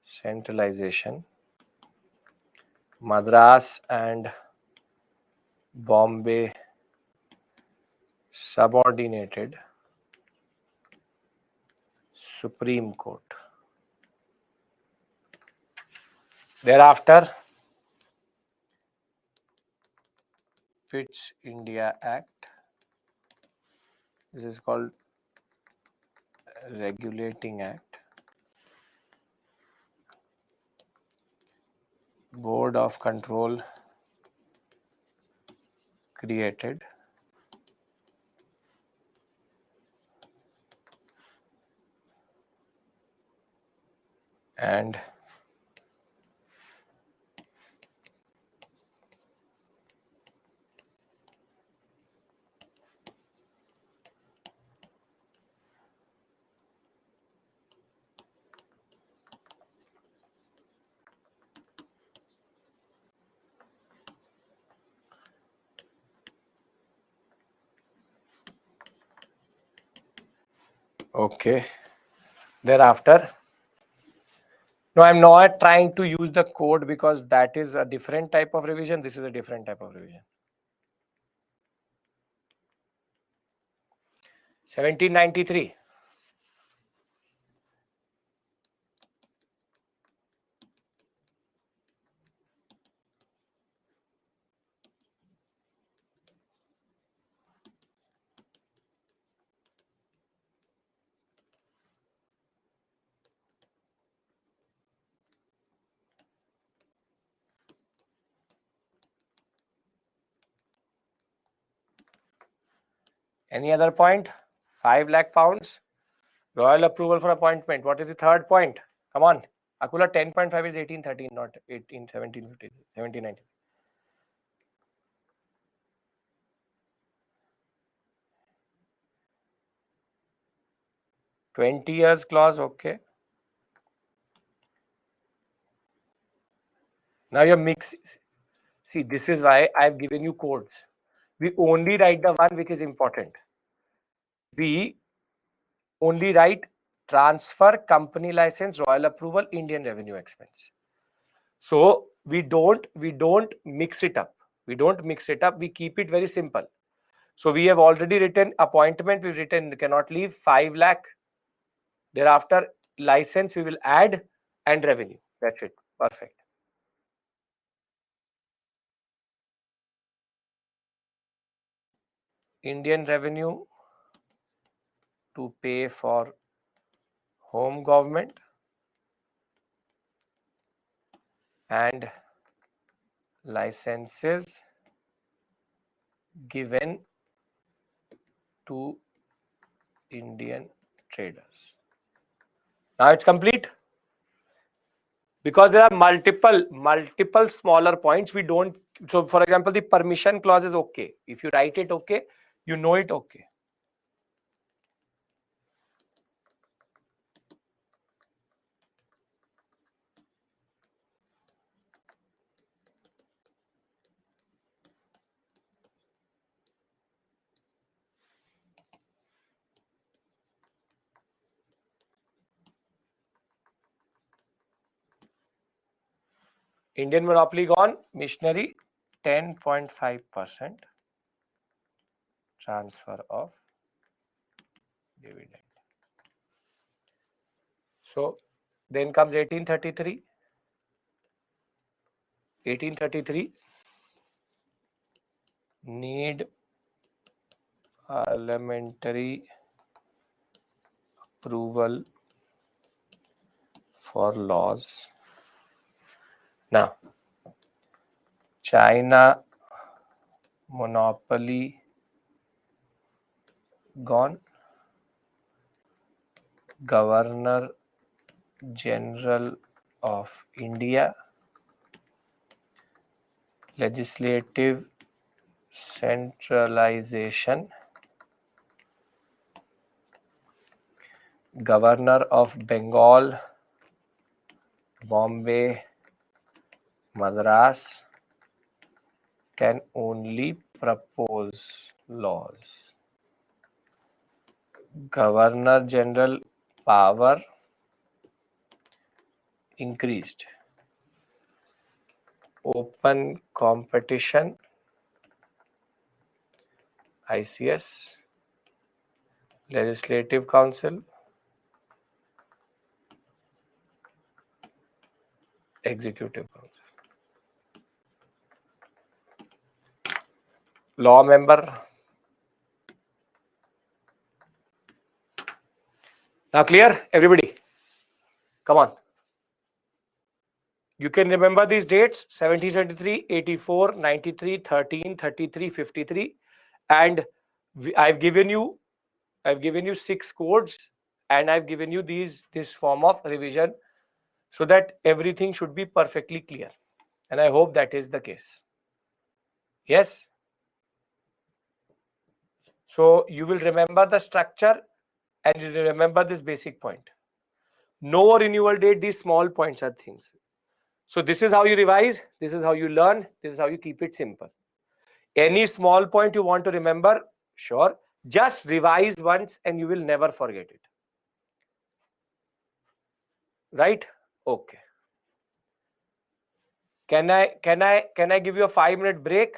centralization, Madras and Bombay subordinated, Supreme Court. Thereafter, Pitt's India Act. This is called Regulating Act. Board of Control created. and okay. Thereafter, no, I'm not trying to use the code because that is a different type of revision. This is a different type of revision. 1793. Any other point? 5 lakh pounds. Royal approval for appointment. What is the third point? Come on. Akula 10.5 is 1813, not 1750, 1790. 20 years clause, okay. Now you're mixing. See, this is why I've given you codes. We only write the one which is important. We only write transfer, company license, royal approval, Indian revenue expense. So we don't mix it up. We don't mix it up. We keep it very simple. So we have already written appointment. We've written cannot leave 5 lakh. Thereafter license we will add and revenue. That's it. Perfect. Indian revenue to pay for home government and licenses given to Indian traders. Now it's complete because there are multiple smaller points. We don't. So for example, the permission clause is okay. If you write it okay, you know it okay. Indian monopoly gone. Missionary 10.5% transfer of dividend. So then comes 1833. 1833 need parliamentary approval for laws. Now, China monopoly gone. Governor General of India, legislative centralization, Governor of Bengal, Bombay, Madras can only propose laws. Governor General power increased. Open competition, ICS, Legislative Council, Executive Council. Law member. Now clear, everybody? Come on. You can remember these dates: 1773, 84, 93, 13, 33, 53. And I've given you 6 codes, and I've given you this form of revision. so that everything should be perfectly clear. And I hope that is the case. Yes. So you will remember the structure and you will remember this basic point. No renewal date, these small points are things. So this is how you revise, this is how you learn, this is how you keep it simple. Any small point you want to remember, sure, just revise once and you will never forget it. Right? Okay. Can I give you a 5-minute break?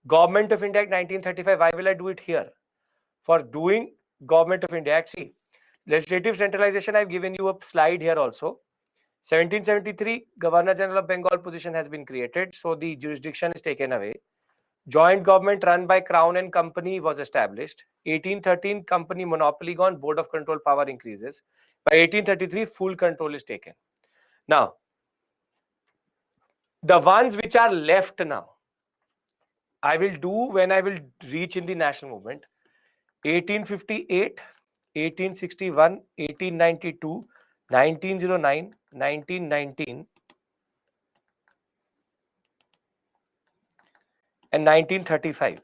Government of India Act 1935. Why will I do it here? For doing Government of India Act, see, legislative centralization, I've given you a slide here also. 1773, Governor General of Bengal position has been created, so the jurisdiction is taken away. Joint government run by Crown and Company was established. 1813, company monopoly gone, board of control power increases. By 1833, full control is taken. Now, the ones which are left now, I will do when I will reach in the national movement. 1858, 1861, 1892, 1909, 1919, and 1935.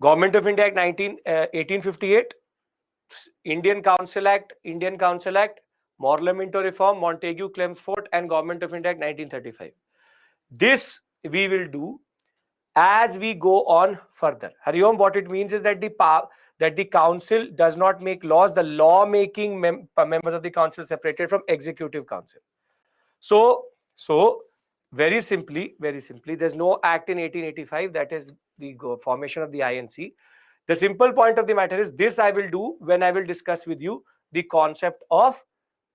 Government of India Act 1858, Indian Council Act, Morlamento Reform, Montague Chelmsford, and Government of India Act 1935. This we will do as we go on further. Hariom, what it means is that the council does not make laws. The law making members of the council separated from executive council. So very simply, there's no act in 1885, that is the formation of the INC. The simple point of the matter is this I will do when I will discuss with you the concept of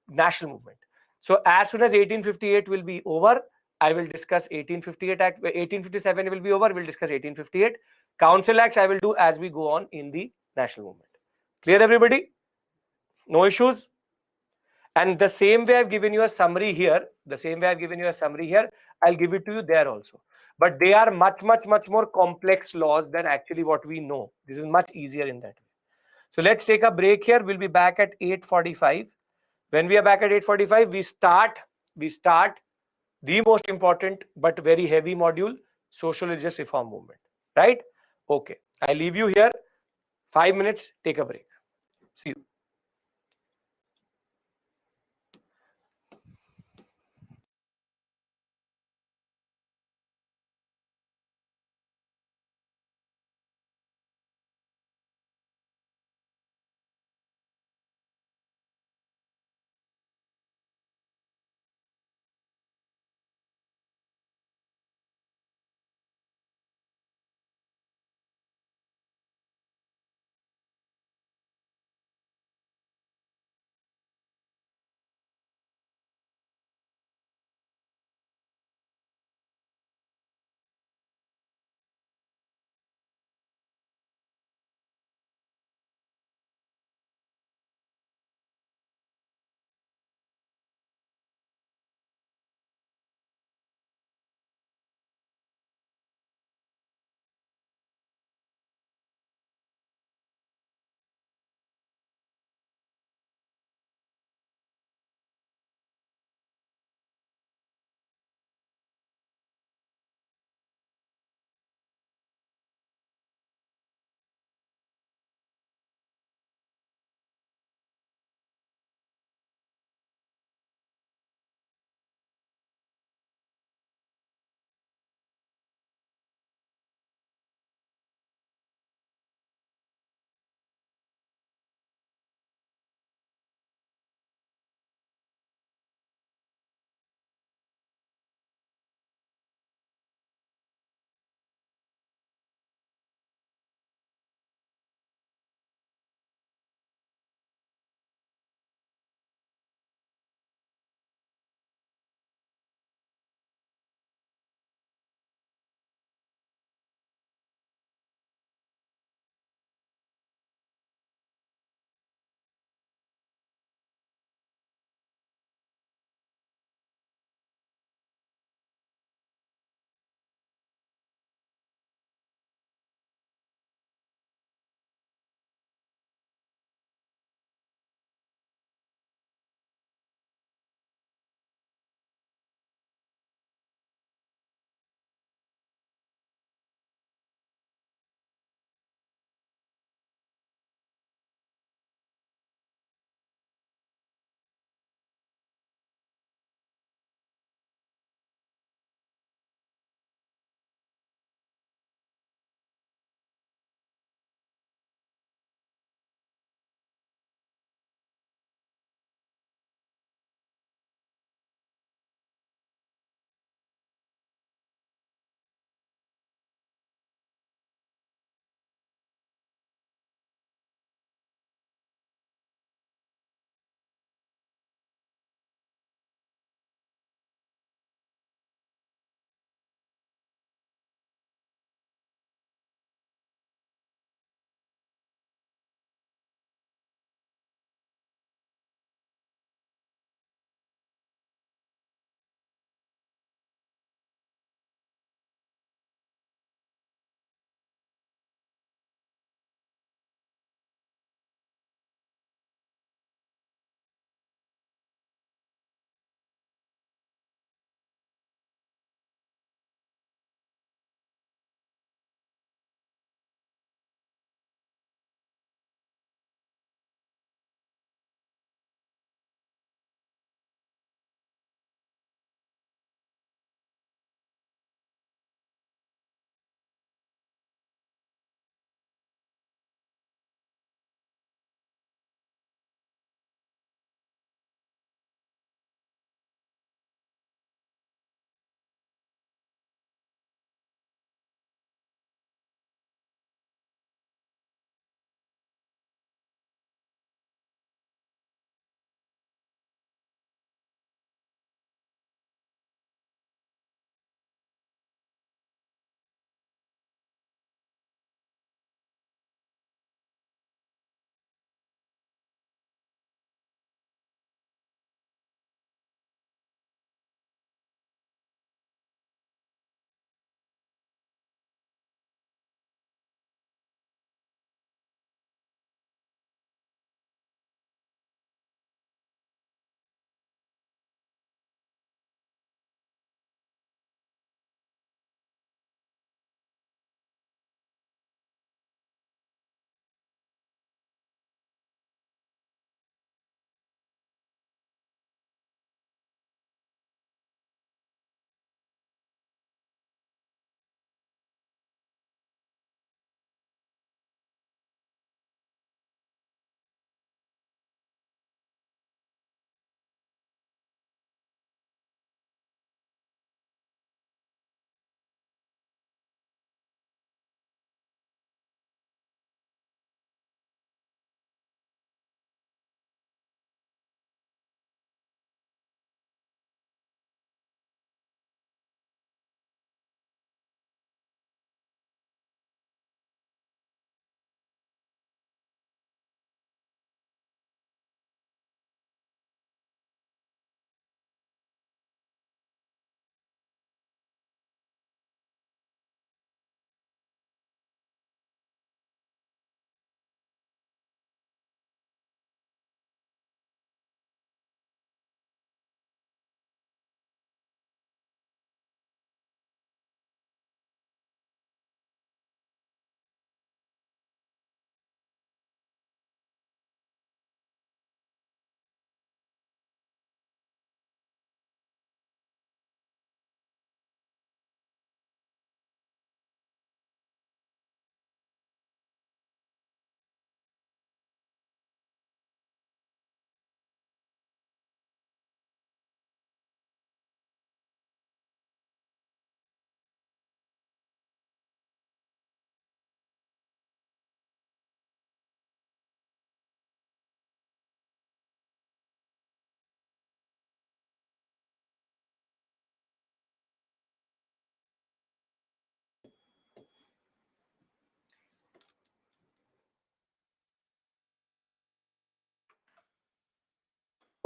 national movement. So as soon as 1858 will be over, I will discuss 1858 Act. 1857 will be over, we'll discuss 1858. Council Acts I will do as we go on in the national movement. Clear, everybody? No issues? And the same way I've given you a summary here, I'll give it to you there also. But they are much more complex laws than actually what we know. This is much easier in that way. So let's take a break here. We'll be back at 8:45. When we are back at 8:45, we start the most important but very heavy module, social religious reform movement. Right? Okay. I leave you here. 5 minutes. Take a break. See you.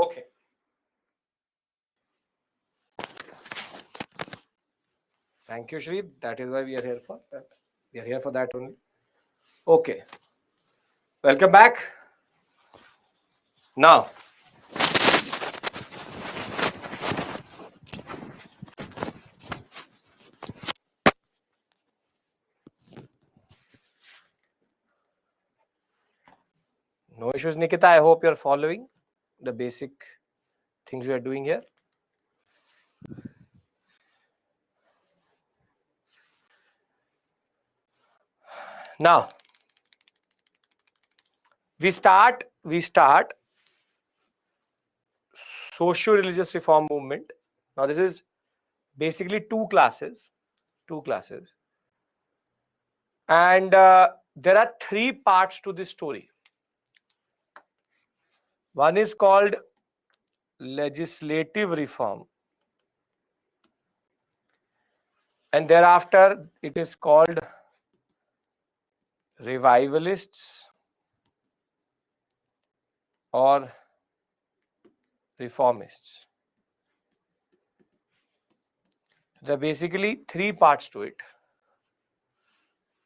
Okay. Thank you, Shri. That is why we are here for that. We are here for that only. Okay. Welcome back. Now, no issues, Nikita. I hope you're following the basic things we are doing here. Now, we start socio-religious reform movement. Now, this is basically two classes, and there are three parts to this story. One is called legislative reform, and thereafter it is called revivalists or reformists. There are basically three parts to it,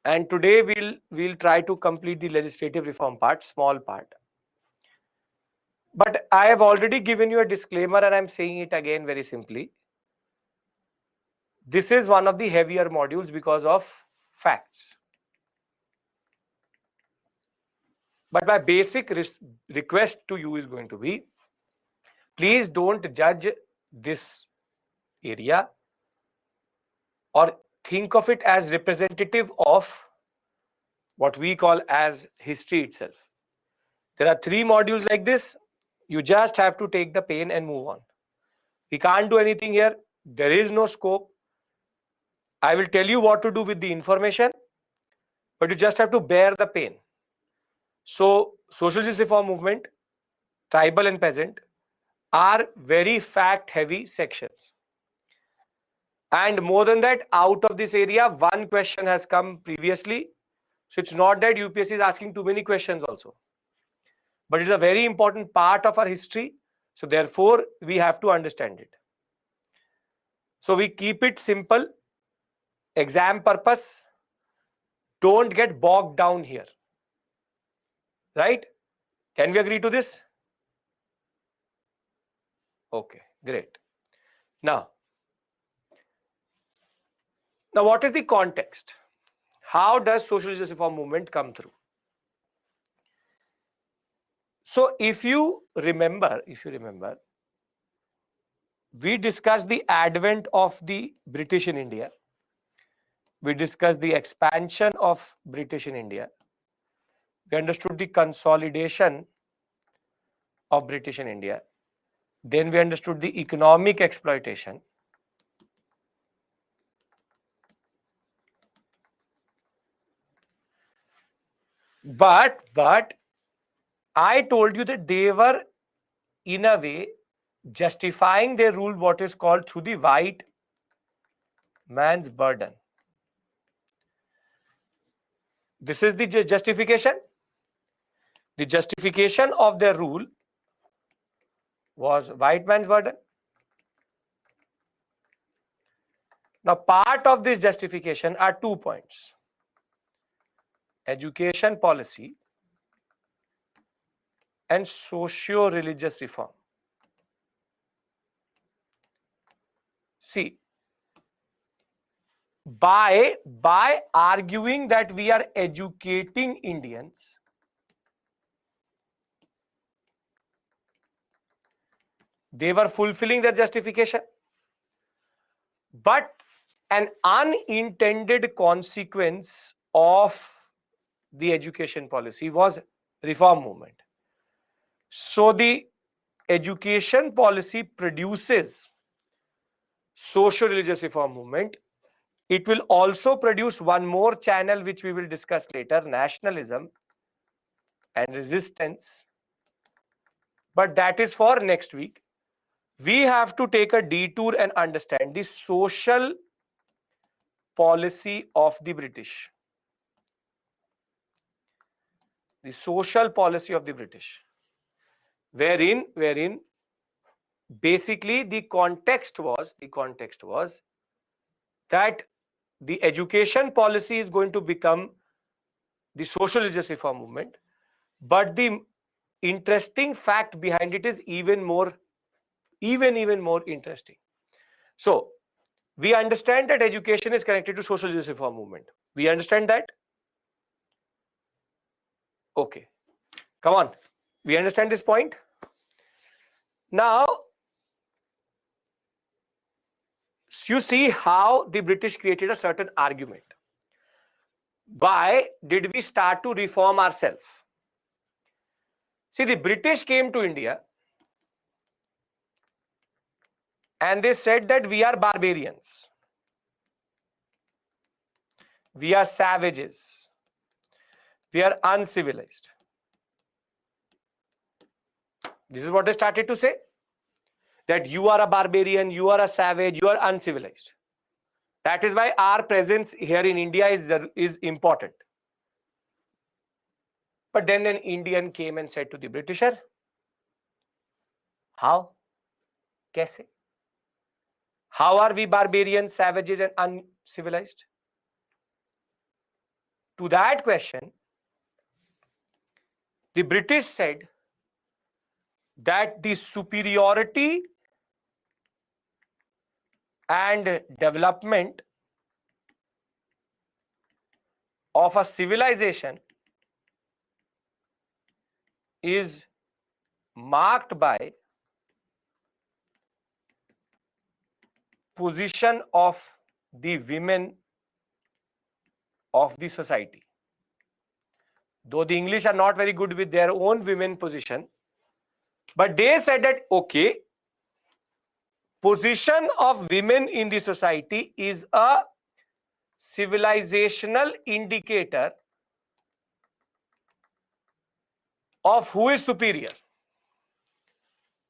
and today we'll try to complete the legislative reform part, small part. But I have already given you a disclaimer, and I'm saying it again very simply. This is one of the heavier modules because of facts. But my basic request to you is going to be, please don't judge this area or think of it as representative of what we call as history itself. There are three modules like this. You just have to take the pain and move on. We can't do anything here. There is no scope. I will tell you what to do with the information, but you just have to bear the pain. So, social justice reform movement, tribal and peasant are very fact-heavy sections. And more than that, out of this area, one question has come previously. So, it's not that UPSC is asking too many questions also. But it's a very important part of our history. So, therefore, we have to understand it. So, we keep it simple. Exam purpose. Don't get bogged down here. Right? Can we agree to this? Okay, great. Now, what is the context? How does social justice reform movement come through? So, if you remember, we discussed the advent of the British in India. We discussed the expansion of British in India. We understood the consolidation of British in India. Then we understood the economic exploitation. But I told you that they were, in a way, justifying their rule, what is called through the white man's burden. This is the justification. The justification of their rule was white man's burden. Now, part of this justification are 2 points. Education policy and socio-religious reform. See, by arguing that we are educating Indians, they were fulfilling their justification. But an unintended consequence of the education policy was reform movement. So the education policy produces socio-religious reform movement. It will also produce one more channel which we will discuss later, nationalism and resistance. But that is for next week. We have to take a detour and understand the social policy of the British. The social policy of the British. Wherein basically the context was that the education policy is going to become the social justice reform movement, but the interesting fact behind it is even more interesting. So we understand that education is connected to social justice reform movement. We understand that. Okay, come on, we understand this point. Now you see how the British created a certain argument. Why did we start to reform ourselves? See, the British came to India and they said that we are barbarians, we are savages, we are uncivilized. This is what they started to say, that you are a barbarian, you are a savage, you are uncivilized. That is why our presence here in India is important. But then an Indian came and said to the Britisher, how? Kaise? How are we barbarians, savages, and uncivilized? To that question, the British said that the superiority and development of a civilization is marked by position of the women of the society. Though the English are not very good with their own women position, but they said that, okay, position of women in the society is a civilizational indicator of who is superior.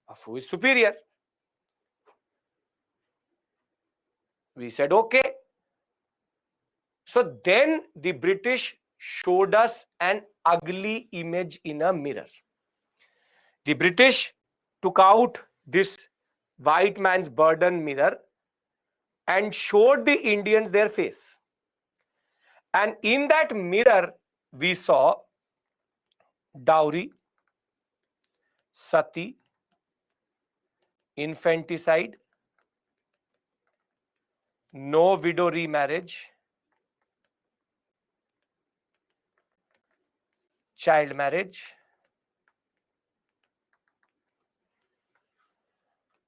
Of who is superior. We said, okay. So then the British showed us an ugly image in a mirror. The British took out this white man's burden mirror and showed the Indians their face. And in that mirror, we saw dowry, sati, infanticide, no widow remarriage, child marriage,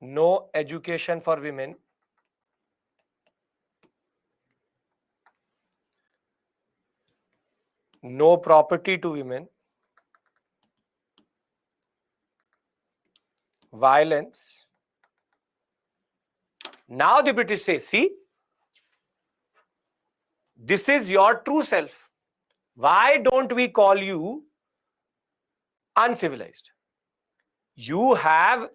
no education for women, no property to women, violence. Now the British say, see, this is your true self. Why don't we call you uncivilized? You have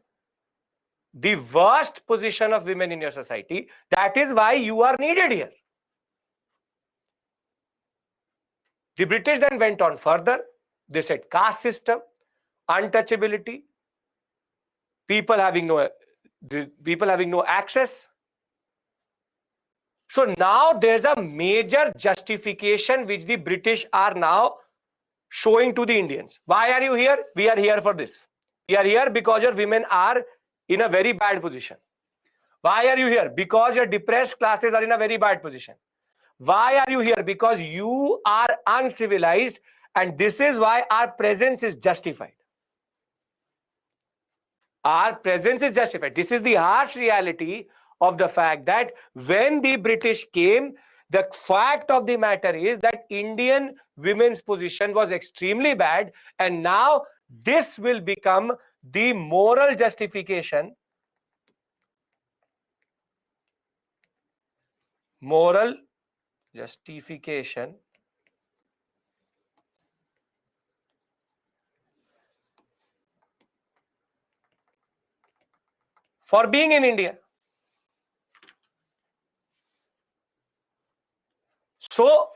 the worst position of women in your society. That is why you are needed here. The British then went on further. They said caste system, untouchability, people having no access. So now there's a major justification which the British are now showing to the Indians. Why are you here? We are here for this. We are here because your women are in a very bad position. Why are you here? Because your depressed classes are in a very bad position. Why are you here? Because you are uncivilized, and this is why our presence is justified. Our presence is justified. This is the harsh reality of the fact that when the British came, the fact of the matter is that Indian women's position was extremely bad, and now this will become the moral justification. Moral justification for being in India. So,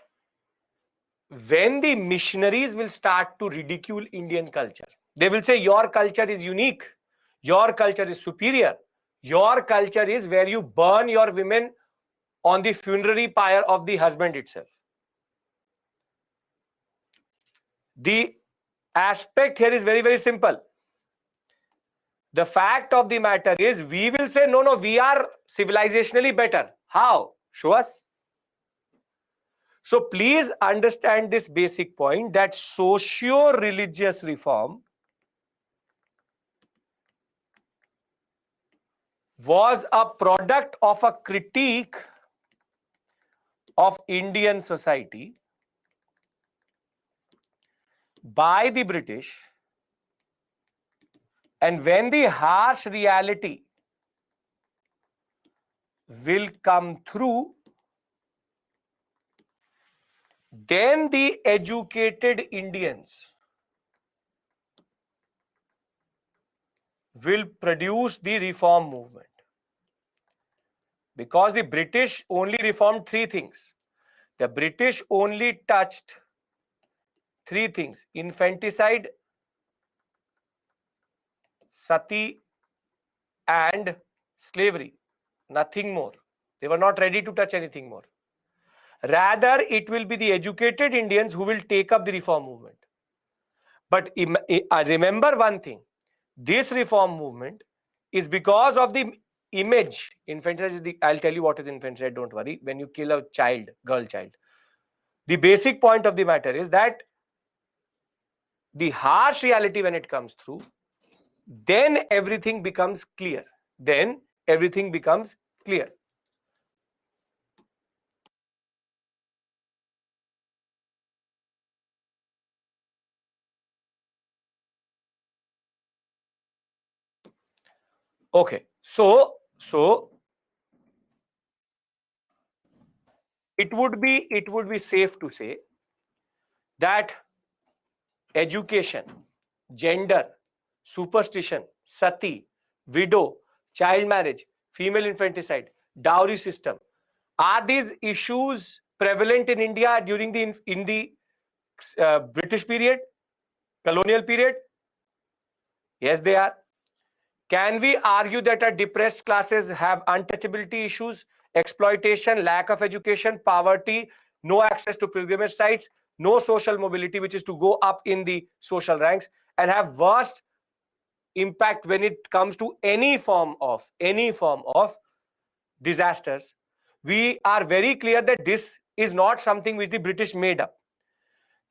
when the missionaries will start to ridicule Indian culture, they will say your culture is unique, Your culture is superior. Your culture is where you burn your women on the funerary pyre of the husband itself. The aspect here is very, very simple. The fact of the matter is, we will say, no, we are civilizationally better. How? Show us. So please understand this basic point, that socio-religious reform was a product of a critique of Indian society by the British, and when the harsh reality will come through, then the educated Indians will produce the reform movement. Because the British only reformed three things. The British only touched three things: infanticide, sati, and slavery. Nothing more. They were not ready to touch anything more. Rather, it will be the educated Indians who will take up the reform movement. But remember one thing, this reform movement is because of the image. Infanticide is I'll tell you what is infanticide, don't worry. When you kill a child, girl child, the basic point of the matter is that the harsh reality, when it comes through, then everything becomes clear. Then everything becomes clear. Okay, so it would be safe to say that education, gender, superstition, sati, widow, child marriage, female infanticide, dowry system, are these issues prevalent in India during the British period, colonial period? Yes, they are. Can we argue that our depressed classes have untouchability issues, exploitation, lack of education, poverty, no access to pilgrimage sites, no social mobility, which is to go up in the social ranks, and have worst impact when it comes to any form of disasters? We are very clear that this is not something which the British made up.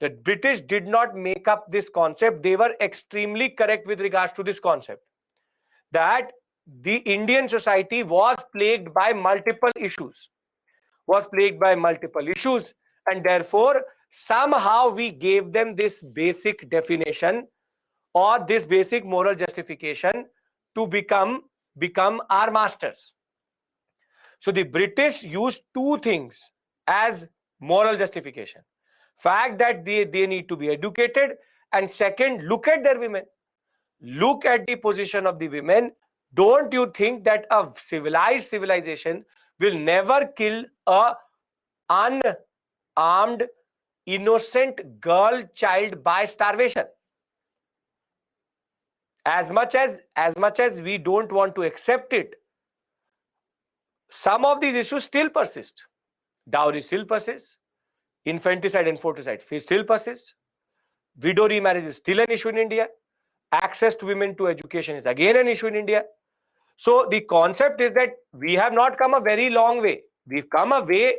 The British did not make up this concept. They were extremely correct with regards to this concept, that the Indian society was plagued by multiple issues, and therefore somehow we gave them this basic definition or this basic moral justification to become our masters. So the British used two things as moral justification: fact that they need to be educated, and second, look at their women. Look at the position of the women. Don't you think that a civilized civilization will never kill a unarmed, innocent girl child by starvation? As much as we don't want to accept it, some of these issues still persist. Dowry still persists. Infanticide and foeticide still persist. Widow remarriage is still an issue in India. Access to women to education is again an issue in India. So the concept is that we have not come a very long way. We've come a way,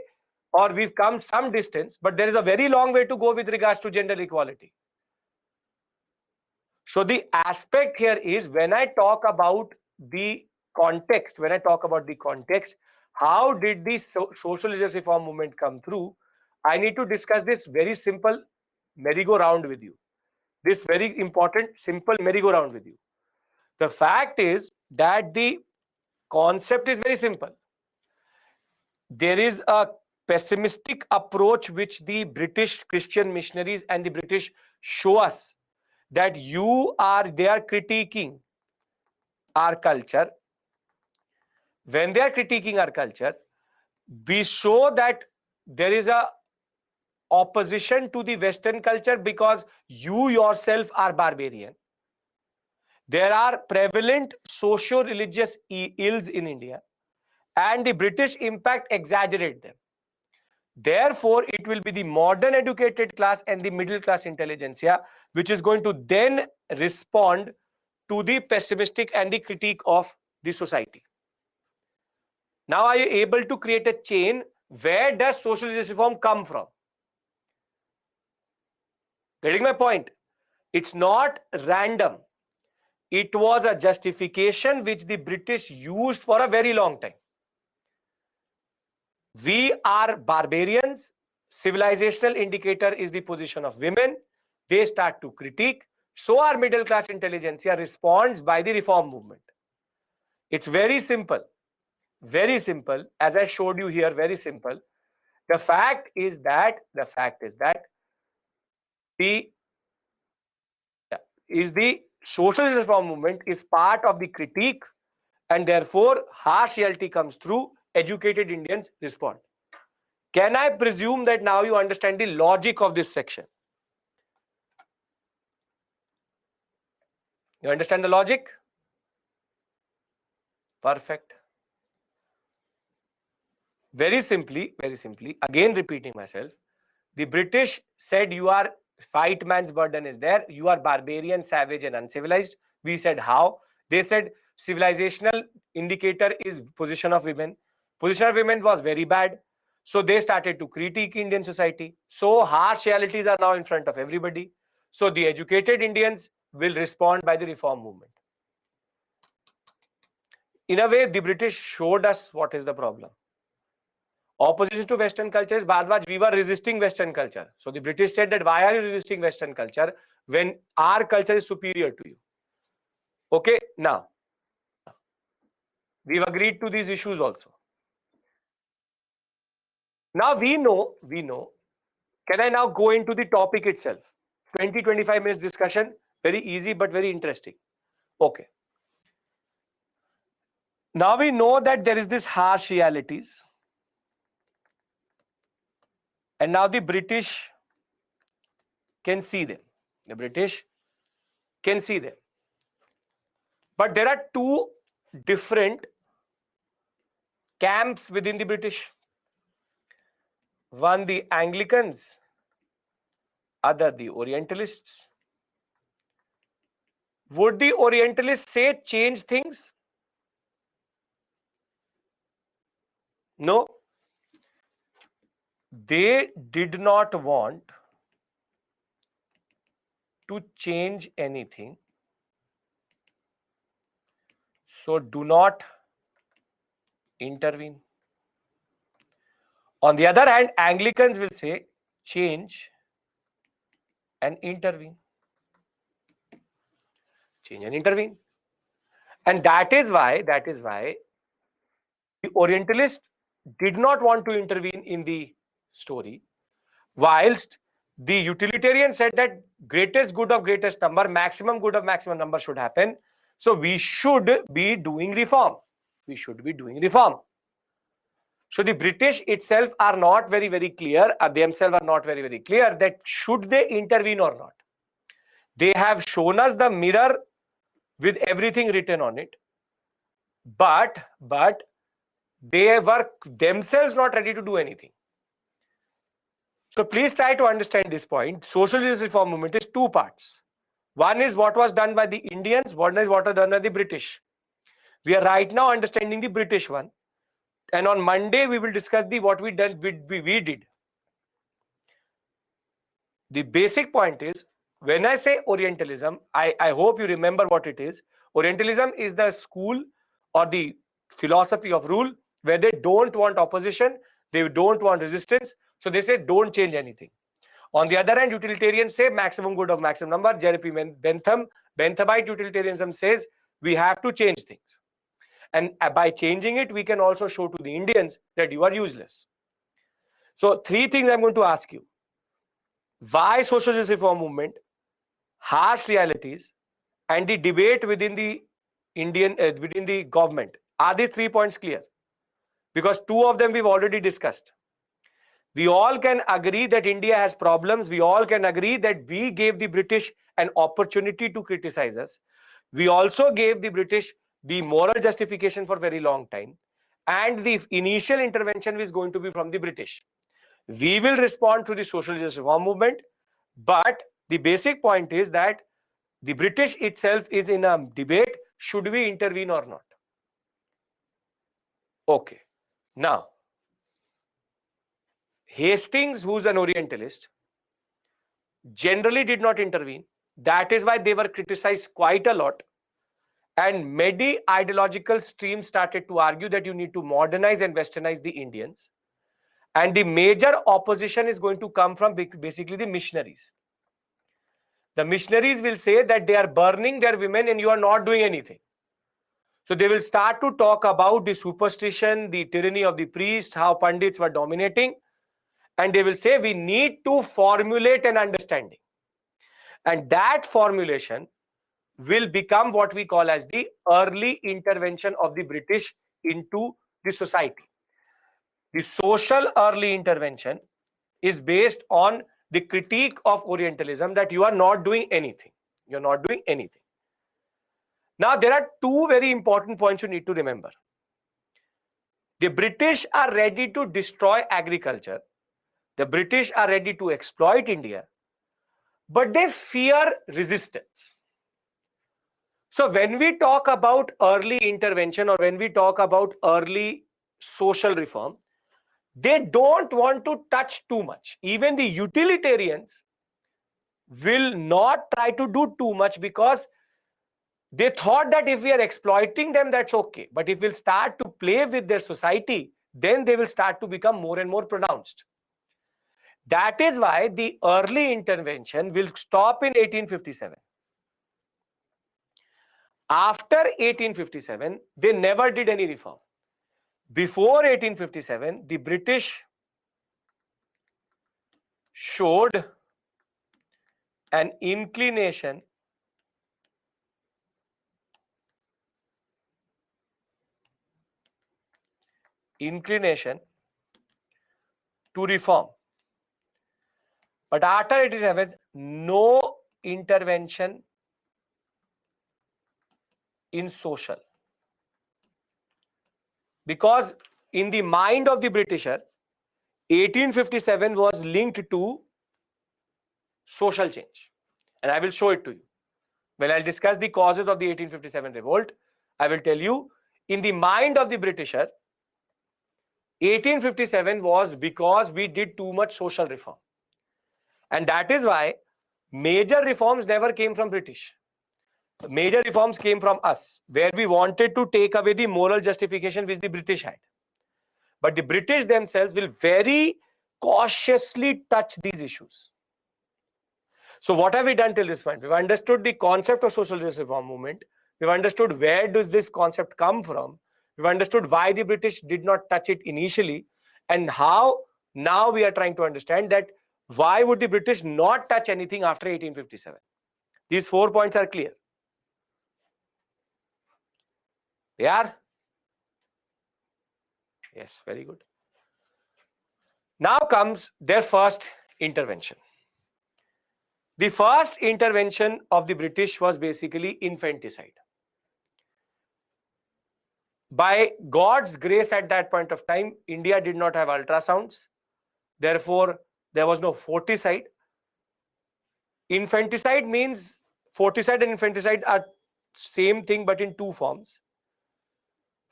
or we've come some distance, but there is a very long way to go with regards to gender equality. So the aspect here is, when I talk about the context, how did the social justice reform movement come through? I need to discuss this very simple merry-go-round with you. This very important simple merry-go-round with you. The fact is that the concept is very simple. There is a pessimistic approach which the British Christian missionaries and the British show us, that they are critiquing our culture. When they are critiquing our culture, we show that there is a opposition to the Western culture because you yourself are barbarian. There are prevalent socio-religious ills in India, and the British impact exaggerate them. Therefore, it will be the modern educated class and the middle class intelligentsia which is going to then respond to the pessimistic and the critique of the society. Now, are you able to create a chain? Where does social justice reform come from? Getting my point? It's not random. It was a justification which the British used for a very long time. We are barbarians. Civilizational indicator is the position of women. They start to critique. So our middle class intelligentsia responds by the reform movement. It's very simple. Very simple. As I showed you here, very simple. The fact is that the social reform movement is part of the critique, and therefore harsh reality comes through. Educated Indians respond. Can I presume that now you understand the logic of this section? You understand the logic? Perfect. Very simply, again repeating myself, the British said you are white man's burden is there, you are barbarian, savage and uncivilized. We said how? They said civilizational indicator is position of women. Position of women was very bad. So they started to critique Indian society. So harsh realities are now in front of everybody. So the educated Indians will respond by the reform movement. In a way, the British showed us what is the problem. Opposition to Western culture is Bhardwaj, we were resisting Western culture. So the British said that why are you resisting Western culture when our culture is superior to you? Okay, now we've agreed to these issues also. Now we know. Can I now go into the topic itself? 20-25 minutes discussion, very easy but very interesting. Okay. Now we know that there is this harsh realities. And now the British can see them. The British can see them. But there are two different camps within the British. One the Anglicans, other the Orientalists. Would the Orientalists say change things? No. They did not want to change anything. So do not intervene. On the other hand, Anglicans will say change and intervene. Change and intervene. And that is why the Orientalists did not want to intervene in the story, whilst the utilitarian said that greatest good of greatest number, maximum good of maximum number should happen. So we should be doing reform. We should be doing reform. So the British itself are not very, very clear, themselves are not very, very clear that should they intervene or not. They have shown us the mirror with everything written on it, but they were themselves not ready to do anything. So please try to understand this point. Social justice reform movement is two parts. One is what was done by the Indians, one is what was done by the British. We are right now understanding the British one. And on Monday, we will discuss what we did. The basic point is, when I say Orientalism, I hope you remember what it is. Orientalism is the school or the philosophy of rule where they don't want opposition, they don't want resistance. So they say don't change anything. On the other hand, utilitarians say maximum good of maximum number. Jeremy Benthamite utilitarianism says we have to change things. And by changing it, we can also show to the Indians that you are useless. So three things I'm going to ask you. Why social justice reform movement, harsh realities, and the debate within the within the government? Are these 3 points clear? Because two of them we've already discussed. We all can agree that India has problems. We all can agree that we gave the British an opportunity to criticize us. We also gave the British the moral justification for very long time, and the initial intervention is going to be from the British. We will respond to the social justice reform movement, but the basic point is that the British itself is in a debate, should we intervene or not? Okay. Now, Hastings, who's an Orientalist, generally did not intervene. That is why they were criticized quite a lot. And many ideological streams started to argue that you need to modernize and westernize the Indians. And the major opposition is going to come from basically the missionaries. The missionaries will say that they are burning their women and you are not doing anything. So they will start to talk about the superstition, the tyranny of the priest, how Pandits were dominating. And they will say we need to formulate an understanding. And that formulation will become what we call as the early intervention of the British into the society. The social early intervention is based on the critique of Orientalism that you are not doing anything. You're not doing anything. Now, there are two very important points you need to remember. The British are ready to destroy agriculture. The British are ready to exploit India, but they fear resistance. So when we talk about early intervention or when we talk about early social reform, they don't want to touch too much. Even the utilitarians will not try to do too much because they thought that if we are exploiting them, that's okay. But if we'll start to play with their society, then they will start to become more and more pronounced. That is why the early intervention will stop in 1857. After 1857, they never did any reform. Before 1857, the British showed an inclination to reform. But after 1857, no intervention in social. Because in the mind of the Britisher, 1857 was linked to social change. And I will show it to you. When I'll discuss the causes of the 1857 revolt, I will tell you, in the mind of the Britisher, 1857 was because we did too much social reform. And that is why major reforms never came from British. Major reforms came from us, where we wanted to take away the moral justification which the British had. But the British themselves will very cautiously touch these issues. So what have we done till this point? We've understood the concept of social justice reform movement. We've understood where does this concept come from. We've understood why the British did not touch it initially, and how now we are trying to understand that why would the British not touch anything after 1857. These 4 points are clear. They are? Yes, very good. Now comes their first intervention. The first intervention of the British was basically infanticide. By God's grace at that point of time, India did not have ultrasounds. Therefore, there was no forticide. Infanticide means, forticide and infanticide are same thing but in two forms.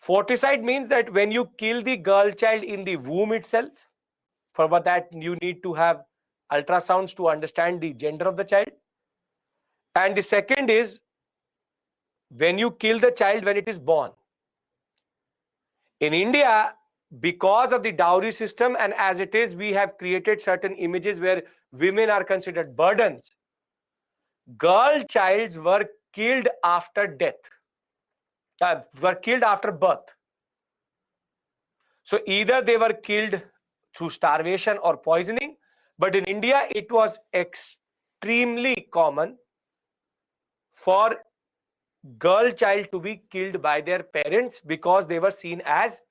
Forticide means that when you kill the girl child in the womb itself, for that you need to have ultrasounds to understand the gender of the child. And the second is when you kill the child when it is born. In India, because of the dowry system and as it is, we have created certain images where women are considered burdens. Girl childs were killed after death, were killed after birth. So either they were killed through starvation or poisoning, but in India, it was extremely common for girl child to be killed by their parents because they were seen as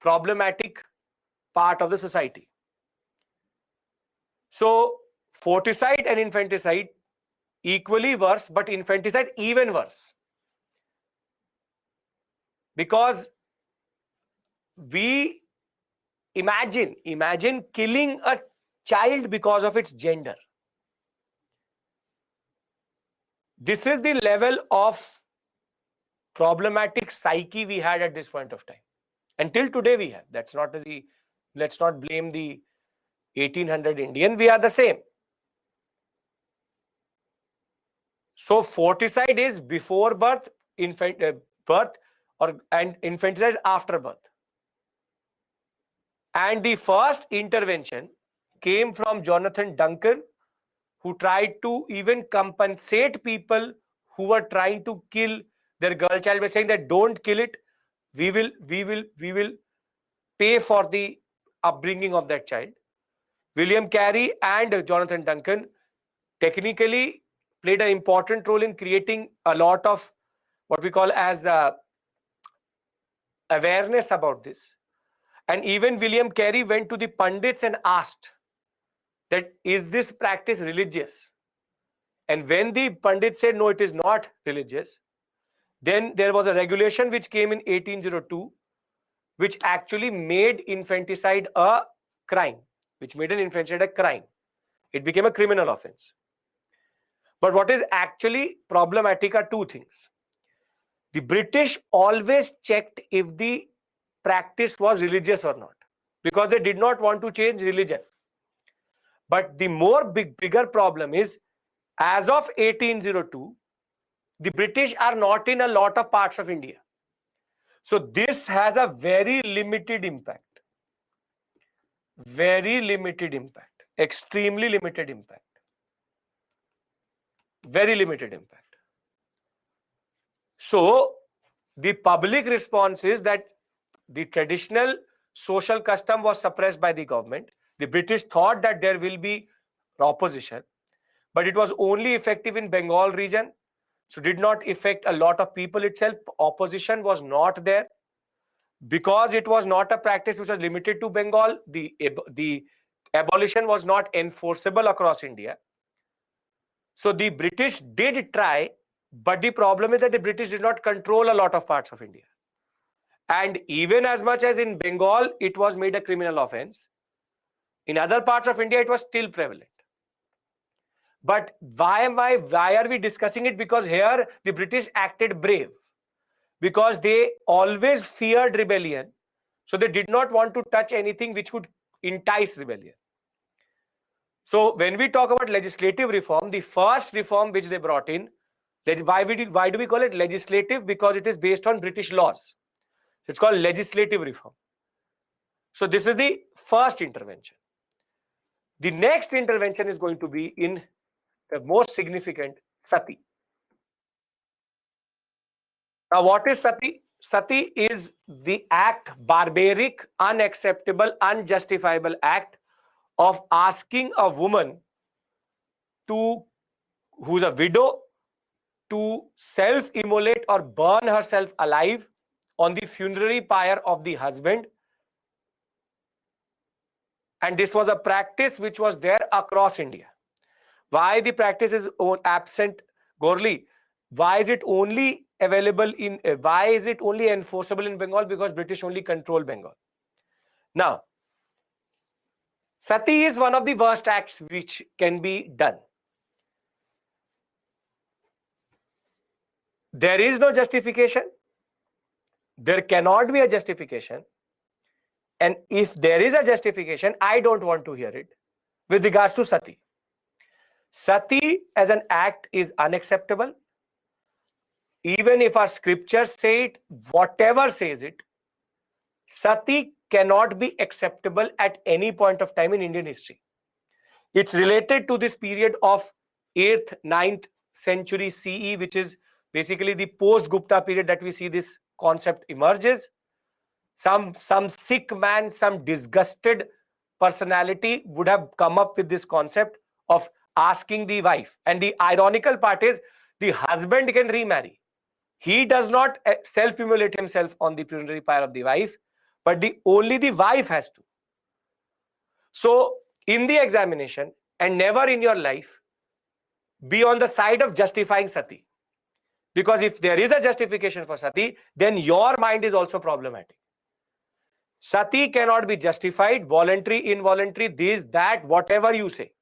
problematic part of the society. So forticide and infanticide equally worse, but infanticide even worse. Because we imagine killing a child because of its gender. This is the level of problematic psyche we had at this point of time. Until today we have. Let's not blame the 1800 Indian. We are the same. So forticide is before birth, birth, and infanticide after birth. And the first intervention came from Jonathan Duncan, who tried to even compensate people who were trying to kill their girl child by saying that don't kill it. We will pay for the upbringing of that child. William Carey and Jonathan Duncan technically played an important role in creating a lot of what we call as awareness about this. And even William Carey went to the pundits and asked that, is this practice religious? And when the pundits said, no, it is not religious, then there was a regulation which came in 1802, which actually made infanticide a crime, It became a criminal offense. But what is actually problematic are two things. The British always checked if the practice was religious or not, because they did not want to change religion. But the bigger problem is, as of 1802, the British are not in a lot of parts of India. So this has a very limited impact. Very limited impact. Extremely limited impact. Very limited impact. So the public response is that the traditional social custom was suppressed by the government. The British thought that there will be opposition, but it was only effective in Bengal region, so did not affect a lot of people itself. Opposition was not there. Because it was not a practice which was limited to Bengal, the abolition was not enforceable across India. So the British did try, but the problem is that the British did not control a lot of parts of India. And even as much as in Bengal, it was made a criminal offense. In other parts of India, it was still prevalent. But why are we discussing it? Because here the British acted brave. Because they always feared rebellion. So they did not want to touch anything which would entice rebellion. So when we talk about legislative reform, the first reform which they brought in, why do we call it legislative? Because it is based on British laws. So it's called legislative reform. So this is the first intervention. The next intervention is going to be in the most significant, sati. Now what is sati? Sati is the act, barbaric, unacceptable, unjustifiable act of asking a woman who's a widow to self-immolate or burn herself alive on the funerary pyre of the husband. And this was a practice which was there across India. Why the practice is absent, Gorli? Why is it only available in, why is it only enforceable in Bengal? Because British only control Bengal. Now, sati is one of the worst acts which can be done. There is no justification. There cannot be a justification. And if there is a justification, I don't want to hear it with regards to sati. Sati as an act is unacceptable. Even if our scriptures say it, whatever says it, sati cannot be acceptable at any point of time in Indian history. It's related to this period of 8th, 9th century CE, which is basically the post-Gupta period that we see this concept emerges. Some sick man, some disgusted personality would have come up with this concept of asking the wife. And the ironical part is the husband can remarry. He does not self-immolate himself on the funerary pyre of the wife, but only the wife has to. So in the examination, and never in your life, be on the side of justifying sati. Because if there is a justification for sati, then your mind is also problematic. Sati cannot be justified, voluntary, involuntary, this, that, whatever you say.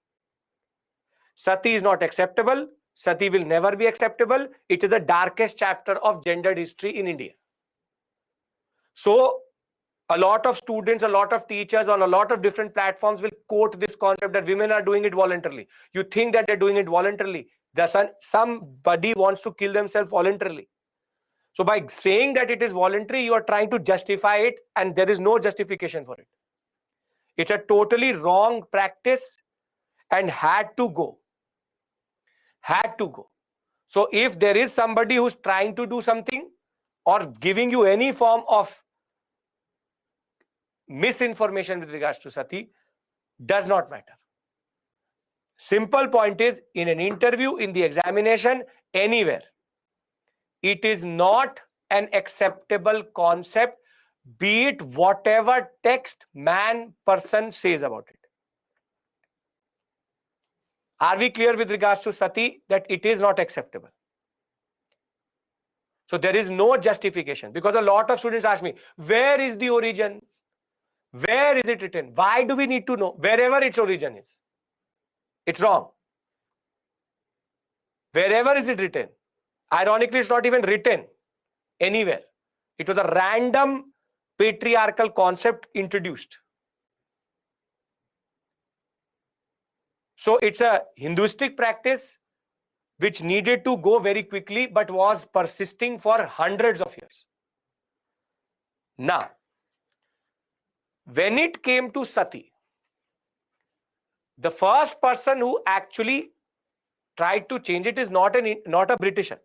Sati is not acceptable. Sati will never be acceptable. It is the darkest chapter of gendered history in India. So, a lot of students, a lot of teachers on a lot of different platforms will quote this concept that women are doing it voluntarily. You think that they're doing it voluntarily. Somebody wants to kill themselves voluntarily. So by saying that it is voluntary, you are trying to justify it, and there is no justification for it. It's a totally wrong practice and had to go. Had to go. So if there is somebody who's trying to do something or giving you any form of misinformation with regards to sati, does not matter. Simple point is, in an interview, in the examination, anywhere, it is not an acceptable concept, be it whatever text, man, person says about it. Are we clear with regards to sati that it is not acceptable? So there is no justification, because a lot of students ask me, where is the origin? Where is it written? Why do we need to know? Wherever its origin is, it's wrong. Wherever is it written? Ironically, it's not even written anywhere. It was a random patriarchal concept introduced. So it's a Hinduistic practice which needed to go very quickly but was persisting for hundreds of years. Now, when it came to sati, the first person who actually tried to change it is not a Britisher.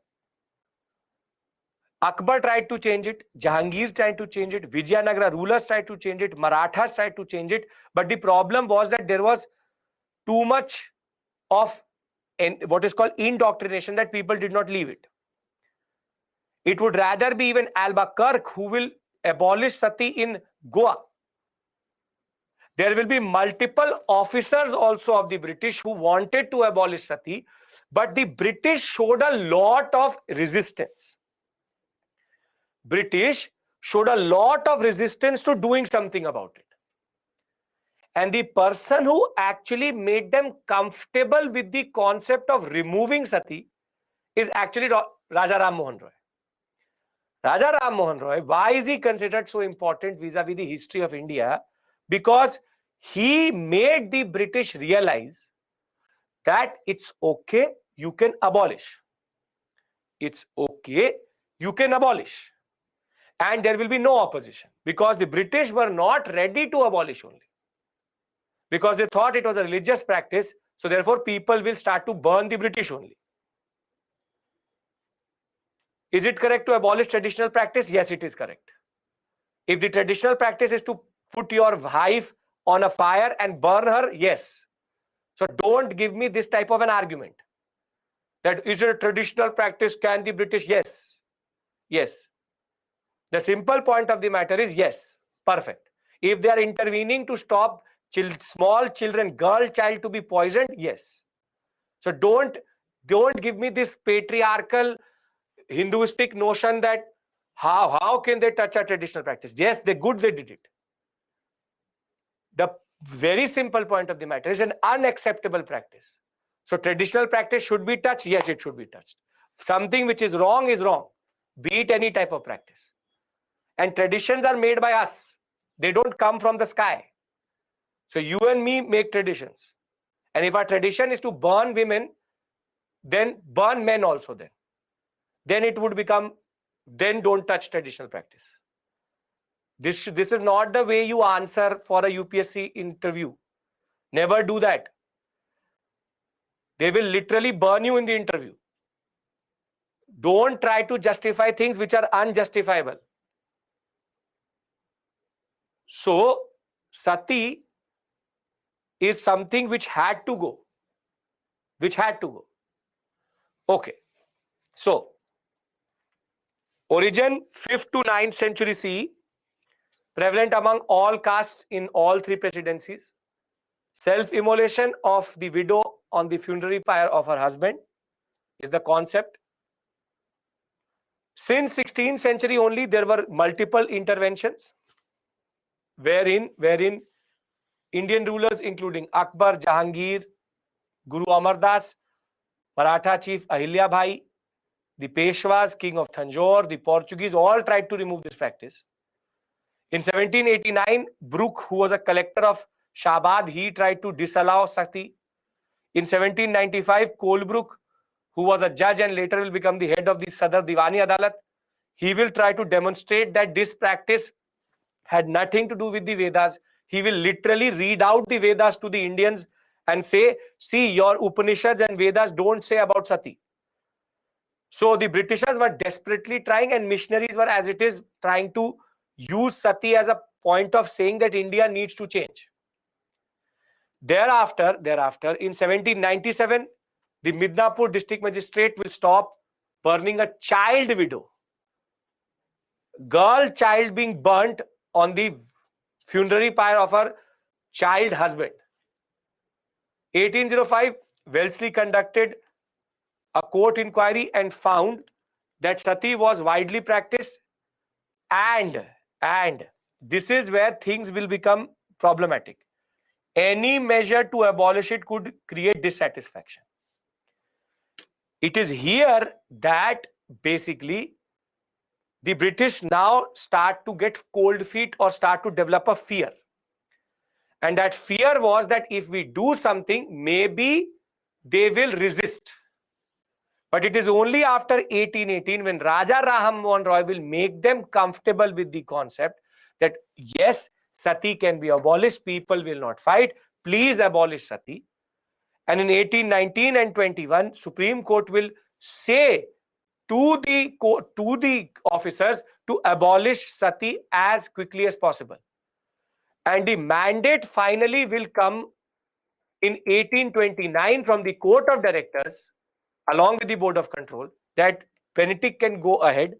Akbar tried to change it, Jahangir tried to change it, Vijayanagara rulers tried to change it, Marathas tried to change it, but the problem was that there was too much of what is called indoctrination that people did not leave it. It would rather be even Alba Kirk who will abolish sati in Goa. There will be multiple officers also of the British who wanted to abolish sati, but the British showed a lot of resistance. British showed a lot of resistance to doing something about it. And the person who actually made them comfortable with the concept of removing sati is actually Raja Ram Mohan Roy. Raja Ram Mohan Roy, why is he considered so important vis-a-vis the history of India? Because he made the British realize that it's okay, you can abolish. It's okay, you can abolish. And there will be no opposition, because the British were not ready to abolish only. Because they thought it was a religious practice, so therefore people will start to burn the British only. Is it correct to abolish traditional practice? Yes, it is correct. If the traditional practice is to put your wife on a fire and burn her, yes. So don't give me this type of an argument. That is it a traditional practice? Can the British? Yes. Yes. The simple point of the matter is yes. Perfect. If they are intervening to stop small children, girl child to be poisoned, yes. So don't give me this patriarchal Hinduistic notion that how can they touch a traditional practice? Yes, they did it. The very simple point of the matter is an unacceptable practice. So traditional practice should be touched. Yes, it should be touched. Something which is wrong, be it any type of practice. And traditions are made by us. They don't come from the sky. So you and me make traditions. And if our tradition is to burn women, then burn men also then. Then it would become, then don't touch traditional practice. This is not the way you answer for a UPSC interview. Never do that. They will literally burn you in the interview. Don't try to justify things which are unjustifiable. So, sati is something which had to go. Okay. So, origin 5th to 9th century CE, prevalent among all castes in all three presidencies. Self-immolation of the widow on the funerary pyre of her husband is the concept. Since 16th century only, there were multiple interventions wherein Indian rulers including Akbar, Jahangir, Guru Amar Das, Maratha chief Ahilya Bhai, the Peshwas, king of Tanjore, the Portuguese, all tried to remove this practice. In 1789, Brooke, who was a collector of Shabad, he tried to disallow sati. In 1795, Colebrook, who was a judge and later will become the head of the Sadar Diwani Adalat, he will try to demonstrate that this practice had nothing to do with the Vedas. He will literally read out the Vedas to the Indians and say, see, your Upanishads and Vedas don't say about sati. So the Britishers were desperately trying, and missionaries were, as it is, trying to use sati as a point of saying that India needs to change. Thereafter, in 1797, the Midnapur district magistrate will stop burning a child widow. Girl child being burnt on the funerary pyre of her child husband. 1805, Wellesley conducted a court inquiry and found that sati was widely practiced, and this is where things will become problematic. Any measure to abolish it could create dissatisfaction. It is here that basically the British now start to get cold feet or start to develop a fear. And that fear was that if we do something, maybe they will resist. But it is only after 1818 when Raja Ram Mohan Roy will make them comfortable with the concept that yes, sati can be abolished, people will not fight, please abolish sati. And in 1819 and 21, Supreme Court will say to the officers to abolish sati as quickly as possible. And the mandate finally will come in 1829 from the Court of Directors along with the Board of Control that Benedict can go ahead,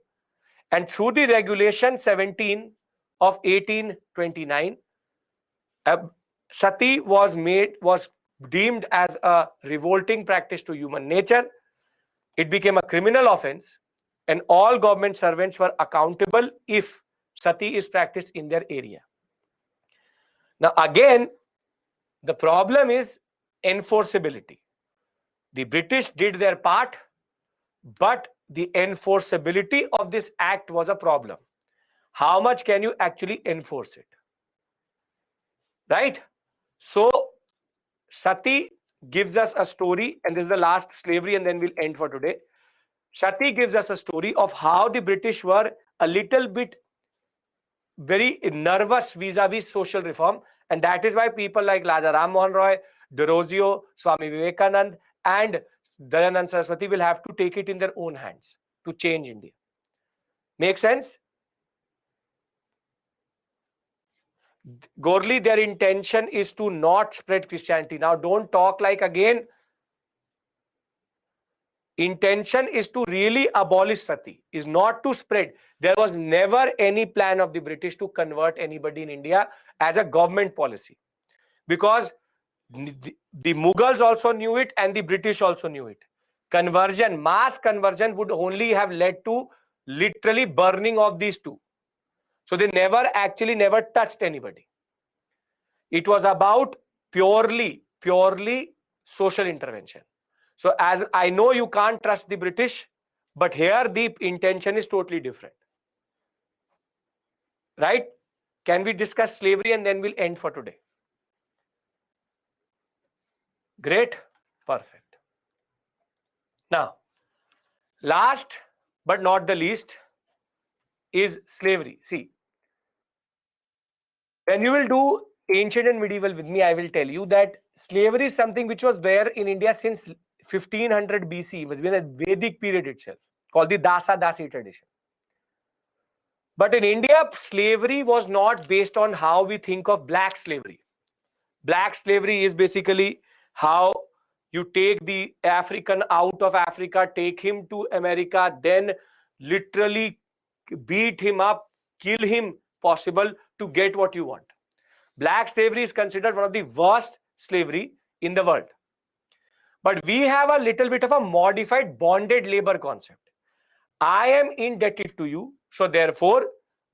and through the Regulation 17 of 1829, sati was deemed as a revolting practice to human nature. It became a criminal offense, and all government servants were accountable if sati is practiced in their area. Now again, the problem is enforceability. The British did their part, but the enforceability of this act was a problem. How much can you actually enforce it? Right? So sati gives us a story, and this is the last slavery, and then we'll end for today. Sati gives us a story of how the British were a little bit very nervous vis-a-vis social reform, and that is why people like Raja Ram Mohan Roy, Derozio, Swami Vivekanand, and Dayanand Saraswati will have to take it in their own hands to change India. Make sense? Gorley, their intention is to not spread Christianity. Now, don't talk like again. Intention is to really abolish sati, is not to spread. There was never any plan of the British to convert anybody in India as a government policy, because the Mughals also knew it and the British also knew it. Conversion, mass conversion would only have led to literally burning of these two. So they never touched anybody. It was about purely social intervention. So as I know you can't trust the British, but here the intention is totally different. Right? Can we discuss slavery and then we'll end for today? Great. Perfect. Now, last but not the least is slavery. See, when you will do ancient and medieval with me, I will tell you that slavery is something which was there in India since 1500 BC, within a Vedic period itself, called the Dasa-Dasi tradition. But in India, slavery was not based on how we think of black slavery. Black slavery is basically how you take the African out of Africa, take him to America, then literally beat him up, kill him possible to get what you want. Black slavery is considered one of the worst slavery in the world. But we have a little bit of a modified bonded labor concept. I am indebted to you, so therefore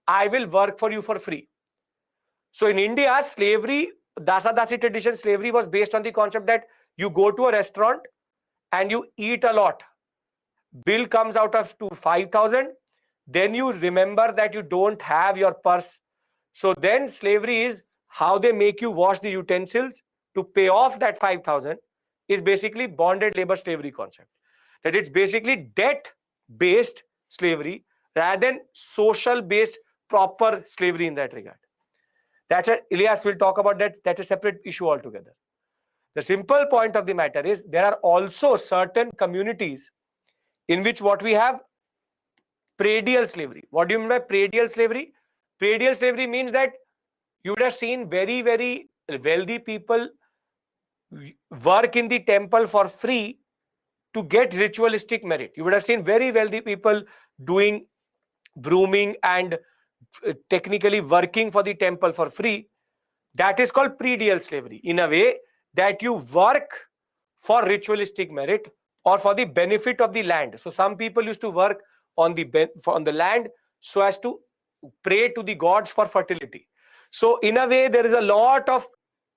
I will work for you for free. So in India, slavery, Dasa-Dasi tradition, slavery was based on the concept that you go to a restaurant and you eat a lot. Bill comes out of to 5,000. Then you remember that you don't have your purse. So then slavery is how they make you wash the utensils to pay off that 5,000 is basically bonded labor slavery concept. That it's basically debt-based slavery rather than social-based proper slavery in that regard. That's a, Ilyas will talk about that. That's a separate issue altogether. The simple point of the matter is there are also certain communities in which what we have predial slavery. What do you mean by predial slavery? Predial slavery means that you would have seen very, very wealthy people work in the temple for free to get ritualistic merit. You would have seen very wealthy people doing brooming and technically working for the temple for free. That is called predial slavery, in a way that you work for ritualistic merit or for the benefit of the land. So some people used to work on the land so as to pray to the gods for fertility. So in a way, there is a lot of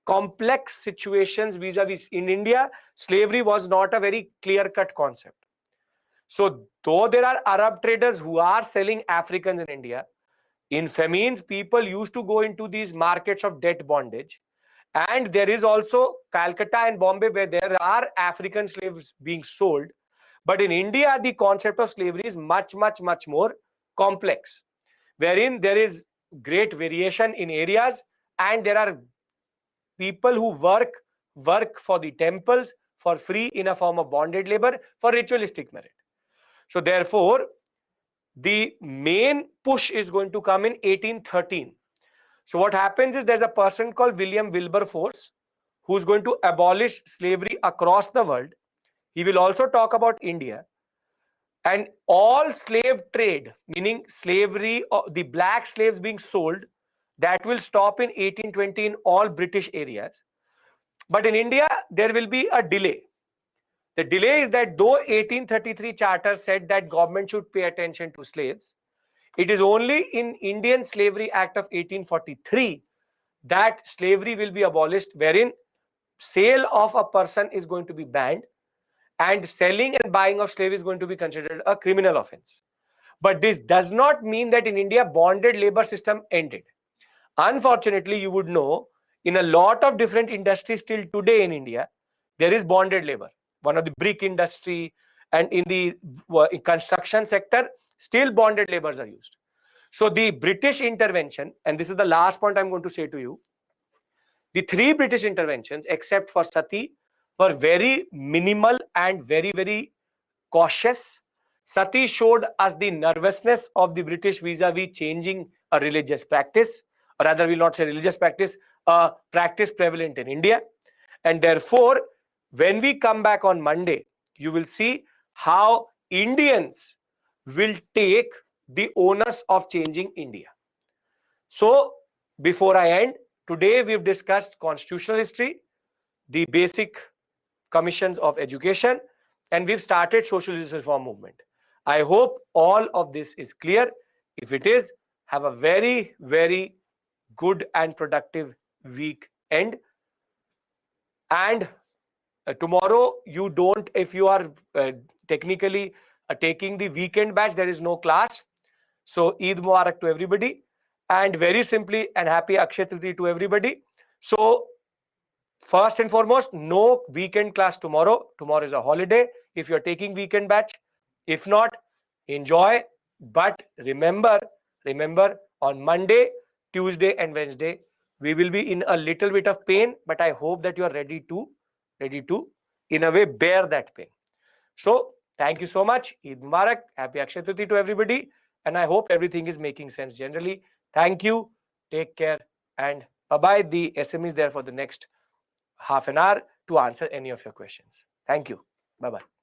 complex situations vis-a-vis. In India, slavery was not a very clear-cut concept. So though there are Arab traders who are selling Africans in India, in famines, people used to go into these markets of debt bondage. And there is also Calcutta and Bombay where there are African slaves being sold. But in India, the concept of slavery is much, much, much more complex, wherein there is great variation in areas and there are people who work for the temples for free in a form of bonded labor for ritualistic merit. So therefore, the main push is going to come in 1813. So what happens is there's a person called William Wilberforce who's going to abolish slavery across the world. He will also talk about India. And all slave trade, meaning slavery, the black slaves being sold, that will stop in 1820 in all British areas. But in India, there will be a delay. The delay is that though 1833 charter said that government should pay attention to slaves, it is only in Indian Slavery Act of 1843 that slavery will be abolished, wherein sale of a person is going to be banned and selling and buying of slave is going to be considered a criminal offense. But this does not mean that in India bonded labor system ended. Unfortunately, you would know in a lot of different industries still today in India, there is bonded labor. One of the brick industry and in the construction sector, still bonded labors are used. So the British intervention, and this is the last point I'm going to say to you, the three British interventions, except for Sati, were very minimal and very, very cautious. Sati showed us the nervousness of the British vis-a-vis changing a religious practice, or rather, we will not say religious practice, a practice prevalent in India. And therefore, when we come back on Monday, you will see how Indians will take the onus of changing India. So, before I end, today we've discussed constitutional history, the basic commissions of education, and we've started social justice reform movement. I hope all of this is clear. If it is, have a very, very good and productive weekend. And tomorrow, you don't, if you are technically taking the weekend batch, there is no class. So Eid Mubarak to everybody. And very simply, and happy Akshay Tritiya to everybody. So first and foremost, no weekend class tomorrow. Tomorrow is a holiday if you're taking weekend batch. If not, enjoy. But remember, on Monday, Tuesday and Wednesday, we will be in a little bit of pain, but I hope that you are ready to, in a way, bear that pain. So thank you so much. Eid Mubarak. Happy Akshay Tritiya to everybody. And I hope everything is making sense generally. Thank you. Take care. And bye-bye. The SME is there for the next half an hour to answer any of your questions. Thank you. Bye-bye.